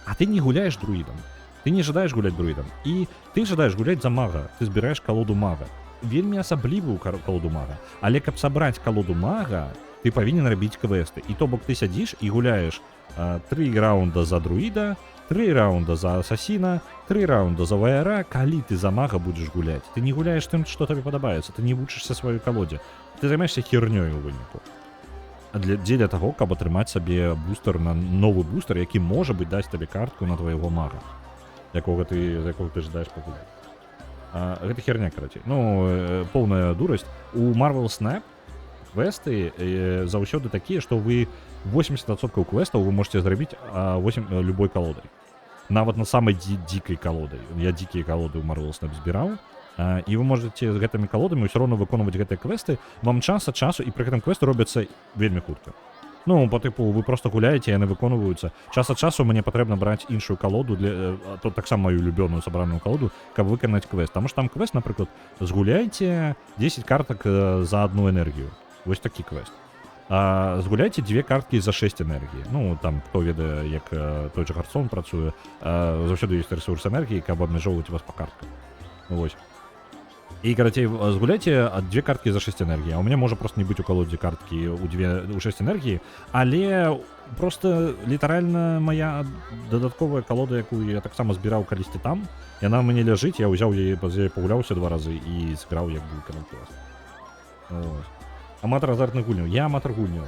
А ты не гуляеш друідам. Ты не жадаеш гуляць друідам. І ты жадаеш гуляць за мага. Ты збіраеш калоду мага. Вельмі асаблівую калоду мага. Але каб сабраць калоду мага, ты павінен рабіць квесты. І то бок ты сядзіш і гуляеш 3 раунда за друіда, 3 раунда за асасіна, 3 раунда за ваяра, калі ты за мага будзеш гуляць. Ты не гуляеш тым, што табе падабаецца, ты не вучышся сваёй калодзе. Ты займаешся хернёй у выніку. Дзеля таго, каб атрымаць сабе бустер, на новы бустер, які, можа быць, дасць табе картку на твайго мага, за якога ты жадаеш пагуляць. Гэта херня, карацей. Ну, поўная дурасць. У Marvel Snap квесты заўсёды такія, што вы 80% квестаў вы можете зрабіць любой калодай. Нават на самай дзікай калодай. Я дзікія калоды ў Marvel Snap збіраў. І вы можете з гэтымі калодамі ўсё роўна выконваць гэтыя квесты. Вам час ад часу, і пры гэтым квесты робяцца вельмі хутка. Ну, по типу, вы просто гуляеце, яны выконваюцца. Час ад часу мне патрэбна браць іншую калоду, то таксама маю любёную сабраную калоду, каб выканаць квест. Таму што там квест, напрыклад, згуляйце 10 картак за одну энергію. Вось такі квест. Згуляйце 2 карткі за 6 энергіі. Ну, там, хто ведае, як той же Хардстоун працуе, заўсёды ёсць рэсурс энергіі, каб абмяжоўваць вас па картках. Вось. І, карацей, згуляйце 2 карткі за 6 энергіі. А у мяне можа просто не быць у калодзе карткі у 6 энергіі, але просто літаральна моя дадатковая калода, якую я таксама збіраў калісьці там, яна ў мяне ляжыць, я ўзяў яе, пагуляўся 2 разы і зграў як бы квест. Аматар азартных гульняў. Я аматар гульняў.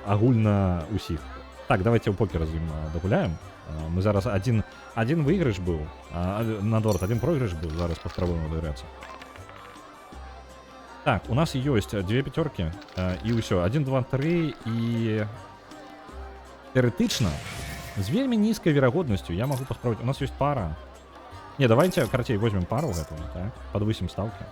Агульна усіх. Так, давайте ў покер з ім дагуляем. Мы зараз один выйгрыш быў, наадварот, один пройгрыш быў, зараз паспрабуем адыграцца. Так, у нас ёсць 2 пяцёркі, і ўсё, 1, 2, 3, і тэарэтычна, з вельмі нізкай верагоднасцю я магу паспрабаваць. У нас ёсць пара. Не, давайте, карацей, возьмем пару гэтую, так? Падвысім ставкі.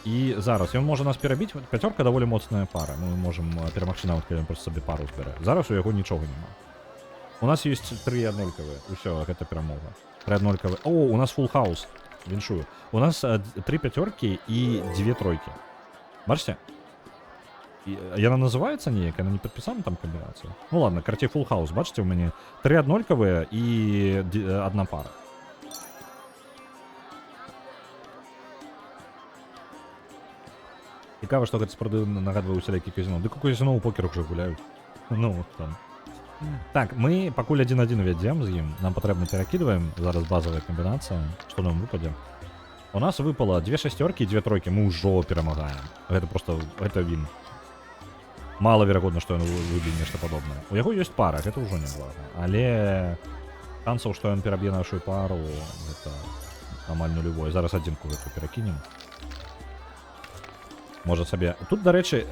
І зараз ён можа нас перабіць. Пяцёрка даволі моцная пара. Мы можам перамагчы нават, калі ён проста сабе пару збярэ. Зараз у яго нічога няма. У нас ёсць 3 аднолькавыя. Усё, гэта перамога. 3 аднолькавыя. О, у нас фулл хаус. Віншую. У нас 3 пяцёркі і 2 тройкі. Бачыце? Яна называецца неяк, яна не падпісана там камбінацыя. Ну ладно, карацей фулл хаус. Бачыце, у мяне 3 аднолькавыя і 1 пара. Цікава, што гэта справді нагадвае усялякі казіно. Дык у казіно ў покер уже гуляюць. Ну, там. Так, мы пакуль 1-1 вядзем з ім. Нам патрэбна перакідваем. Зараз базавая камбінацыя. Што нам выпадзе? У нас выпало 2 шасцёркі і 2 тройкі. Мы ўжо перамагаем. Гэта просто, гэта він. Малаверагодна, што ён выбіў нешта падобнае. У яго ёсць пара, гэта ўжо няблага. Але шансаў, што ён пераб'е нашу пару, гэта амаль нулевое. Зараз адзінку гэту перакінем. Можа сабе. Тут, дарэчы,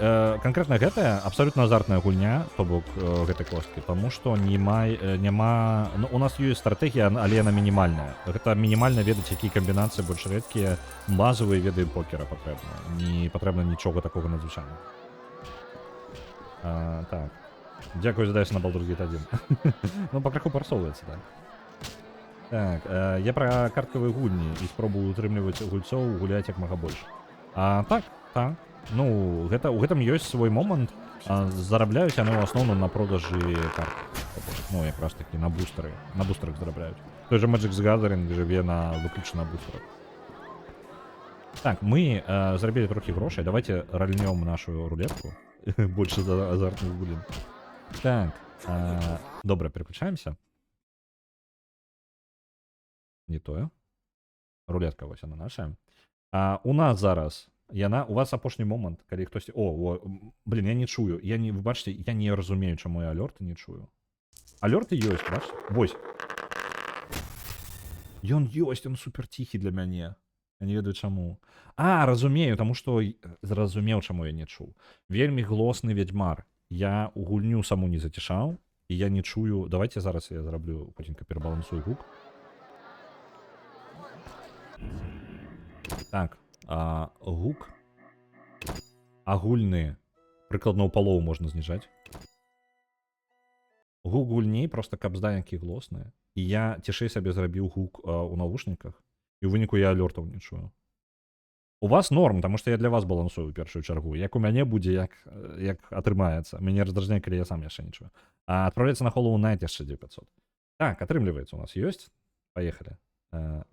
канкрэтна гэтая абсалютна азартная гульня, то бок гэтай косткі, таму што няма... Ну, у нас ёсць стратэгія, але яна мінімальная. Гэта мінімальна ведаць, якія камбінацыі больш рэдкія, базавыя веды покера патрэбна. Не патрэбна нічога такога надзвычайнага. Так. Дзякую за дайс на Baldur's Gate 1. Ну, пакрыху парсоўваецца, так. Так, я пра карткавыя гульні і спробую утрымліваць гульцоў гуляць як мага больш. Так. Так, ну, у гэтым ёсць свой момант. Зарабляюць яны ў асноўным на продажы карт. Ну, якраз такі на бустеры. На бустерах зарабляюць. Той же Magic the Gathering жыве выключна на бустерах. Так, мы зрабілі трохі грошай. Давайте ральнём нашу рулетку. Больше за азартных гулін. Так, добра, переключаемся. Не тое. Рулетка вось она наша. У нас зараз у вас апошні момант, калі хтосьці... Блін, я не чую. Вы бачыце, я не разумею, чаму я алёрты не чую. Алёрты ёсць, бачыце? Вось. Ён ёсць, ён супер ціхі для мяне. Я не ведаю, чаму. Разумею, таму што зразумеў, чаму я не чуў. Вельмі глосны ведьмар. Я у гульню саму не зацішаў, і я не чую... Давайте зараз я зраблю, хутенька перабалансую гук. Так. Гук агульны прыкладна ў палову можна зніжаць. Гук гульней просто каб здаянкі глосныя. І я цішэй сабе зрабіў гук у навушніках, і ў выніку я алёртаў не чую. У вас норм, таму што я для вас балансую ў першую чаргу. Як у мяне будзе, як атрымаецца. Мяне раздражняе, калі я сам яшчэ не чую. Адпраўляецца на Hollow Knight яшчэ 9500. Так, атрымліваецца, у нас ёсць. Паехалі.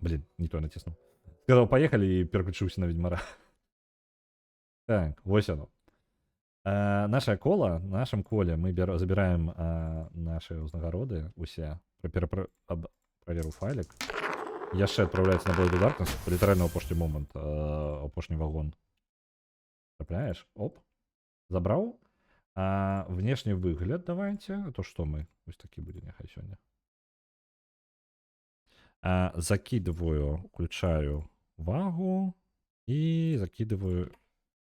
Блин, не то націснуў. Сказал, поехали, и переключился на ведьмара. Так, вось оно. Наше коло, в нашем коле мы забираем наши узнагороды усе. Проверю файлик. Яшчэ отправляется на Blade of Darkness. Литерально опошний момент, опошний вагон. Трапляешь? Оп. Забрал. Внешний выгляд давайте. То что мы? Ось таки будем, нехай сегодня. Закидываю, включаю вагу и закидываю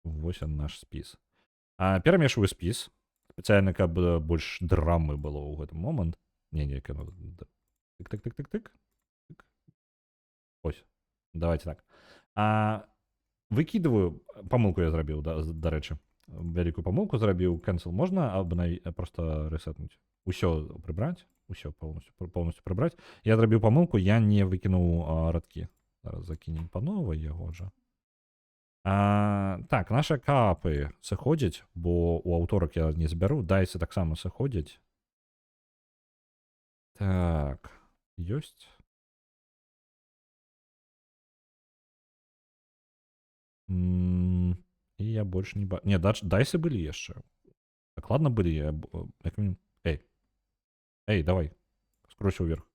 вось наш спіс. Перамешваю спіс. Спецыяльна, каб больш драмы было ў гэты момант. Не-не, тык-тык-тык-тык-тык. Ось. Давайте так. Выкидываю, помылку я зрабіў, дарэчы. Вялікую помылку зрабіў, cancel можна просто ресетнуть. Усё прибрать, усё полностью прибрать. Я зрабіў помылку, я не выкінуў радкі. Зараз закінем па новай яго жа. Так, наши капы сыходзяць, бо у аўторак я не збяру, дайсы таксама сыходзяць. Так, ёсць. І я больш не Не, дайсы былі яшчэ. Дакладна былі, як мінімум. Эй, давай, скройся ўверх.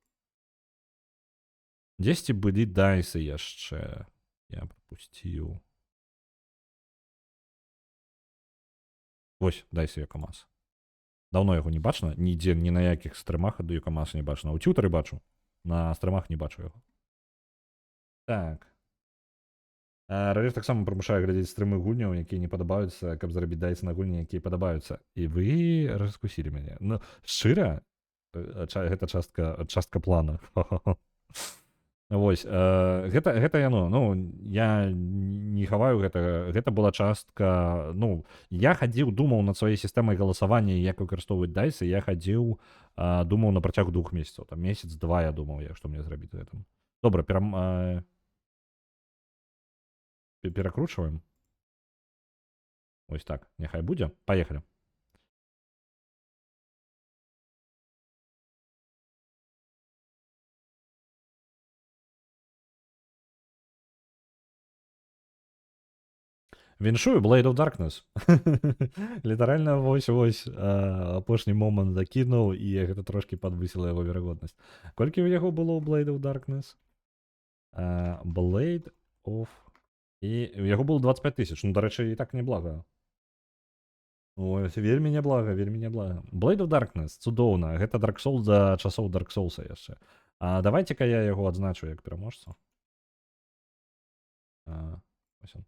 Дзесьці былі дайсы яшчэ. Я пропусціў. Вось, дайсы Йокамас. Даўно яго не бачна, нідзе, ні на якіх стрымах ад Йокамаса не бачна. У тьютары бачу, на стрымах не бачу яго. Так. Ралер таксама прымушае глядзець стрымы гульняў, якія не падабаюцца, каб зарабіць дайсы на гульні, якія падабаюцца. І вы раскусілі мяне. Ну, шчыра, гэта частка плана. Вось гэта яно, ну я не хаваю гэта была частка, ну я хадзіў думаў над сваёй сістэмай галасавання, як выкарыстоўваць дайсы, я хадзіў думаў на працягу 2 месяцаў, там месяц-два я думаў, што мне зрабіць з гэтым. Добра, перакручваем. Ось так, няхай будзе, паехалі. Віншую Blade of Darkness. Літаральна вось апошні момант закінуў, і гэта трошкі падвысіла яго верагоднасць. Колькі ў яго было ў Blade of Darkness? Blade of... І у яго было 25 000, ну, дарэчы, і так неблага. Ой, вельмі няблага, вельмі няблага. Blade of Darkness, цудоўна. Гэта Dark Souls за часоў Dark Soulsa яшчэ. Давайце-ка я яго адзначу як пераможцу. Ось он.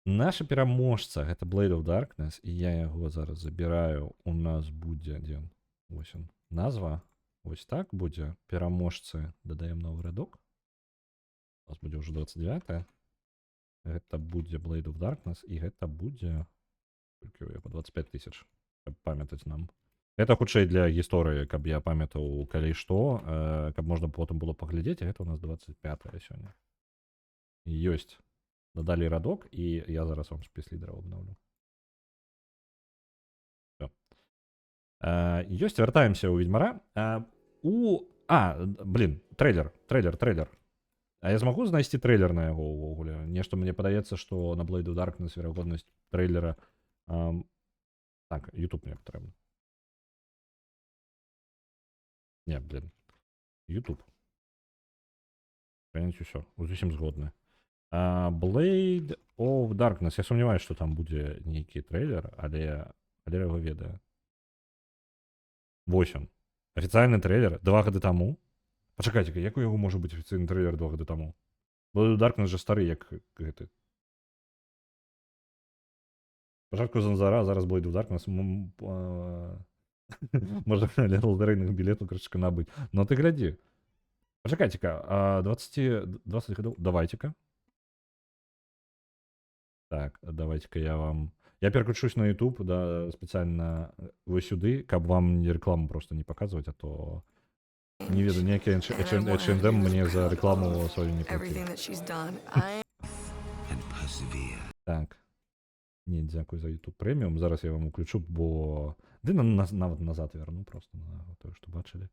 Наша пераможца гэта Blade of Darkness, і я яго зараз забіраю. У нас будзе, дзе ён? Вось он. Назва. Вось так будзе. Пераможцы. Дадаем новы радок. У нас будзе ўжо 29. Гэта будзе Blade of Darkness, і гэта будзе... Колькі ў яго? 25 000. Каб памятаць нам. Гэта хутчэй для гісторыі, каб я памятаў калі што, каб можна потым было паглядзець, а гэта у нас 25 сёння. Ёсць. Дадалі радок, і я зараз вам спіс лідараў абнаўлю. Ёсць, вяртаемся ў Ведьмара. Трэйлер. А я змагу знайсці трэйлер на яго ўвогуле? Нешта мне падаецца, што на Blade of Darkness верагоднасць трэйлера... Так, YouTube мне патрэбна. Не, YouTube. Праняць усё, зусім згодны. Blade of Darkness. Я сумняваюсь, што там будзе нейкі трэйлер, але яго ведаю. Вось он. Афіцыйны трэйлер 2 гады таму. Пачакайце-ка, як у яго можа быць афіцыйны трэйлер 2 гады таму? Blade of Darkness жа стары, як гэты. Пачатку Занзара, зараз Blade of Darkness. Можна лотарыйных білетаў, крышка набыць. Но ты глядзі. Пачакайце-ка, 20 гадоў, давайце-ка. Так, давайте-ка я вам... Я переключусь на YouTube, да, специально вы сюды, каб вам рекламу просто не показывать, а то... Не веду, некий H&M мне за рекламу свою не платил. Так. Не, дякую за YouTube преміум. Зараз я вам включу, бо... Ды нават назад верну просто на то, што бачылі.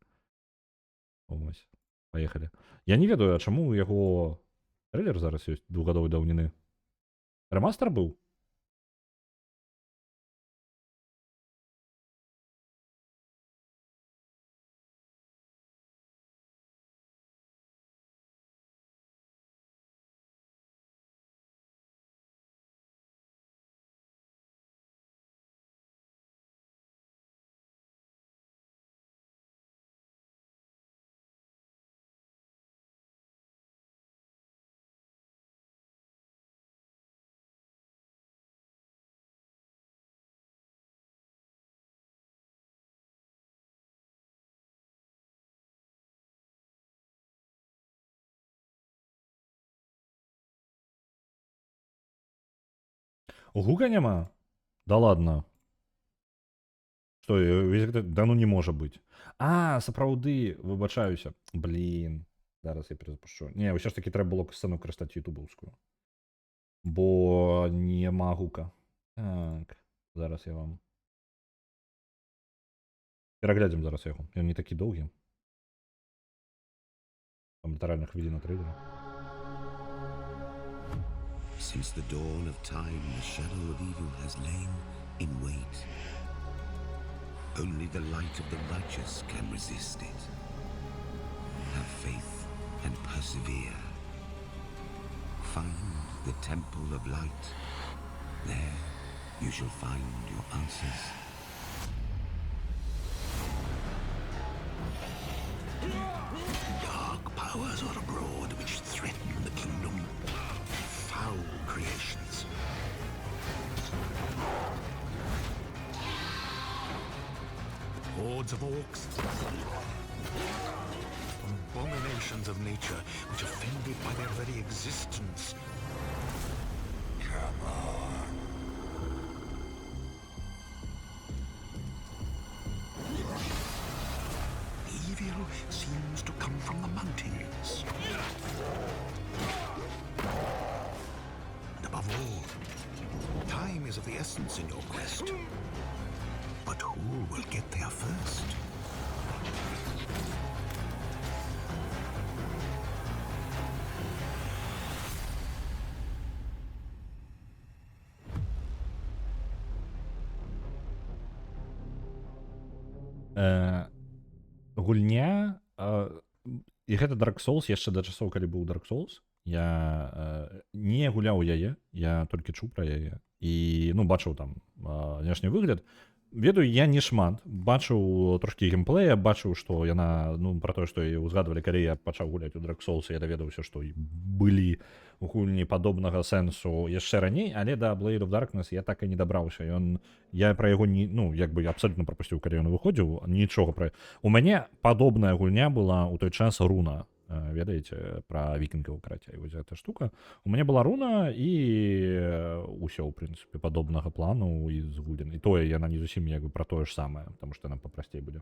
Ось. Поехали. Я не ведаю, а чаму у яго трэйлер зараз ёсць 2гадовай даўніны. Ремастер быў? Гука няма? Да ладно. Што, да ну не можа быць. Сапраўды, выбачаюся. Блін. Зараз я перезапушчу. Не, ўсё ж таки трэба было сцэну карыстаць ютубаўскую. Бо нема гука. Так, зараз я вам... Пераглядзім зараз яго. Ён не такі доўгі. Там літаральна хвіліна трэйлера. Since the dawn of time, the shadow of evil has lain in wait. Only the light of the righteous can resist it. Have faith and persevere. Find the temple of light. There you shall find your answers. Dark powers are abroad which threaten the kingdom. Foul creations. hordes of orcs. Abominations of nature which offended by their very existence. Come on. Evil seems to come from the mountains. And above all, time is of the essence in your quest. But who will get there first? Гульня і гэта Dark Souls яшчэ да часоў, калі быў Dark Souls. Я не гуляў у яе, я толькі чуў пра яе і ну бачыў там внешні выгляд. Ведаю я не шмат, бачыў трошкі геймплея, бачыў, што яна ну пра тое, што яе узгадвалі, калі я пачаў гуляць у Dark Souls, я даведаўся, што былі гульні падобнага сэнсу яшчэ раней, але да Blade of Darkness я так і не дабраўся. Я пра яго не, ну як бы абсалютна прапусціў, калі ён выходзіў, нічога пра. У мяне падобная гульня была ў той час Руна. Ведаеце, пра вікінгаў карацей, вось гэта штука. У мяне была Руна і ўсё, ў прынцыпе, падобнага плану і з гульнян. І тое яна не зусім як бы пра тое ж самае, таму што яна папрасцей будзе.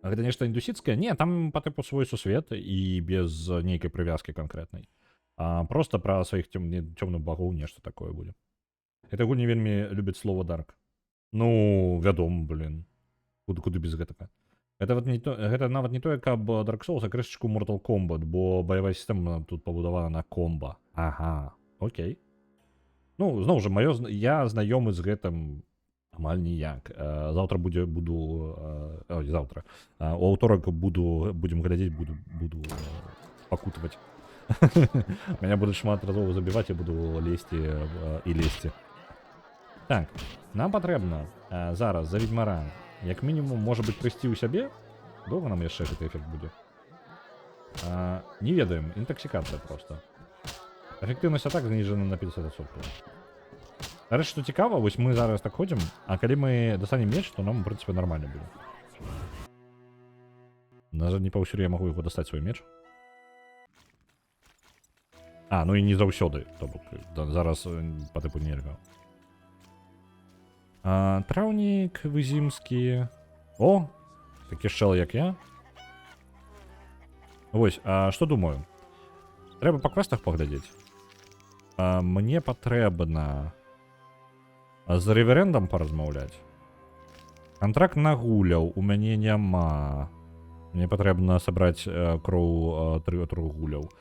А гэта нешта індусіцкае? Не, там па тыпу свой сусвет і без нейкай прывязкі канкрэтнай. А проста пра сваіх цёмных багоў нешта такое будзе. Гэта гульня вельмі любіць слова Dark. Ну, вядома, блин. Куды без гэтага. Гэта нават не тое, каб Dark Souls, а крышачку Mortal Kombat, бо баявая сістэма тут пабудавана на комба. Ага, окей. Ну, зноў жа, я знаёмы з гэтым амаль ніяк. Заўтра заўтра. У аўторак будзем глядзець, буду пакутаваць. Мяне будуць шмат разоў забіваць, я буду лезці і лезці. Так, нам патрэбна зараз за ведьмара як мінімум, можа быць, прыйсці ў сябе. Доўга нам яшчэ гэты эфект будзе? Не ведаем, інтаксікацыя проста. Эфектыўнасць атак зніжана на 50%. Рэч, што цікава, вось мы зараз так ходзім, а калі мы дастанем меч, то нам, у прынцыпе, нармальна будзе. На жаль, не паўсюль я магу яго дастаць свой меч. Ну і не заўсёды, то бок зараз па тыпу нельга. Траўнік вызімскі. О, такі шчэл, як я. Вось, што думаю? Трэба па квестах паглядзець. Мне патрэбна з рэверэндам паразмаўляць. Кантракт на гуляў у мяне няма. Мне патрэбна сабраць кроў 3 гуляў.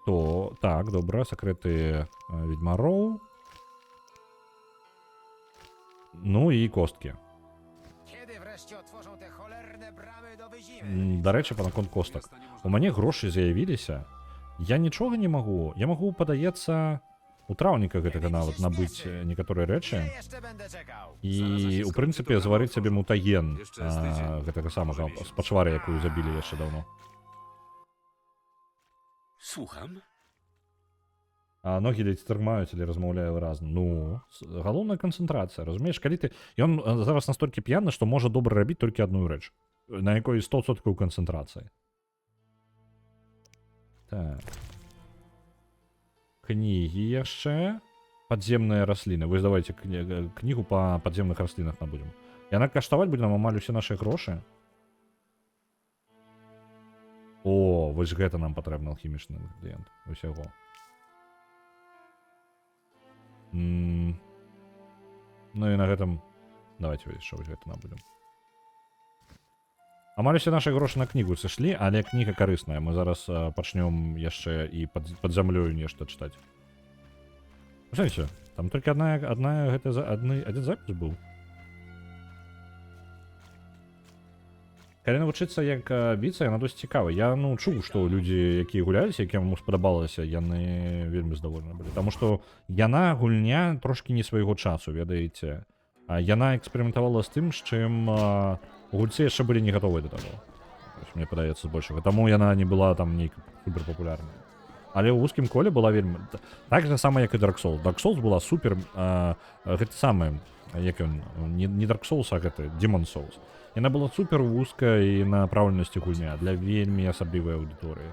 То, так, добра, сакрэты ведьмароў. Ну і косткі. Дарэчы, па наконт костак. У мяне грошы з'явіліся. Я нічога не магу. Я магу, падаецца, у траўніка гэтага нават набыць некаторыя рэчы. І, у прынцыпе, зварыць сабе мутаген гэтага самага з пачвары, якую забілі яшчэ даўно. Słucham? Ногі ледзь трымаюць, але размаўляю выразна. Ну, галоўная канцэнтрацыя, разумееш? Калі ён зараз настолькі п'яны, што можа добра рабіць толькі адну рэч, на якой 100% канцэнтрацыі. Так. Кнігі яшчэ. Падземныя расліны. Вось давайте кнігу па падземных раслінах набудзем. Яна каштаваць будзе нам амаль усе нашы грошы. О, вось гэта нам патрэбны алхімічны інгрэдыент. Вось яго. Ну і на гэтым давайте яшчэ вось гэта набудзем. Амаль усе нашы грошы на кнігу сышлі, але кніга карысная. Мы зараз пачнём яшчэ і пад зямлёю нешта чытаць. Знаеце, там толькі адзін запіс быў. Калі навучыцца як біцца, яна досыць цікава. Я чуў, што людзі, якія гуляліся, якім яму спадабалася, яны вельмі здаволены былі. Таму што яна гульня трошкі не свайго часу, ведаеце. Яна эксперыментавала з тым, з чым гульцы яшчэ былі не гатовыя да таго. Мне падаецца збольшага. Таму яна не была там нейкай суперпапулярнай. Але ў вузкім коле была вельмі... Так же самае, як і Dark Souls. Dark Souls была супер... Гэта самае, як ён... Не Dark Souls, а гэта Demon Souls. Яна была супер вузкай направленасці гульня для вельмі асаблівай аўдыторыі.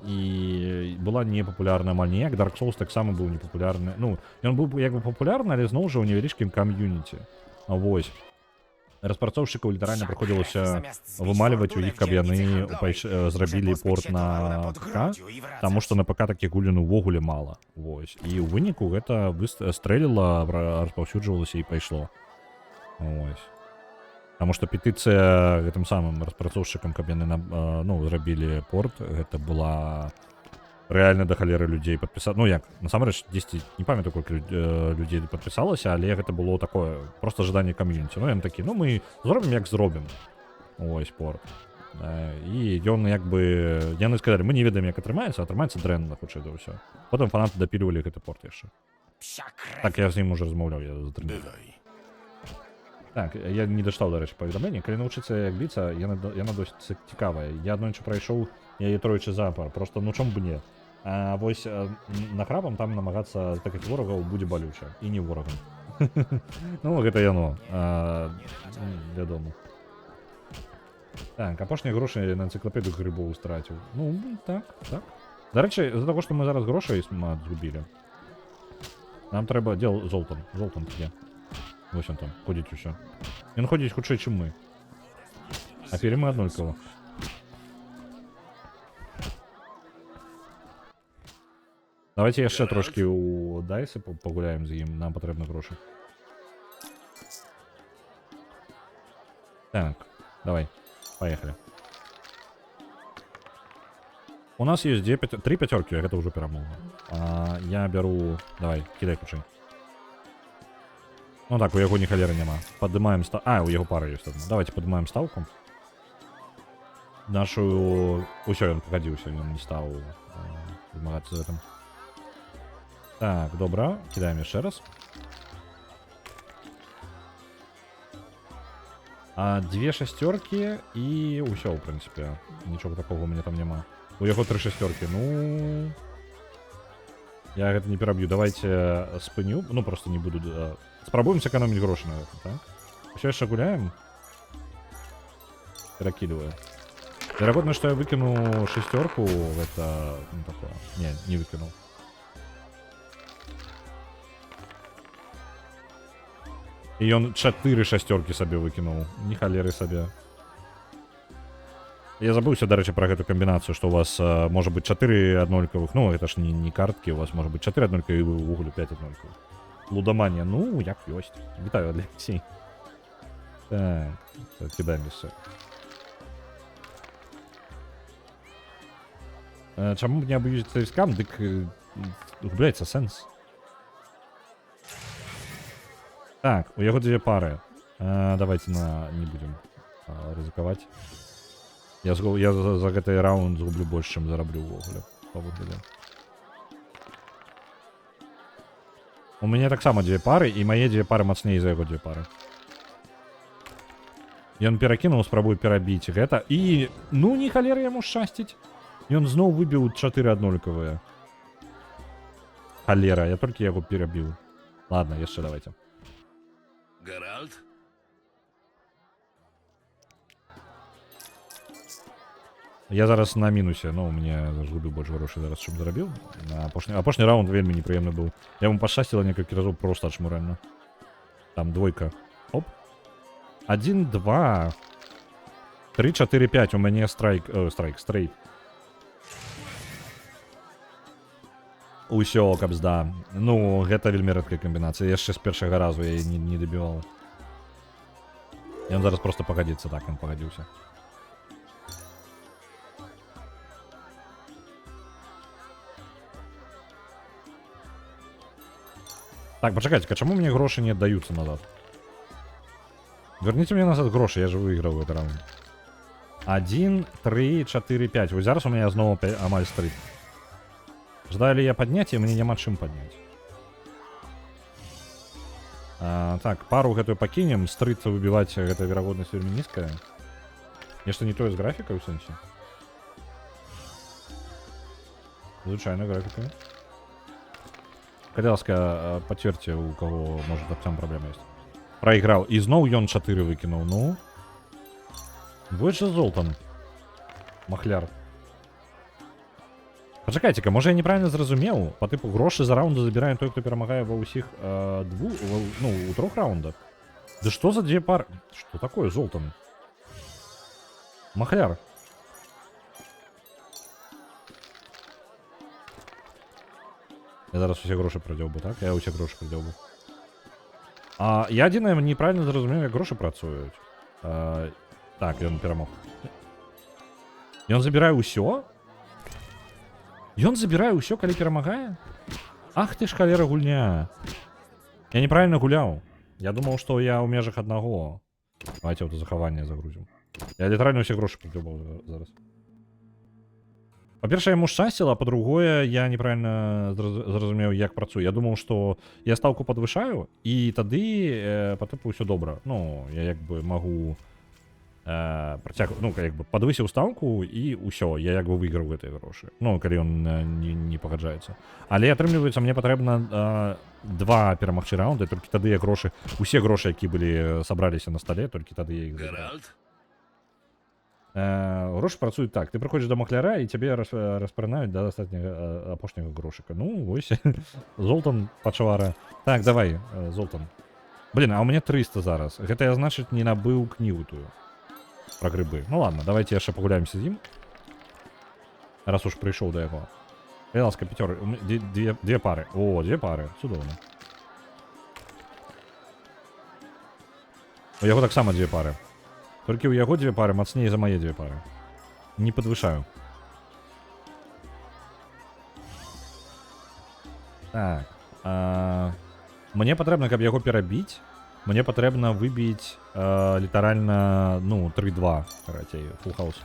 І была непапулярна амаль ніяк. Dark Souls таксама быў непапулярны. Ну, ён быў як бы папулярны, але зноў жа ў невялічкім кам'юніці. Вось. Распрацоўшчыкаў літаральна прыходзілася вымаліваць у іх, каб яны зрабілі порт на ПК, таму што на ПК такіх гульняў увогуле мала. Вось. І ў выніку гэта стрэліла, распаўсюджвалася і пайшло. Вось. Таму што петыцыя гэтым самым распрацоўшчыкам, каб яны зрабілі порт, гэта была рэальна да халеры людзей падпісаць. Ну як, насамрэч, дзесьці не памятаю, колькі людзей падпісалася, але гэта было такое проста жаданне кам'юніці. Ну, яны такі, ну мы зробім, як зробім. Ось порт. І ён як бы... Яны сказалі, мы не ведаем, як атрымаецца, атрымаецца дрэнна, хутчэй за ўсё. Потым фанаты дапільвалі гэты порт яшчэ. Так, я з ім уже размаўляў, я затрымаў. Так, я не дачытаў, дарэчы, паведамленне. Калі навучыцца як біцца, яна досыць цікавая. Я аднойчы прайшоў яе троечы запар, просто ну чом бы не. А вось нахрапам там намагацца такіх ворагаў будзе балюча. І не ворагам. Ну, гэта яно. Вядома. Так, апошнія грошы на энцыклапедыю грыбоў страціў. Ну, так. Дарэчы, з-за таго, што мы зараз грошай згубілі. Нам трэба дзел Золтан. Золтан где? Вось он там, ходзіць усё. Ён ходзіць хутчэй, чым мы. А пері мы аднолькава. Давайте яшчэ трошкі ў дайсы пагуляем з ім, нам патрэбны грошы. Так, давай, поехали. У нас есть 3 пятерки, гэта ўжо перамога. Я бяру... Давай, кідай хутчэй. Ну так, у яго ні халеры няма. Падымаем ставку. У яго пара ёсць адна. Давайте падымаем ставку. Нашу... Усё, ён пагадзіўся, ён не стаў змагацца з гэтым. Так, добра, кідаем яшчэ раз. 2 шасцёркі і ўсё, ў прынцыпе. Нічога такога у мяне там няма. У яго 3 шасцёркі, ну... Я гэта не пераб'ю. Давайте спыню. Ну, просто не буду... Спрабуем сэкономіць грошы на гэта, так? Усё яшчэ гуляем? Перакидываю. Верагодна, што я выкіну шасцёрку, гэта... Ну, такое. Не выкінуў. І ён 4 шасцёркі сабе выкінуў. Не халеры сабе. Я забыўся, дарэчы, пра гэту камбінацыю, што у вас можа быць 4 аднолькавых. Ну, гэта ж не карткі, у вас можа быць 4 аднолькавых і ўвогуле 5 аднолькавых. Лудаманія, ну, як ёсць. Вітаю, Алексей. Так, кідаем яшчэ. Чаму б не аб'юзіцца війскам? Дык губляецца сэнс. Так, у яго 2 пары. Давайте не будем рызыкаваць. Я за гэты раунд згублю больш, чым зараблю ўвогуле. Паводле. У мяне таксама 2 пары, і мае 2 пары мацней за яго 2 пары. Ён перакінуў, спрабуе перабіць гэта. І, ну, не халеры яму шчасціць. Ён зноў выбіў 4 аднолькавыя. Халера, я толькі яго перабіў. Ладно, яшчэ давайте. Геральт? Я зараз на мінусе, ну, у мяне згубіў больш грошай зараз, чым зарабіў. Апошні раунд вельмі непрыемны быў. Яму пашчасціла некалькі разоў проста ачмуральна. Там 2. Оп. 1, 2. 3, 4, 5. У мяне стрейт. Усё, кабзда. Ну, гэта вельмі рэдкая камбінацыя. Яшчэ з першага разу я не дабіваў. Ён зараз проста пагадзіцца, так, ён пагадзіўся. Так, пачакайце, чаму мне грошы не аддаюцца назад? Верніце мне назад грошы, я же выйграў гэты раунд. 1, 3, 4, 5. Вось зараз у меня зноў амаль стрит. Ждаю ли я падняць, і мне няма чым падняць. Так, пару гэтую пакінем, стрыцца выбіваць, гэта верагоднасць вельмі нізкая. Нешта не тое з графікай у сэнсе. Звычайная графіка. Калі ласка, пацвердзьце, у кого, можа, так сам праблема ёсць. Прайграў. І зноў ён 4 выкінуў, ну. Больше золотом. Махляр. Пачакайце-ка, можа я неправильно зразумеў? Па тыпу грошы за раунду забірае той, хто перамагае ва ўсіх у 3 раундах. Да што за 2 пары? Што такое золотом? Махляр. Я зараз усе грошы прадзеў бы, так? Я усе грошы прадзеў бы. Я адзінае неправільна зразумеў, як грошы працуюць. Так, ён перамог. Ён забірае ўсё? Ён забірае ўсё, калі перамагае? Ах ты ж халера гульня. Я неправільна гуляў. Я думаў, што я ў межах аднаго. Давайте вот захаванне загрузім. Я літаральна ўсе грошы прыдумаў зараз. Па-першае, яму шчасціла, а па-другое, я неправільна зразумеў, як працую. Я думаў, што я стаўку падвышаю, і тады па тыпу ўсё добра. Ну, я як бы магу ну, як бы падвысіў стаўку, і ўсё, я як бы выйграў гэтыя грошы. Ну, калі ён не пагаджаецца. Але, атрымліваецца, мне патрэбна 2 перамагчы раунды, толькі тады я грошы, усе грошы, які былі, сабраліся на стале, толькі тады я іх забраў. Грошы працуюць так. Ты прыходзіш да махляра, і цябе распранаюць да астатняга апошняга грошыка. Ну, вось, золотом пачвара. Так, давай, золотом. Блин, а у меня 300 зараз. Гэта я, значыць, не набыў кнігу тую. Про грибы. Ну ладно, давайте яшчэ пагуляемся з ім. Раз уж прыйшоў да яго. Ласка, 5. 2 пары. О, 2 пары. Цудоўна. У яго таксама 2 пары. Толькі ў яго 2 пары мацней за мае 2 пары. Не падвышаю. Так. Мне патрэбна, каб яго перабіць. Мне патрэбна выбіць літаральна, ну, 3-2, карацей, фулл хаус.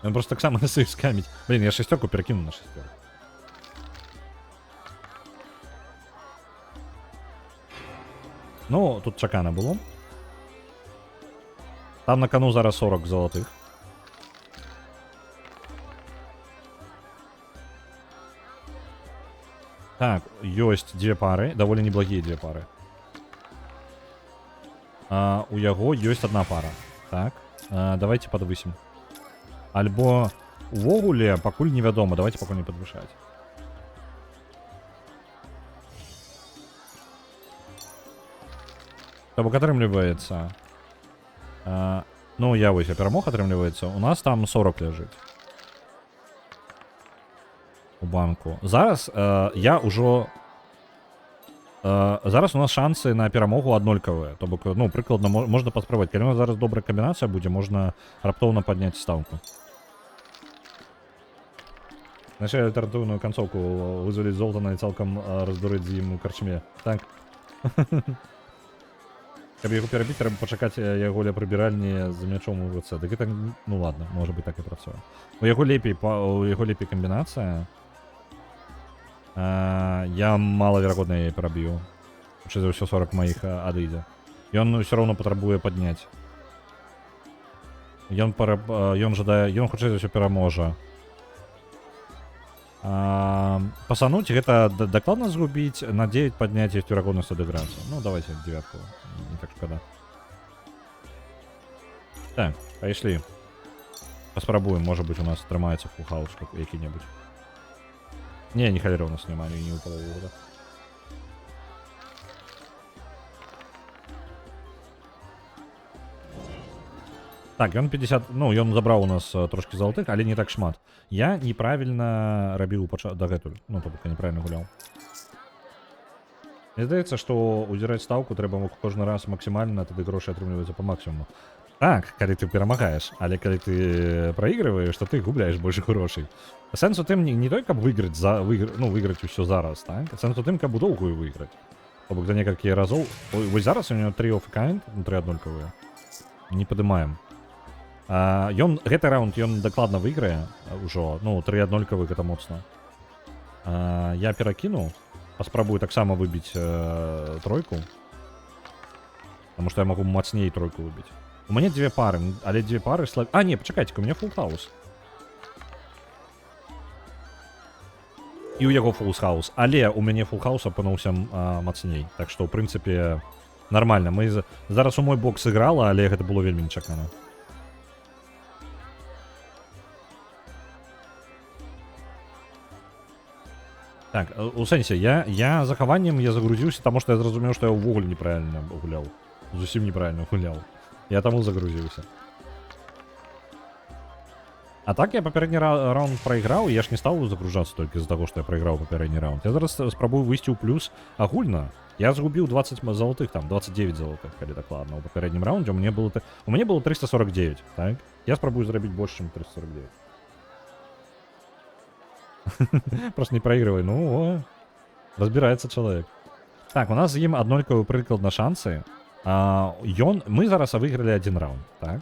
Ён просто таксама нас іх скаміць. Блін, я 6-ку перакіну на 6. Ну, тут чакана было. Там на кону зараз 40 золотых. Так, ёсць 2 пары, даволі неблагія 2 пары. У яго ёсць 1 пара. Так, давайте падвысім. Альбо увогуле пакуль невядома, давайте пакуль не падвышаць. То бок атрымліваецца. Ну, я вось, я перамог, атрымліваецца. У нас там 40 ляжыць. У банку. Зараз я ўжо... Зараз у нас шансы на перамогу аднолькавыя. То бок, ну, прыкладна, можна паспрабаваць. Калі у нас зараз добрая камбінацыя будзе, можна раптоўна падняць стаўку. Значит, альтэрнатыўную канцоўку вызваліць Золтана і цалкам раздурыць з ім у карчме. Так. Каб яго перабіць, трэба пачакаць яго ля прыбіральні з мячом у руцэ. Дык гэта, ну ладно, можа быць, так і працуе. У яго лепей камбінацыя. Я малаверагодна яе пераб'ю. Хутчэй за ўсё 40 маіх адыдзе. Ён ўсё роўно патрабуе падняць. Ён жадае, ён хутчэй за ўсё пераможа. Пасануць гэта дакладна згубіць, на 9 падняць ёсць верагоднасць адыграцца. Ну, давайте 9-ку. Не так шкада. Так, пайшлі. Паспрабуем, можа быць, у нас атрымаецца фулл-хаус які-небудзь. Не, не халера у нас няма, не ў палову года. Так, ён 50... Ну, ён забраў у нас трошкі залатых, але не так шмат. Я неправільна рабіў дагэтуль. Ну, то бок я неправільна гуляў. Мне здаецца, што удзіраць стаўку трэба кожны раз максімальна, тады грошы атрымліваюцца па максімуму. Так, калі ты перамагаеш, але калі ты праігрываеш, то ты губляеш больш грошай. Сэнс у тым не той, каб выйграць усё зараз, так? Сэнс у тым, каб у доўгую выйграць. То бок за некалькі разоў... Вось зараз у него 3 of a kind, 3 аднолькавыя. Не падымаем. Гэты раунд ён дакладна выйграе ўжо, ну, 3 аднолькавых гэта моцна. Я перакіну, паспрабую таксама выбіць тройку, потому што я магу мацней тройку выбіць. У мяне 2 пары, але 2 пары слаб... не, пачакайце, у мяне фулл-хаус. І ў яго фулл-хаус, але у мяне фулл-хаус апынуўся мацней. Так што, ў прынцыпе, Нармальна, мы зараз у мой бок сыграла, але гэта было вельмі нечакана. Так, у сэнсе, я захаваннем я загрузіўся, таму што я зразумеў, што я ўвогуле неправільна гуляў. Зусім неправільна гуляў. Я таму загрузіўся. А так я папярэдні раунд прайграў, я ж не стаў загружацца толькі з-за таго, што я прайграў папярэдні раунд. Я зараз спрабую выйсці ў плюс агульна. Я згубіў 20 залатых, там, 29 залатых, калі дакладна. У папярэднім раундзе у мяне было 349, так? Я спрабую зрабіць больш, чым 349. Просто не проигрывай. Ну, о, разбирается человек. Так, у нас з ім аднолькавы прыкладна шансы. Мы зараз выйгралі один раунд, так?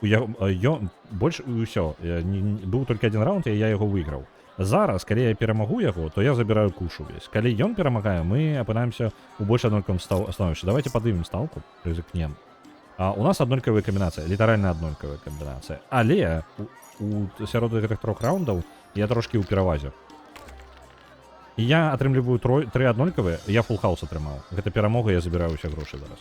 Больш усё. Быў толькі один раунд, і я яго выйграў. Зараз, калі я перамагу яго, то я забіраю куш увесь. Калі ён перамагае, мы апынаемся ў больш аднолькавым становішчы. Давайте падымем стаўку, рызыкнем. У нас аднолькавая камбінацыя, літаральна аднолькавая камбінацыя. Але сярод гэтых 3 раундаў я трошки ў перавазе. І я атрымліваю 3 аднолькавыя, я фулл хаус атрымаў. Гэта перамога, я забіраю ўсе грошы зараз.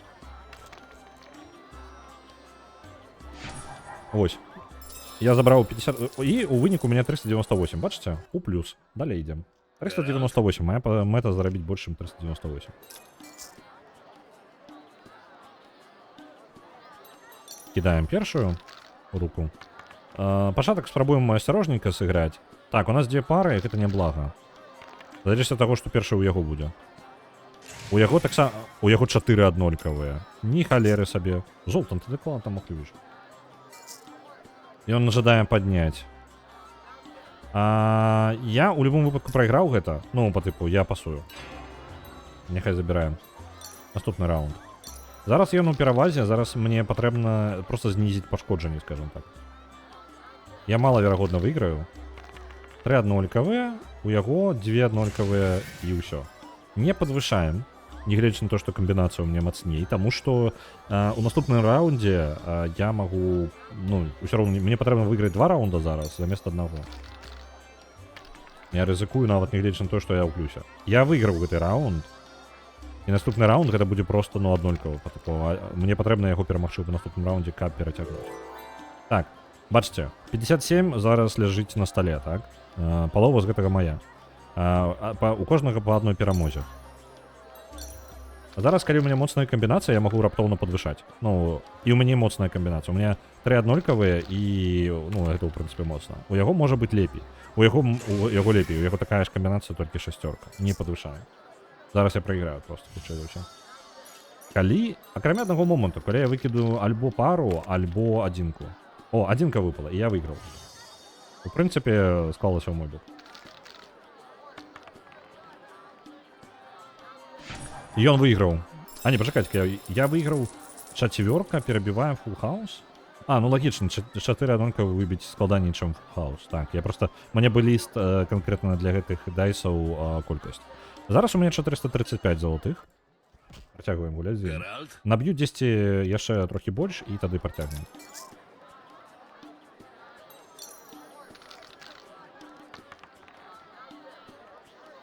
Вось. Я забраў 50... І у выніку у мяне 398, бачыце? У плюс. Далей ідзем. 398, моя мэта зарабіць больш, чым 398. Кидаем першую руку. Пачатак спрабуем асцярожненька сыграць. Так, у нас 2 пары, гэта няблага. Залежыць ад таго, што першы ў яго будзе. У яго 4 аднолькавыя. Ні халеры сабе. Золтан, ты дакладна там махлюеш. Ён жадае падняць. Я у любым выпадку прайграў гэта. Ну, по тыпу, я пасую. Няхай забіраем. Наступны раунд. Зараз ён у перавазе, зараз мне патрэбна просто знізіць пашкоджанні, скажем так. Я малаверагодна выйграю. 3 аднолькавыя, у яго 2 аднолькавыя і ўсё. Не падвышаем, негледзячы на то, што камбінацыя ў мяне мацней, таму што у наступным раундзе я магу, ну, ўсё роўна, мне патрэбна выйграць 2 раунда зараз замест аднаго. Я рызыкую нават негледзячы на то, што я ў плюсе. Я выйграў гэты раунд, і наступны раунд гэта будзе просто, ну, аднолькавы. Мне патрэбна яго перамагчы ў наступным раундзе, каб перацягнуць. Так, бачыце, 57 зараз ляжыць на стале, так? Палова з гэтага моя. У кожнага па адной перамозе. Зараз, калі ў мяне моцная камбінацыя, я магу раптоўна падвышаць. Ну, і ў мяне моцная камбінацыя. У мяне 3 аднолькавыя і, ну, гэта, ў прынцыпе, моцна. У яго можа быць лепей. У яго лепей. У яго такая ж камбінацыя, толькі 6. Не падвышаю. Зараз я прайграю просто, хутчэй за ўсё. Калі, акрамя аднаго моманту, калі я выкіду альбо пару, альбо адзінку. О, адзінка выпала, і я выйграў. У прынцыпе, склалася ў мой бок. Ён выйграў. Не, пачакайце, я выйграў 4, перабіваем фулл хаус. Ну лагічна, 4 аднолькавы выбіць складаней, чым фулл хаус. Так, я просто... Мне бы ліст канкрэтна для гэтых дайсаў колькасць. Зараз у мяне 435 залатых. Працягваем гуляць з ім. Наб'ю 10 яшчэ трохі больш, і тады працягнем.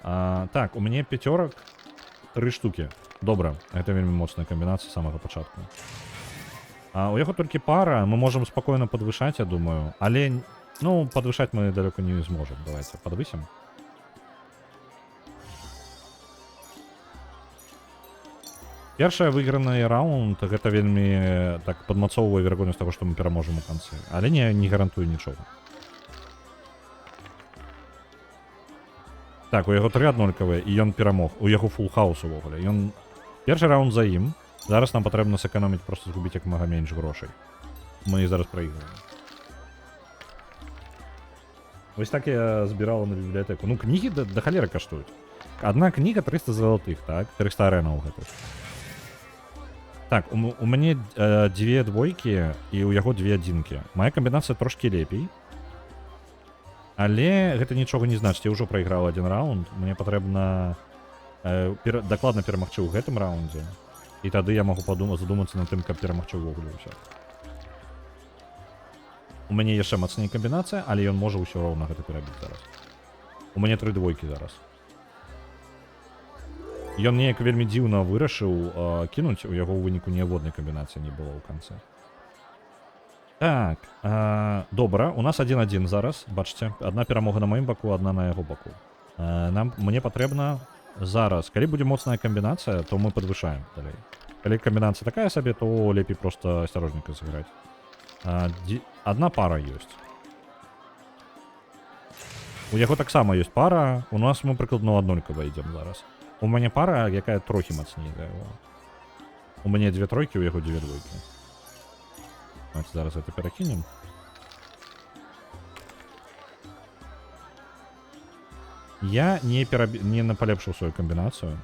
Так, у мяне 5, 3 штукі. Добра, гэта вельмі моцная камбінацыя з самага пачатку. У яго толькі пара, мы можам спакойна падвышаць, я думаю. Але, ну, падвышаць мы далёка не зможам. Давайте падвысім. Першая выйграная раунд, гэта вельмі так падмацоўвае верагоднасць таго, што мы пераможам у канцы. Але не гарантую нічога. Так, у яго 3 аднолькавыя, і ён перамог. У яго фулл хаус увогуле. Першы раунд за ім. Зараз нам патрэбна сэканоміць, просто згубіць як мага менш грошай. Мы зараз праіграем. Вось так я збірала на бібліятэку. Ну, кнігі да халеры каштуюць. Одна кніга 300 залатых, так? 300 арэнаў гэтых. Так, у мяне 2 двойкі і у яго 2 адзінкі. Мая камбінацыя трошкі лепей. Але гэта нічога не значыць. Я ўжо прайграў 1 раунд. Мне патрэбна дакладна перамагчы ў гэтым раундзе. І тады я магу задумацца над тым, каб перамагчы ўвогуле ўсё. У мяне яшчэ мацней камбінацыя, але ён можа ўсё роўна гэта перабіць зараз. У мяне 3 двойкі зараз. Ён неяк вельмі дзіўна вырашыў кінуць, у яго ў выніку ніводнай камбінацыі не было ў канцы. Так, добра, у нас 1-1 зараз, бачыце, адна перамога на маім баку, адна на яго баку. Мне патрэбна зараз, калі будзе моцная камбінацыя, то мы падвышаем далей. Калі камбінацыя такая сабе, то лепей проста асцярожніка сыграць. Адна пара ёсць. У яго таксама ёсць пара, у нас мы прыкладна аднолькава ідзем зараз. У мяне пара, якая трохі мацней за яго. У мяне 2 тройкі, у яго 2 двойкі. Давайте зараз это перакінем. Я не напалепшыў сваю камбінацыю.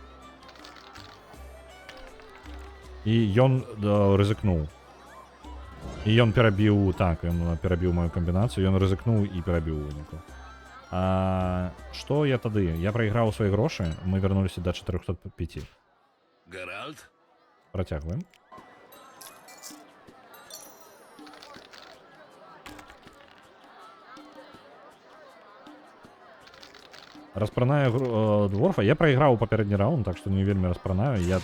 І ён рызыкнуў. І ён перабіў, так, ён перабіў маю камбінацыю, ён рызыкнуў і перабіў у выніку. Што я тады? Я прайграў свае грошы, мы вярнуліся да 405. Геральт? Працягваем. Распранаю дворфа. Я прайграў папярэдні раунд, так што не вельмі распранаю. Я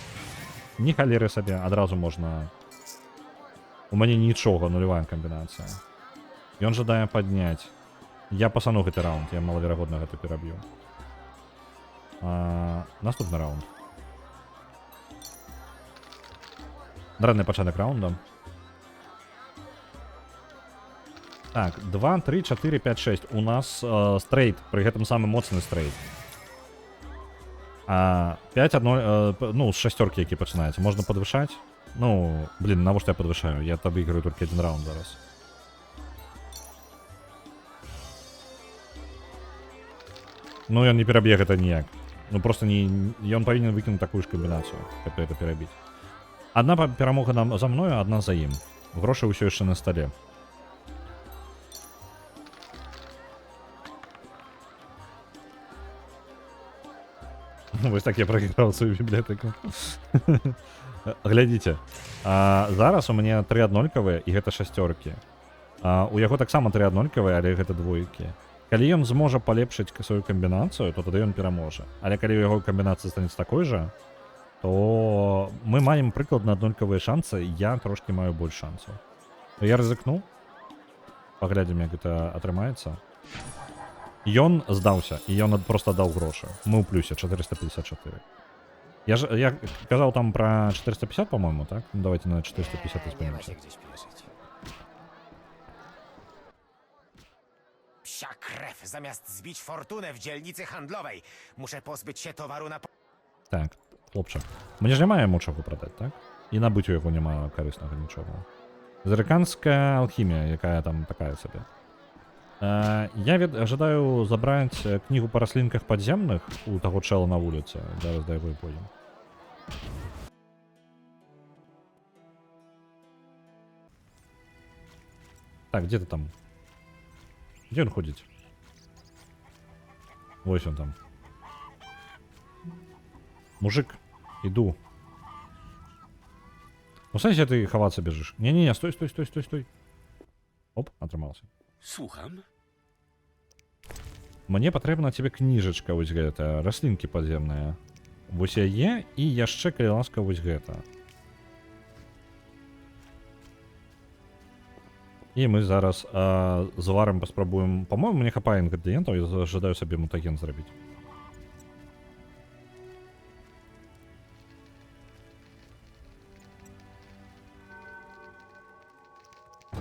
ні халеры сабе, адразу можна... У мяне нічога, нулевая камбінацыя. Ён жадае падняць. Я пасану гэты раунд, я малаверагодна гэта пераб'ю. Наступны раунд. Дрэнны пачатак раунда. Так, 2, 3, 4, 5, 6. У нас стрейт, пры гэтым самы моцны стрейт. 5-1, ну, з шасцёркі, які пачынаецца. Можна падвышаць. Ну, блин, навошта я падвышаю? Я абыграю толькі 1 раунд зараз. Ну, ён не пераб'е гэта ніяк. Ну, просто ён павінен выкінуць такую ж камбінацыю, каб гэта перабіць. Адна перамога за мною, адна за ім. Грошы ўсё яшчэ на стале. Вось так я прайграў сваю бібліятэку. Глядзіце. Зараз у мяне 3 аднолькавыя, і гэта шасцёркі. У яго таксама 3 аднолькавыя, але гэта двойкі. Калі ён зможа палепшыць сваю камбінацыю, то тады ён пераможа. Але калі у яго камбінацыя станецца такой жа, то мы маем прыкладна аднолькавыя шансы, я трошкі маю больш шансаў. Я рызыкну. Паглядзім, як гэта атрымаецца. Ён здаўся, і ён проста даў грошы. Мы ў плюсе 454. Я казаў там пра 450, по-моему, так? Ну, давайте на 450 спынемся. Psia krew, zamiast zbić fortunę w dzielnicy handlowej, muszę pozbyć się towaru na... Так, хлопче. Мені ж немає йому чого продати, так? І набити його немає корисного нічого. Зерканська алхімія, яка там така собі. Я ожидаю забрати книгу по рослинках подземных у того чела на вулиці. Зараз дай його і пойдем. Так, где ты там? Где он ходит? Ось он там. Мужик, иду. Ну, сенсі ты ховаться бежишь. Не-не-не, стой. Оп, отрымался. Słucham? Мне патрэбна тебе кніжачка вось гэта, раслінкі падземныя. Вось яе і яшчэ, калі ласка, вось гэта. І мы зараз зварым паспрабуем. По-моему, мне хапае інгрэдыентаў, я жадаю сабе мутаген зрабіць.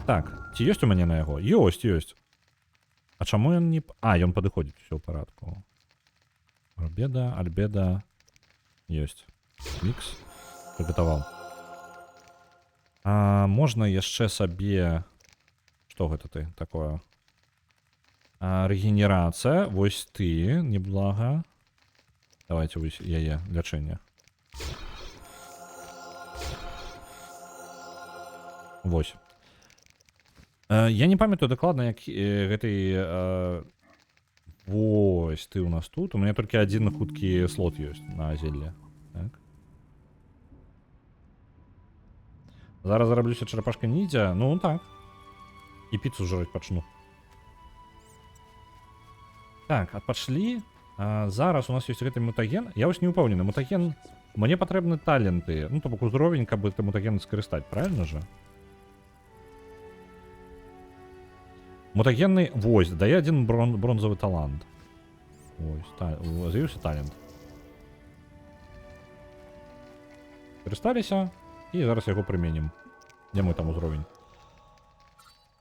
Так, ці ёсць у мяне на яго? Ёсць. А чаму ён не... ён падыходзіць, усё ў парадку. Альбеда. Ёсць. Мікс. Прыгатаваў. Можна яшчэ сабе... Што гэта ты такое? Рэгенерацыя. Вось ты, неблага. Давайте вось яе лячэнне. Вось. Я не памятаю дакладна, як гэтай... Вось, ты у нас тут. У мяне толькі адзін хуткі слот ёсць на зелле. Так. Зараз зараблюся чарапашка ніндзя. Ну, так. І піцу жраць пачну. Так, адпачлі. Зараз у нас ёсць гэты мутаген. Я вось не ўпэўнены. Мутаген... Мне патрэбны таленты. Ну, то бок узровень, каб гэты мутаген скарыстаць, правильно же? Мутагенны... Вось, дае адзін бронзавы талант. Вось, з'явіўся талент. Карысталіся, і зараз яго прыменім. Дзе мой там узровень?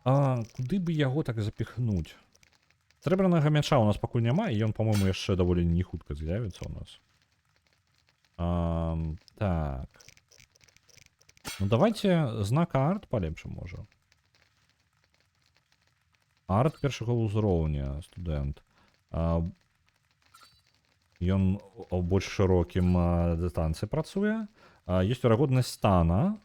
Куды бы яго так запіхнуць? Срэбранага мяча у нас пакуль няма, і ён, па-мойму, яшчэ даволі не хутка з'явіцца ў нас. Так. Ну, давайте знака арт палепшым, можа. Арт першага ўзроўня, студэнт. Ён у больш шырокім дыстанцыі працуе. Ёсць верагоднасць стана.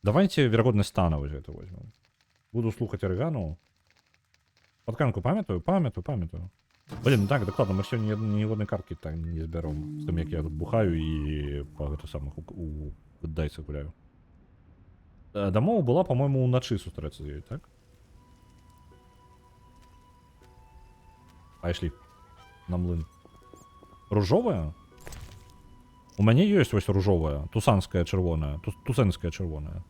Давайте верагоднасць стана вось гэта возьмем. Буду слухаць арыгану. Падканку памятаю? Памятаю. Блин, так, дакладна, мы сёння ніводнай карткі так не збяром. З тым, як я тут бухаю і па гэта самых у дайцы гуляю. Дамова была, па-мойму, уначы сустрэцца з ёй, так? Пайшлі. На млын. Ружовая? У мяне ёсць вось ружовая, тусанская чырвоная, тусэнская чырвоная.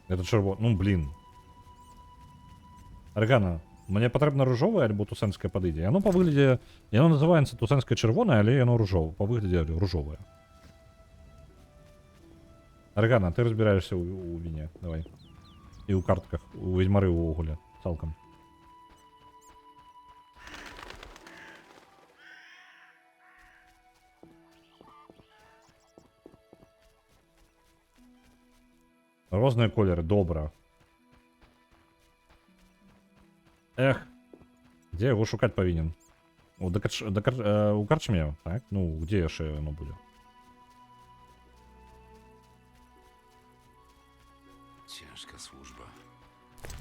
Это чырвоная, ну блин. Аргана, мне патрэбна ружовая альбо тусэнская падыдзе. Яно па выглядзе, яно называецца тусэнская чырвоная, але яно ружовая, па выглядзе ружовая. Аргана, ты разбираешься у вине, давай. І ў картках, у ведьмары ўвогуле, цалкам. Розныя колеры, добра. Эх, дзе яго шукаць павінен? У карчме, так? Ну, дзе яшчэ яно будзе? Ciężka służba.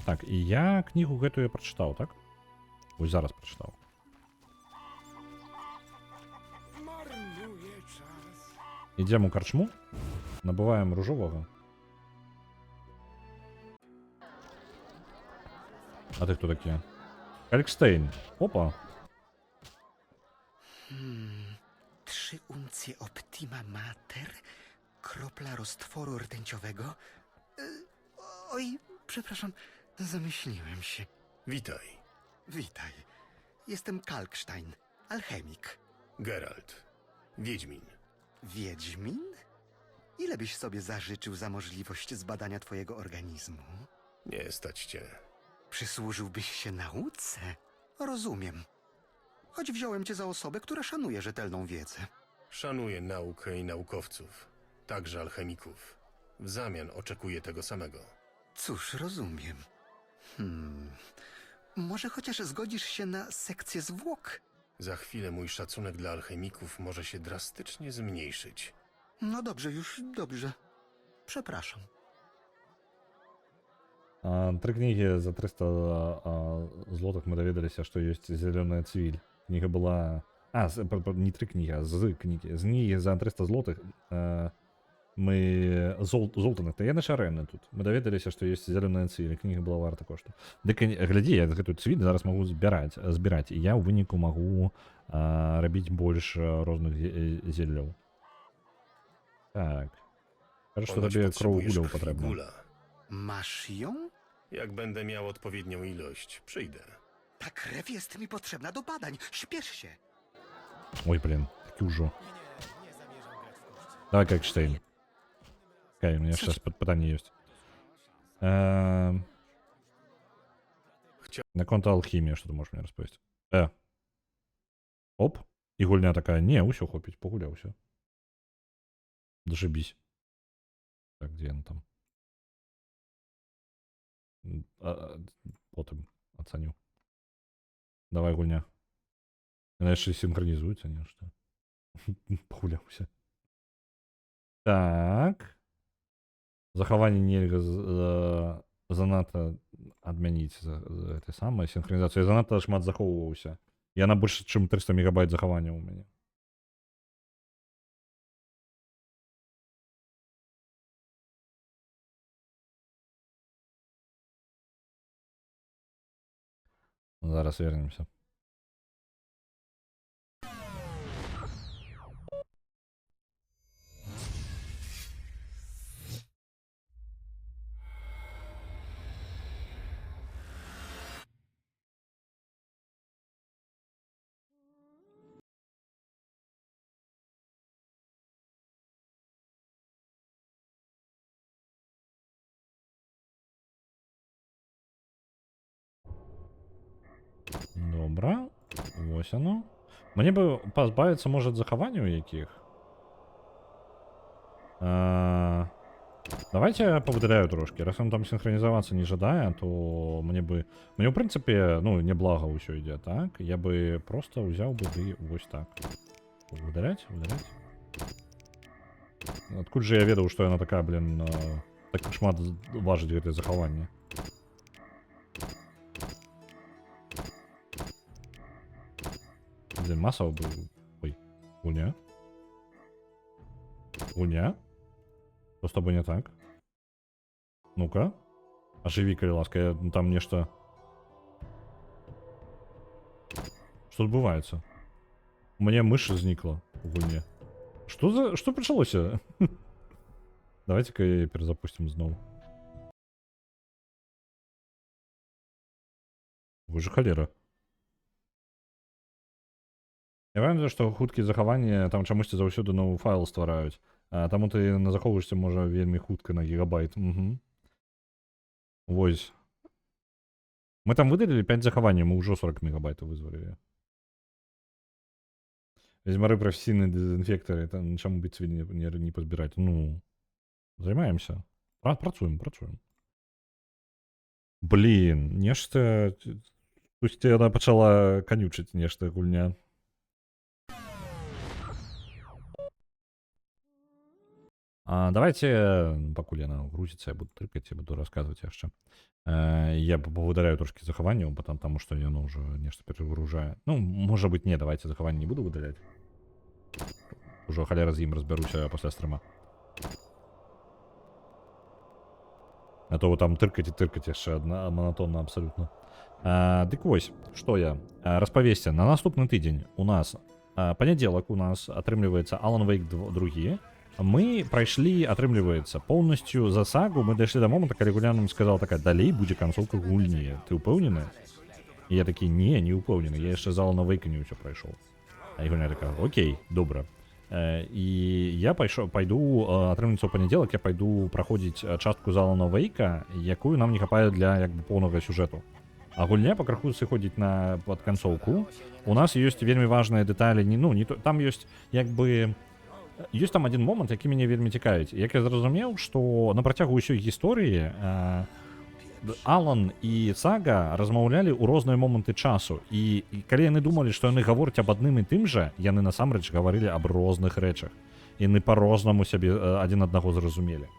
Так, і я кнігу гэтую прачытаў, так? Вось зараз прачытаў. Ідзем у карчму, набываем ружовага. А ты хто такі? Калькштейн. Опа. 3 uncje Optima Mater, kropla roztworu rtęciowego. Oj, przepraszam, zamyśliłem się. Witaj. Witaj. Jestem Kalkstein, alchemik. Geralt. Wiedźmin. Wiedźmin? Ile byś sobie zażyczył za możliwość zbadania twojego organizmu? Nie stać cię. Przysłużyłbyś się nauce? Rozumiem. Choć wziąłem cię za osobę, która szanuje rzetelną wiedzę. Szanuję naukę i naukowców, także alchemików. W zamian oczekuję tego samego. Cóż, rozumiem. Może chociaż zgodzisz się na sekcję zwłok? Za chwilę mój szacunek dla alchemików może się drastycznie zmniejszyć. No dobrze, już dobrze. Przepraszam. 3 книги за 300 злотых мы даведаліся, што ёсць зеленая цвіль. Книга была... не 3 книги, а з книги. З книги за 300 злотых мы... Золтаных, я на шарэны тут. Мы даведаліся, што ёсць зеленая цвіль. Книга была варта кошта. Дык, глядзі, я гэтую цвіль зараз магу збіраць, і я ў выніку магу рабіць больш розных зелляў. Так. Кажу, што табе кроў гуляў патрэбна. Masz ją? Jak będę miał odpowiednią ilość, przyjdę. Ta krew jest mi potrzebna do badań. Śpiesz się. Ой, блин, таки ўжо. Давай, Калькштейн. Окей, у меня сейчас пытанне ёсць. Наконт алхімія, што ты можаш мне распавесці? Оп, і гульня такая, не, ўсё хопіць, пагуляўся. Зашибісь. Так, дзе яна там? Потым ацаню. Давай, гульня. Яна яшчэ синхронізуецца, нешта. Пагуляўся. Так. Захаванне нельга занадта адмяніць гэта самае синхронізацыю. Я занадта шмат захоўваўся. Яна больш, чым 300 мегабайт захавання ў мяне. Зараз вернемся. Добре. Ось оно. Мені би позбавитися, може, заховань у яких. Давайте я повидаляю трошки. Раз он там синхронізуватися не жадає, то мені би... Мені, в принципі, ну, неблаго усё йде, так? Я би просто взяв би і ось так. Видалять, видалять. Откуда же я ведав, що вона така, блін, так шмат важить гэтай заховання? Блин, массово был. Ой. Гуня? Гуня? Что с тобой не так? Ну-ка. Оживи, коли ласка, там нечто... Что отбывается? У меня мышь зникла в гуне. Что за... Что почалось? Давайте-ка я перезапустим снова. Вы же холера. Я пам'ятаю, що хуткі заховання там чомусь заўсёды новый файл ствараюць. Таму ты захоўваешся можа вельмі хутка на гигабайт. Угу. Вось. Мы там выдалілі 5 захаванняў, мы ўжо 40 мегабайтаў вызвалілі. Ведьмары професійныя дезінфектары, там чаму быцці не пазбіраць. Ну, займаемся. Працуем. Блін, нешта... Пусть яна пачала канючыць нешта гульня. Давайте, пакуль яна грузіцца, я буду трыкаць, я буду расказваць яшчэ. Я повыдаляю трошки захаванняў, потому что яно ўжо нешта перагружае. Ну, можа быть, не, давайте захаванне не буду выдаляць. Ужо халера з ім разбяруся пасля стрыма. А то там тыркаць яшчэ адна, монотонна абсолютно. Дык вось, што я? Распавесці, на наступны тыдзень у нас панядзелак у нас атрымліваецца Alan Wake 2. Мы прайшлі, атрымліваецца, поўнасцю за сагу, мы дайшлі да момента, калі гуля нам сказала такая, далей будзе канцоўка гульні. Ты ўпэўнены? І я такі, не ўпэўнены, я яшчэ з Alan Wake не ўсё прайшоў. А гуля такая, окей, добра. І я пайду, атрымліваецца ў панядзелак, я пайду праходзіць частку з Alan Wake, якую нам не хапае для як бы поўнага сюжэту. А гульня па краху сыходзіць на пад канцоўку. У нас ёсць вельмі важныя дэталі, там ёсць як бы... Ёсць там один момант, які мяне вельмі цікавіць. Як я зразумеў, што на працягу ўсёй гісторыі Алан і Сага размаўлялі ў розныя моманты часу. І калі яны думалі, што яны гавораць аб адным і тым жа, яны насамрэч гаварылі аб розных рэчах. Яны па-рознаму сябе адзін аднаго зразумелі.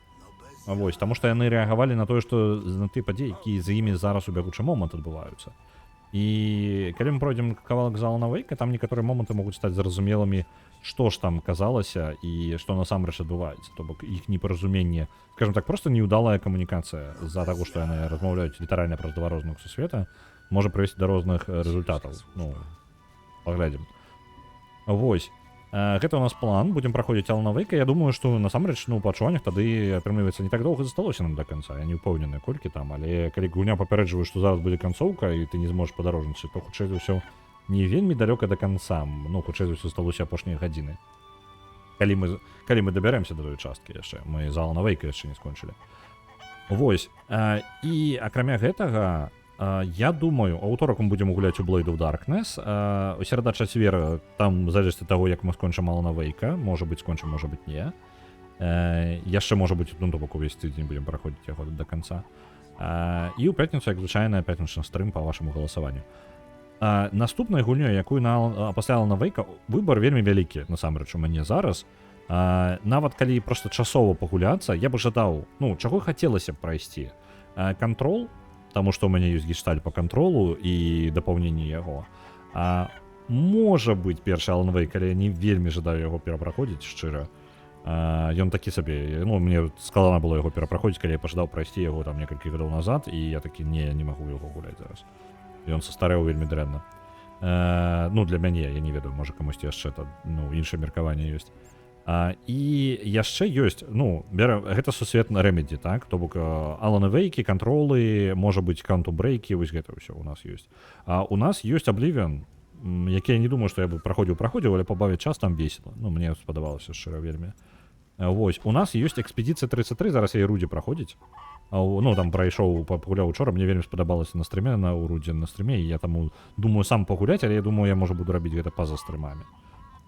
Вось, таму што яны рэагавалі на тое, што на тыя падзеі, якія за імі зараз у бягучы момант адбываюцца. І калі мы пройдзем кавалак з Алана Вейка, там некаторыя моманты могуць стаць зразумелымі, што ж там казалася і што насамрэч адбываецца. То бок іх непаразуменне, скажем так, просто неудалая камунікацыя з-за таго, што яны размаўляюць літаральна праз два розных сусвета, можа прывесці да розных рэзультатаў. Ну, паглядзім. Вось. Гэта у нас план, будзем праходзіць Алана Вейка. Я думаю, што насамрэч, ну, па адчуваннях тады атрымліваецца не так доўга засталося нам да канца. Я не ўпэўнены, колькі там, але калі гульня папярэджвае, што зараз будзе канцоўка і ты не зможаш падарожнічаць, то хутчэй за ўсё не вельмі далёка да канца. Ну, хутчэй за ўсё засталося апошнія гадзіны. Калі мы дабярэмся да той часткі яшчэ. Мы з Алана Вейка яшчэ не скончылі. Вось. І акрамя гэтага, я думаю, а ўторак мы будзем гуляць у Blade of Darkness. У серада-чацвер, там залежыць ад таго, як мы скончым Алана Вейка. Можа быць скончым, можа быць не. Яшчэ можа быць, ну, то бок увесь тыдзень будзем праходзіць яго да канца. І ў пятніцу, як звычайна, пятнічны стрым па вашаму галасаванню. Наступнай гульнёй, якую пасля Алана Вейка, выбар вельмі вялікі, насамрэч, у мяне зараз. Нават калі проста часова пагуляцца, я бы жадаў, ну, чаго хацелася б прайсці. Кантрол, таму што ў мяне ёсць гештальт па кантролу і дапаўненне яго. Можа быць, першы Алан Вейк, але я не вельмі жадаю яго перапраходзіць, шчыра. Ён такі сабе, ну, мне складана было яго перапраходзіць, калі я пажадаў прайсці яго там некалькі гадоў назад, і я такі, не магу яго гуляць зараз. Ён састарэў вельмі дрэнна. Ну, для мяне, я не ведаю, можа камусьці яшчэ іншае меркаванне ёсць. І яшчэ ёсць, ну, гэта сусветна Remedy, так? То бок Alan Wake, кантролы, можа быць Quantum-Break, вось гэта ўсё у нас ёсць. А у нас ёсць Oblivion, які я не думаю, што я бы праходзіў, але пабавіць час там весела. Ну, мне спадабалася шчыра вельмі. Вось, у нас ёсць Экспедыцыя 33, зараз я і Рудзі праходзіць. Ну, там прайшоў, пагуляў учора, мне вельмі спадабалася на стрыме, на Рудзі на стрыме, і я таму думаю сам пагуляць, але я думаю, я, можа, буду рабіць гэта па-за стрымамі.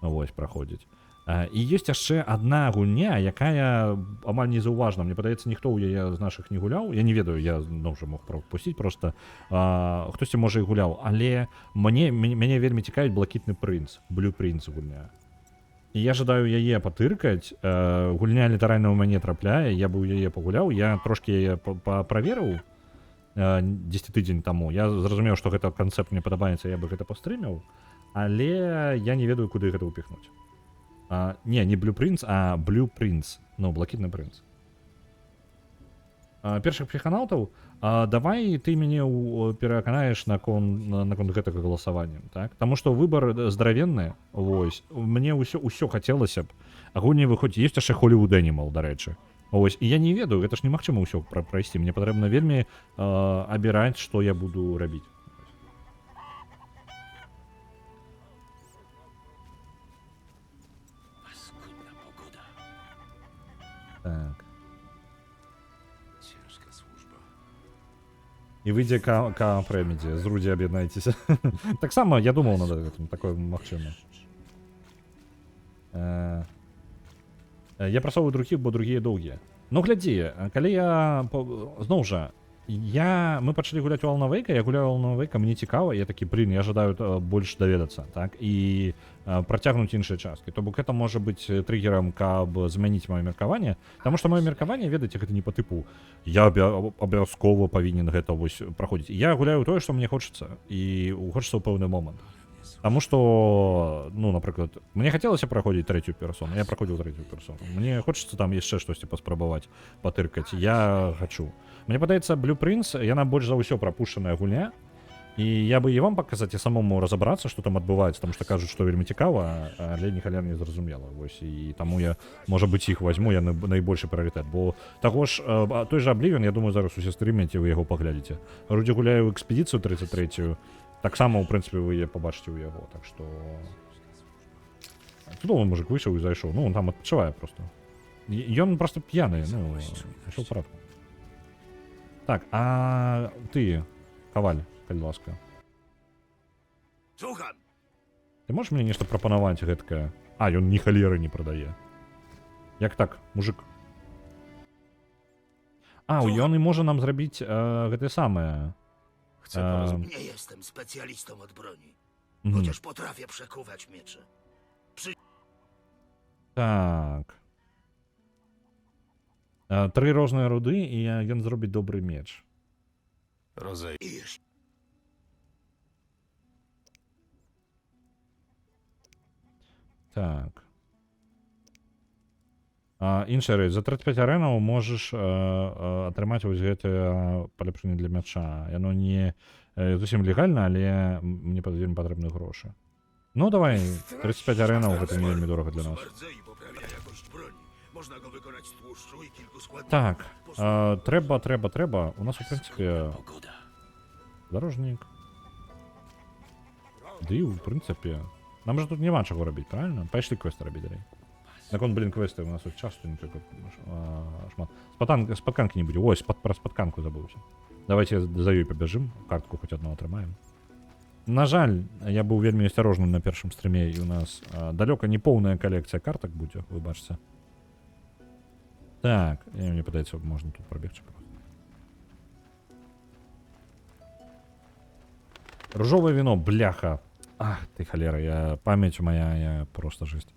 Вось, праходзіць. І ёсць яшчэ адна гульня, якая амаль незаўважна. Мне падаецца, ніхто ў яе з нашых не гуляў. Я не ведаю, я ўжо мог прапусціць проста. Хтосьці, можа, і гуляў. Але мяне вельмі цікавіць Блакітны прынц, Blue Prince гульня. І я жадаю яе патыркаць. Гульня літаральна ў мяне трапляе, я бы ў яе пагуляў. Я трошкі яе праверыў 10 тыдзень таму. Я зразумеў, што гэта канцэпт мне падабаецца, я бы гэта пастрыміў. Але я не ведаю, куды гэта ўпіхнуць. Не Blue Prince, а Blue Prince. Ну, Блакітны прынц. Першых псіханаўтаў, давай ты мяне пераканаеш наконт гэтага галасавання, так? Таму што выбар здаравенны, вось. Мне ўсё хацелася б. Агульне выходзіць, ёсць яшчэ Hollywood Animal, дарэчы. Вось, і я не ведаю, гэта ж немагчыма ўсё прайсці. Мне патрэбна вельмі абіраць, што я буду рабіць. Так. Ciężka służba. І выйдзе Remedy, з Рудзі аб'яднайцеся. Таксама я думаў над гэтым, такое магчыма. Я прасовую другіх, бо другія доўгія. Ну, глядзі, калі я... Зноў жа, мы пачалі гуляць у Alan Wake, я гуляю у Alan Wake, мне цікава, я такі, я жадаю больш даведацца, так, і працягнуць іншыя часткі. То бок гэта можа быць триггерам, каб змяніць маё меркаванне, таму што маё меркаванне, ведаеце, гэта не па тыпу я абавязкова павінен гэта вось праходзіць. Я гуляю тое, што мне хочацца, і хочацца ў пэўны момант. Таму што, ну, напрыклад, мне хацелася праходзіць трэцюю персону, я праходзіў трэцюю персону. Мне хочацца там яшчэ штосьці паспрабаваць, патыркаць, я хачу. Мне падаецца, Blue Prince, яна больш за ўсё прапушчаная гульня, і я бы і вам паказаць, і самому разабрацца, што там адбываецца, таму што кажуць, што вельмі цікава, але ніхаля не зразумела. Вось, і таму я, можа быць, іх вазьму, я найбольшы прыярытэт. Бо таго ж, той жа Oblivion, я думаю, зараз усе стрымеце, вы яго паглядзіце. Рудзі гуляе ў Экспедыцыю 33-ю, таксама, ў прынцыпе, вы яе пабачыце ў яго, так што... Цудовы мужик выйшаў і зайшоў, ну, он там адпачывае проста. Ён проста п'яны, ну, ішоў ў парадку. Так, а ты, Каваль, калі ласка. Слухам. Ты можаш мне нешта прапанаваць гэткае? Ён ні халеры не прадае. Як так, мужик? Ён і можа нам зрабіць гэтае самае. Nie jestem specjalistą od broni, chociaż potrafię przekuwać miecze. Так. 3 розныя руды, і ён зробіць добры меч. Так. Іншая рэч, за 35 арэнаў можаш атрымаць вось гэтае паляпшэнне для мяча. Яно не зусім легальна, але мне вельмі патрэбны грошы. Ну, давай, 35 арэнаў, гэта не вельмі дорага для нас. Так, трэба. У нас, у прынцыпе, дарожнік. Ды, у прынцыпе, нам жа тут няма чаго рабіць, правильно? Пайшлі квесты рабіць далей. Наконт, квесты у нас тут часто не только шмат. Спатканкі не будзе. Ось, пра спатканку забыўся. Давайте за ёй пабяжым, картку хоць адну атрымаем. На жаль, я быў вельмі асцярожным на першым стрыме, і у нас далёка не поўная калекцыя картак будзе, вы бачыце. Так, мне падаецца, можна тут прабегчы. Ружовае віно, бляха. Ах, ты халера, памяць моя, я просто жесть.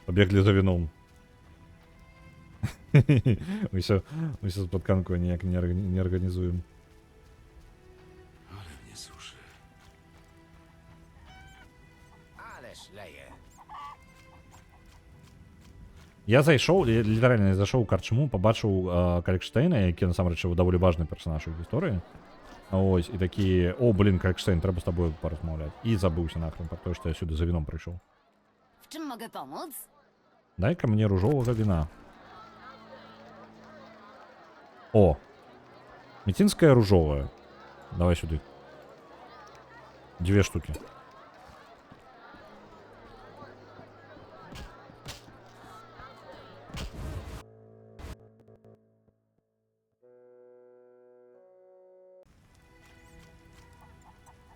Побегли за вином. Мы все спотканку ніяк не організуємо. Ale mnie suszy. Ależ leje. Я зайшоў, літаральна я зайшоў у карчму, пабачыў Калікштейна, які насамрэч даволі важны персонаж у гісторыі. Ось, і такі, о, блін, Крекштейн, треба з тобою порозмовляти. І забувся нахрен про те, що я сюди за віном прийшов. W czym mogę pomóc? Дай-ка мені ружового вина. О! Метинское ружовое. Давай сюди. 2 штуки.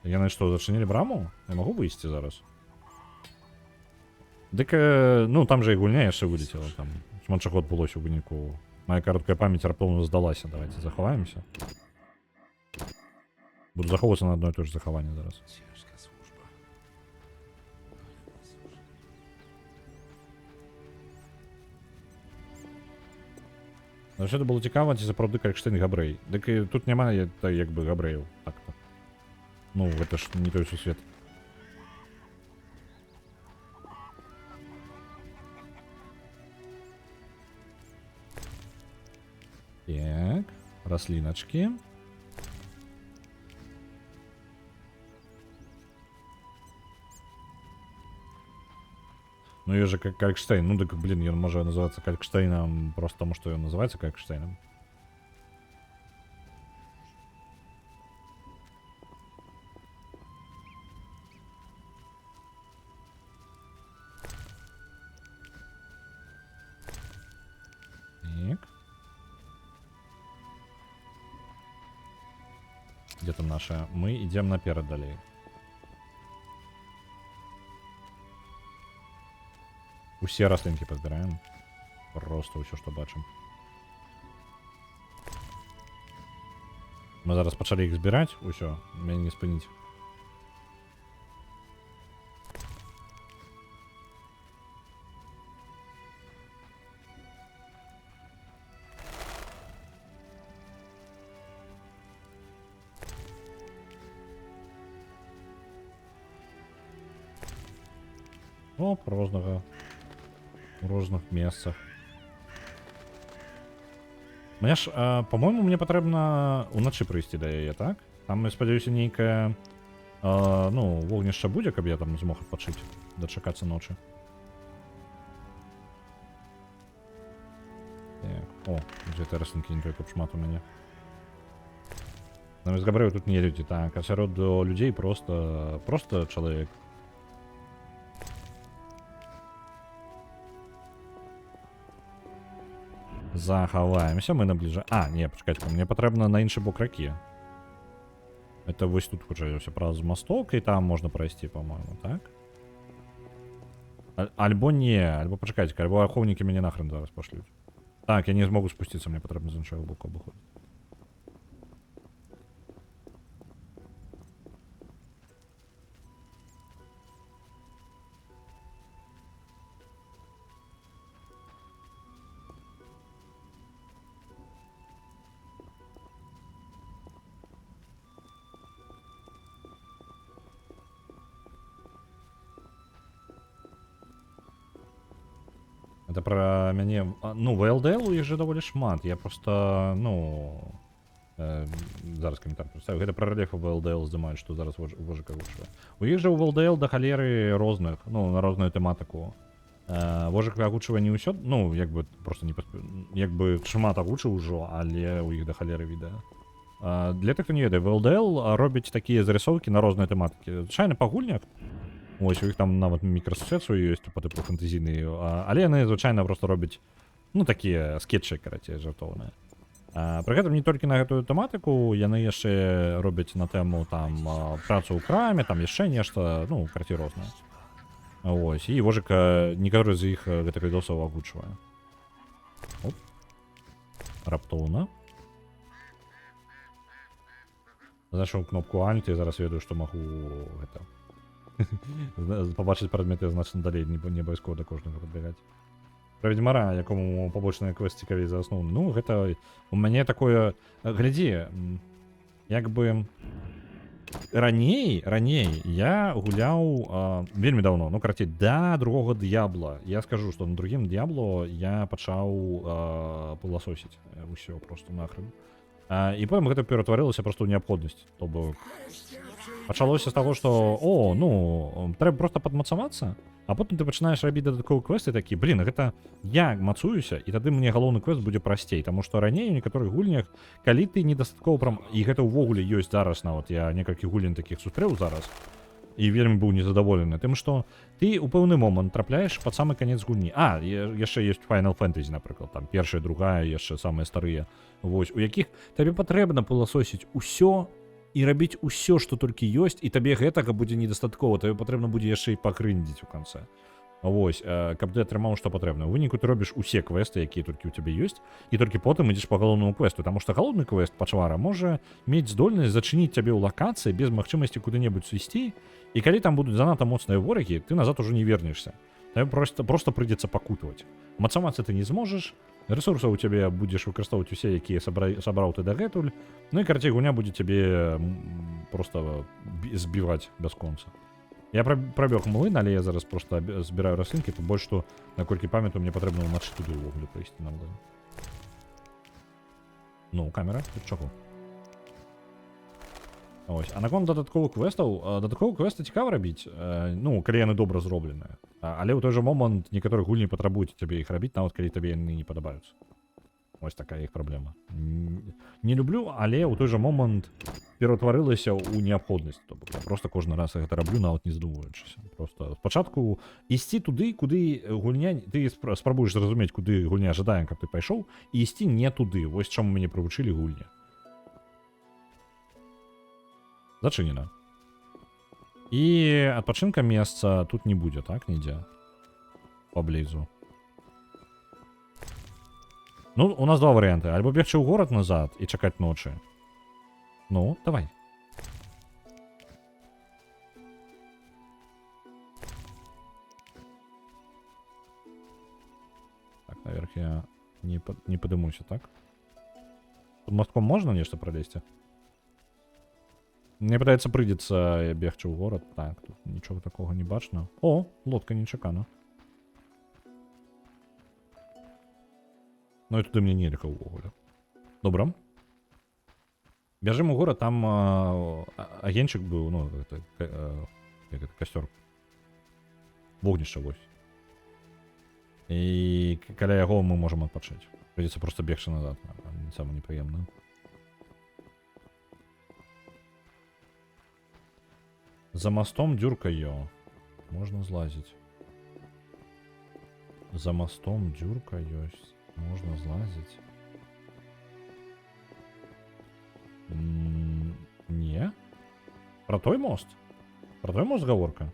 Яны что, зачинили браму? Я могу вийти зараз? Дик, ну там же і гульня яшчэ вылетела, там шматчаход було у выніку. Моя короткая память раптоўна здалася. Давайте захаваемся. Буду захоўвацца на одно и то же захаванне зараз. Вообще, это было цікаво, ці сапраўды Крекштейн габрэй. Дык і тут няма як бы габрэяў. Так-то. Ну, это ж не той сусвет. Так, рослиночки. Ну, я же как Крекштейн. Ну, так, блин, он может называться Крекштейном просто потому, что он называется Крекштейном. Так. Где там наша? Мы идем наперед далее. Усе рослинки подбираем. Просто все, что бачим. Мы зараз почали их збирать. Усё, меня не спынить. О, у розных месцах. Мне ж, по-моему, мне патрэбна уначы прыйсці да яе, так? Там, я спадзяюся, нейкае, ну, вогнішча будзе, каб я там змог адпачыць, дачакацца ночы. Так, о, дзе-то раслінкі не той каб шмат у мяне. Навіть габрэю тут не людзі, так, а сярод людзей просто чалавек. Захаваемся, мы наближаем. А, не, почекайте, мне потрібно на інший бок раки. Это ось тут уже праз мосток, и там можно пройти, по-моему, так? Альбо не, альбо почекайте, альбо оховники меня нахрен зараз пошлют. Так, я не смогу спуститься, мне потрібно з іншого боку обиходити. Это про мяне... Ну, в ЛДЛ іх же даволі шмат. Я просто, ну... зараз каментар представлю. Гэта про рэльефы в ЛДЛ здымаюць, што зараз Вожык агучвае. У іх же ў ЛДЛ да халеры розных, ну, на розную тэматыку. Вожык агучвае не ўсё, ну, як бы, просто не як бы шмат агучыў ужо, але ў іх да халеры відэа. Для тых, хто не ведае, в ЛДЛ робяць такія зарисовкі на розныя тэматыкі. Звычайна па гульнях. Ось, у іх там нават мікрасусвет свой ёсць, по типу фэнтэзійны, але яны звычайна просто робяць, ну, такія скетчы, карацей, жартоўныя. Пры гэтым не толькі на гэтую тэматыку, яны яшчэ робяць на тэму там працу ў краме, там яшчэ нешта, ну, карацей, рознае. Ось, і Вожык некаторы з іх гэтых відосаў агучвае. Оп. Раптоўна. Зайшоў кнопку Alt, і зараз ведаю, што магу гэта... побачыць прадметы значна далей, не абавязкова да кожнага падбягаць. Пра ведьмара, якому пабочны квест цікавей за асноўны. Ну, гэта у мяне такое... Глядзі, як бы... Раней я гуляў вельмі даўно, ну, карацей, да другога Д'ябла. Я скажу, што на другім Д'ябло я пачаў пыласосіць усё просто нахрен. І потым гэта ператварылася проста ў неабходнасць. То бок пачалося з таго, што трэба проста падмацавацца, а потым ты пачынаеш рабіць дадатковы квест і такі, блін, гэта я мацуюся, і тады мне галоўны квест будзе прасцей, таму што раней у некаторых гульнях, калі ты недастаткова і гэта ўвогуле ёсць зараз нават, я некалькі гульняў такіх сустрэў зараз, і вельмі быў незадаволены тым, што ты ў пэўны момант трапляеш пад самы канец гульні. Яшчэ ёсць Final Fantasy, напрыклад, там першая, другая, яшчэ самыя старыя, вось, у якіх табе патрэбна пыласосіць усё і рабіць усё, што толькі ёсць, і табе гэтага будзе недастаткова, табе патрэбна будзе яшчэ і пакрындзіць у канцэ. Вось, каб ты атрымаў, што патрэбна. У выніку ты робіш усе квесты, якія толькі ў цябе ёсць, і толькі потым ідзеш па галоўнаму квесту, таму што галоўны квест пачвара можа мець здольнасць зачыніць цябе ў лакацыі без магчымасці куды-небудзь сысці, і калі там будуць занадта моцныя ворагі, ты назад ужо не вернешся. Табе проста прыйдзецца пакутаваць. Мацавацца ты не зможаш, ресурсаў у цябе будзеш выкарыстоўваць усе, якія сабраў ты дагэтуль, ну і карацей, гульня будзе цябе проста збіваць бясконца. Я прабег млын, але я зараз проста збіраю раслінкі, тым больш, што, наколькі памятаю, мне патрэбна ўначы туды ўвогуле прыйсці на млын. Ну, камера, тут чаго? Ось, а наконт дадатковых квестаў, дадатковых квесты цікава рабіць, калі яны добра зробленыя. Але ў той жа момант некаторыя гульні патрабуюць цябе іх рабіць, нават калі табе яны не падабаюцца. Ось такая іх праблема. Не люблю, але ў той жа момант ператварылася ў неабходнасць. То бок я проста кожны раз гэта раблю, нават не задумваючыся. Проста спачатку ісці туды, куды гульня, ты спрабуеш зразумець, куды гульня жадае, каб ты пайшоў, і ісці не туды. Вось чаму мяне прывучылі гульні. Зачынена. І адпачынка месца тут не будзе, так, нідзе? Паблізу. Ну, у нас два варыянты. Альбо бегчы ў горад назад і чакаць ночы. Ну, давай. Так, наверх я не падымуся, так? Под мостком можна нешта пралезці? Мне падаецца, прыйдзецца бегчы ў горад. Так, тут нічога такога не бачна. О, лодка нечакана. Ну і туды мне нельга ўвогуле. Добра. Бяжым у горад, там агенчык быў, ну, гэта касцёр. Вогнішча, вось. І каля яго мы можам адпачыць. Прыйдзецца проста бегчы назад. Самае непрыемнае. За мостом дзюрка ё. Можна злазіць. За мостом дзюрка ёсць. Можна злазіць. Не. Про той мост? Про той мост гаворка?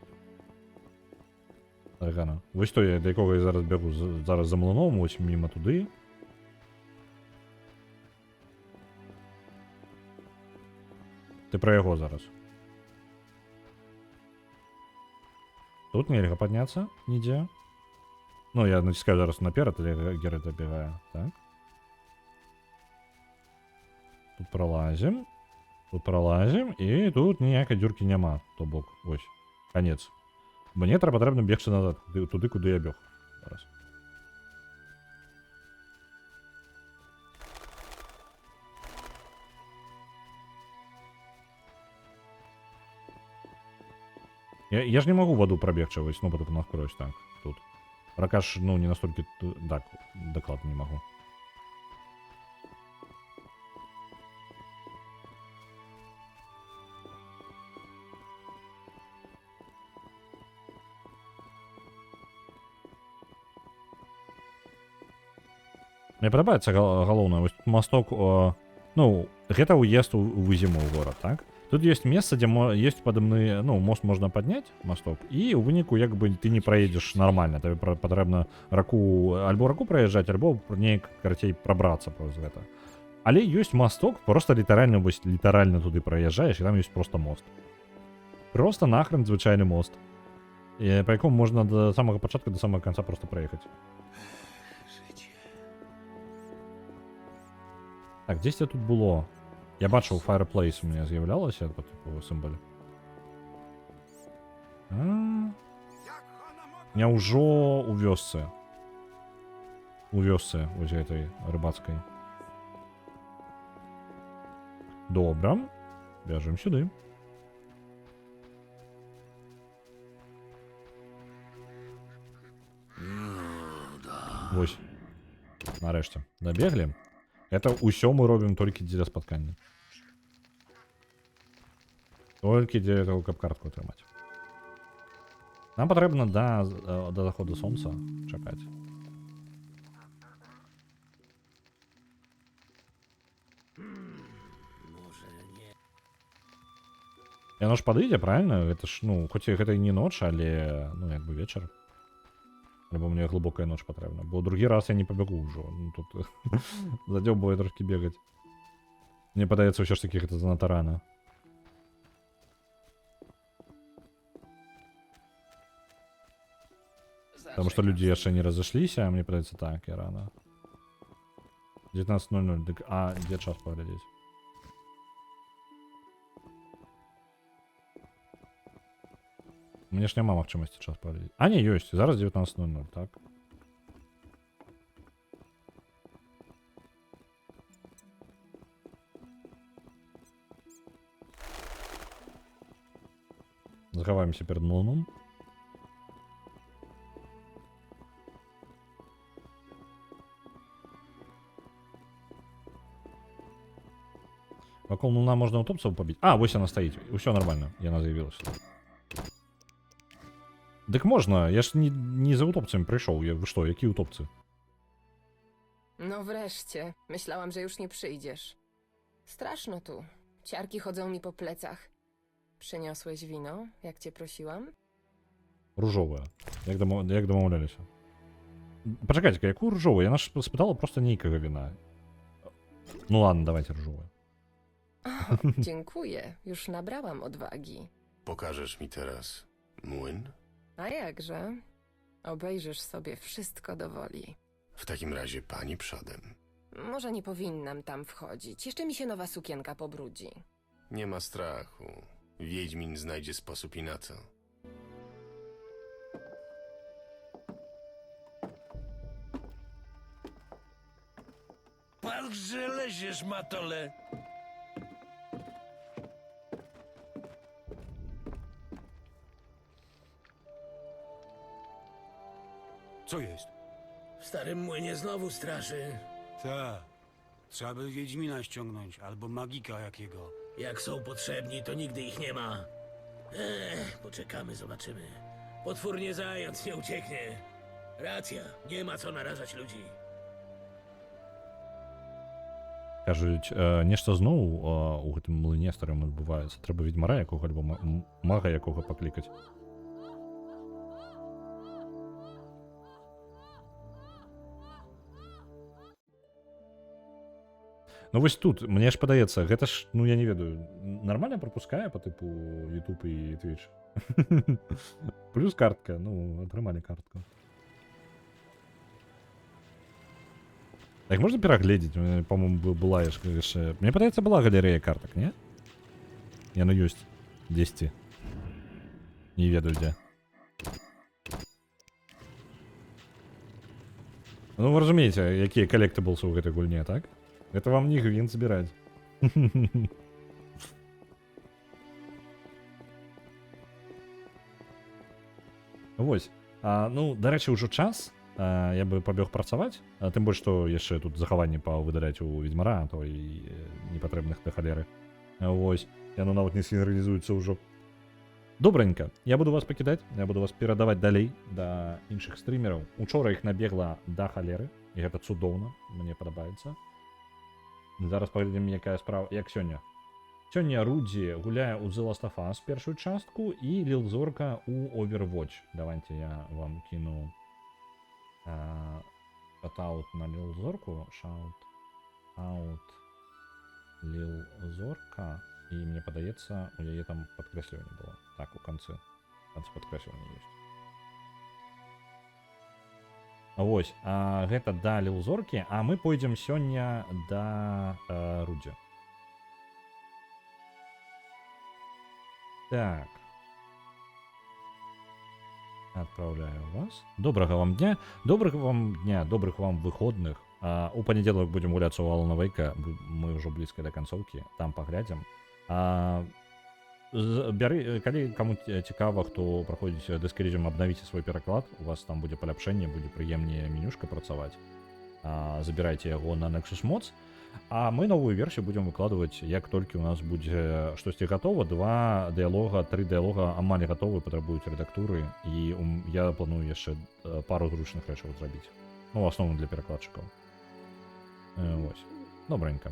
Аргана. Вось той, да якога я зараз бегу зараз за млыном, вось міма туды. Ты про яго зараз. Тут нельга падняцца нідзе. Ну, я націскаю зараз наперад, але Гера добягае. Так. Тут пролазім, і тут ніякай дзюркі няма. То бок, ось, канец. Мне патрэбна бегчы назад, туды, куды я бег. Зараз. Я ж не могу воду пробегчы, вось, ну, потом насквозь, так, тут. Ракаш, ну, не настолько, так, докладно не могу. Мне падабаецца галоўнае, вось масток, ну, гэта ўезд у зіму ў горад, так? Тут есть место, где есть падымны, ну, мост можно поднять, мосток, и ў выніку, як бы, ты не проедешь нормально, тебе патрэбна раку, альбо раку проезжать, альбо неяк, карацей, пробраться праз гэта. Але ёсць мосток, просто літаральна, вось, літаральна туды проезжаешь, и там есть просто мост. Просто нахрен звычайны мост, по якому можна до самого пачатку, до самого конца просто проехать. Так, дзесьці тут было. Я бачыў, Fireplace у меня з'яўлялася по типу сімволі. Няўжо у вёсцы. У вёсцы, вось гэтай рыбацкай. Добре. Бяжем сюди. Ось. Нарешті. Добегли. Это усё мы робим толькі дзеля спаткання. Толькі дзеля того, каб картку атрымаць. Нам патрэбна да заходу сонца чакаць. Яно ж падыдзе, правильно? Гэта ж, ну, хоць і гэта і не ноч, але, ну, як бы вечар. Альбо мне глыбокая ноч патрэбна. Бо другі раз я не пабягу ўжо. Ну, тут задзёбывае трошкі бегаць. Мне падаецца, ўсё ж такі гэта занадта рана. Потому что люди яшчэ не разышліся, а мне падаецца так, і рана. 19:00, дык, а дзе час паглядзець? Мне ж няма магчымасці час паглядзець. А не, ёсць, зараз 19:00, так? Захаваемся перед млыном. Вакол млына можна утопцаў пабіць. А, вось яна стаіць. Усё нормально, яна заявілася. Дык можна, я ж не за утопцамі прыйшоў. Вы што, які утопцы? No wreszcie. Myślałam, że już nie przyjdziesz. Straszno tu. Ciarki chodzą mi po plecach. Przyniosłeś wino, jak cię prosiłam? Różowe. Jak домовлялися. Пачакайце, якую różową? Яна ж спытала просто нейкага віна. Ну ладно, давайте różowe. O, dziękuję. Już nabrałam odwagi. Pokażesz mi teraz młyn? A jakże? Obejrzysz sobie wszystko do woli. W takim razie pani przodem. Może nie powinnam tam wchodzić. Jeszcze mi się nowa sukienka pobrudzi. Nie ma strachu. Wiedźmin znajdzie sposób i na to. Pan grze leziesz, matole. Co jest? W starym młynie znowu straszy. Ta. Trzeba by Wiedźmina ściągnąć, albo magika jakiego. Jak są potrzebni, to nigdy ich nie ma. Poczekamy, zobaczymy. Potwórnie zając nie ucieknie. Racja, nie ma co narażać ludzi. Кажуть, нешта зноў у гэтым млыне старым адбываецца. Трэба ведьмара якога альбо мага якога паклікаць. Ну вось тут, мне ж падаецца, гэта ж, ну я не ведаю, нармальна прапускае па тыпу YouTube і Twitch. Плюс картка, ну, атрымалі картку. Так можна перагледзець? По-моему, была яшчэ... Мне падаецца, была галерэя картак, не? Яно ёсць. 10. Не ведаю, дзе. Ну, вы разумееце, якія коллектаблсы ў гэтай гульне, так? Это вам не гвинт збіраць. Вось. Ну, дарэчы, ўжо час. Я бы пабег працаваць. Тым больш, што яшчэ тут захаванне павыдаляць у ведьмара, а то і непатрэбных да халеры. Вось. Яно нават не сінхранізуецца ўжо. Добранька. Я буду вас пакідаць. Я буду вас перадаваць далей да іншых стрімераў. Учора іх набегла да халеры. І гэта цудоўна. Мне падабаецца. Зараз паглядзім, якая справа, як сёння. Сёння Рудзі гуляе ў The Last of Us першую частку і Лілзорка ў Overwatch. Давайте я вам кіну шаут-аут на Лілзорку. Шаут-аут Лілзорка. І мне падаецца, у яе там падкрэсліванне было. Так, у канцы. У канцы падкрэсліванне ёсць. Вось, гэта да Лілзоркі, а мы пойдзем сёння да Рудзі. Так. Отправляю вас. Добрага вам дня, добрых вам выходных. У панядзелак будзем гуляцца ў Алана Вейка, мы ўжо блізка да канцоўкі, там паглядзім. Бяры, калі каму цікава, хто праходзіць Дэскерізм, абнавіце свой пераклад, у вас там будзе паляпшэнне, будзе прыемнее менюшка працаваць. Забірайце яго на Nexus Mods, а мы новую версію будзем выкладваць, як толькі у нас будзе штосьці гатова, 2 дыялога, 3 дыялога амаль гатовы, патрабуюць рэдактуры, і я планую яшчэ пару зручных рэчаў зрабіць. Ну, у асноўным для перакладчыкаў. Вось. Добренька.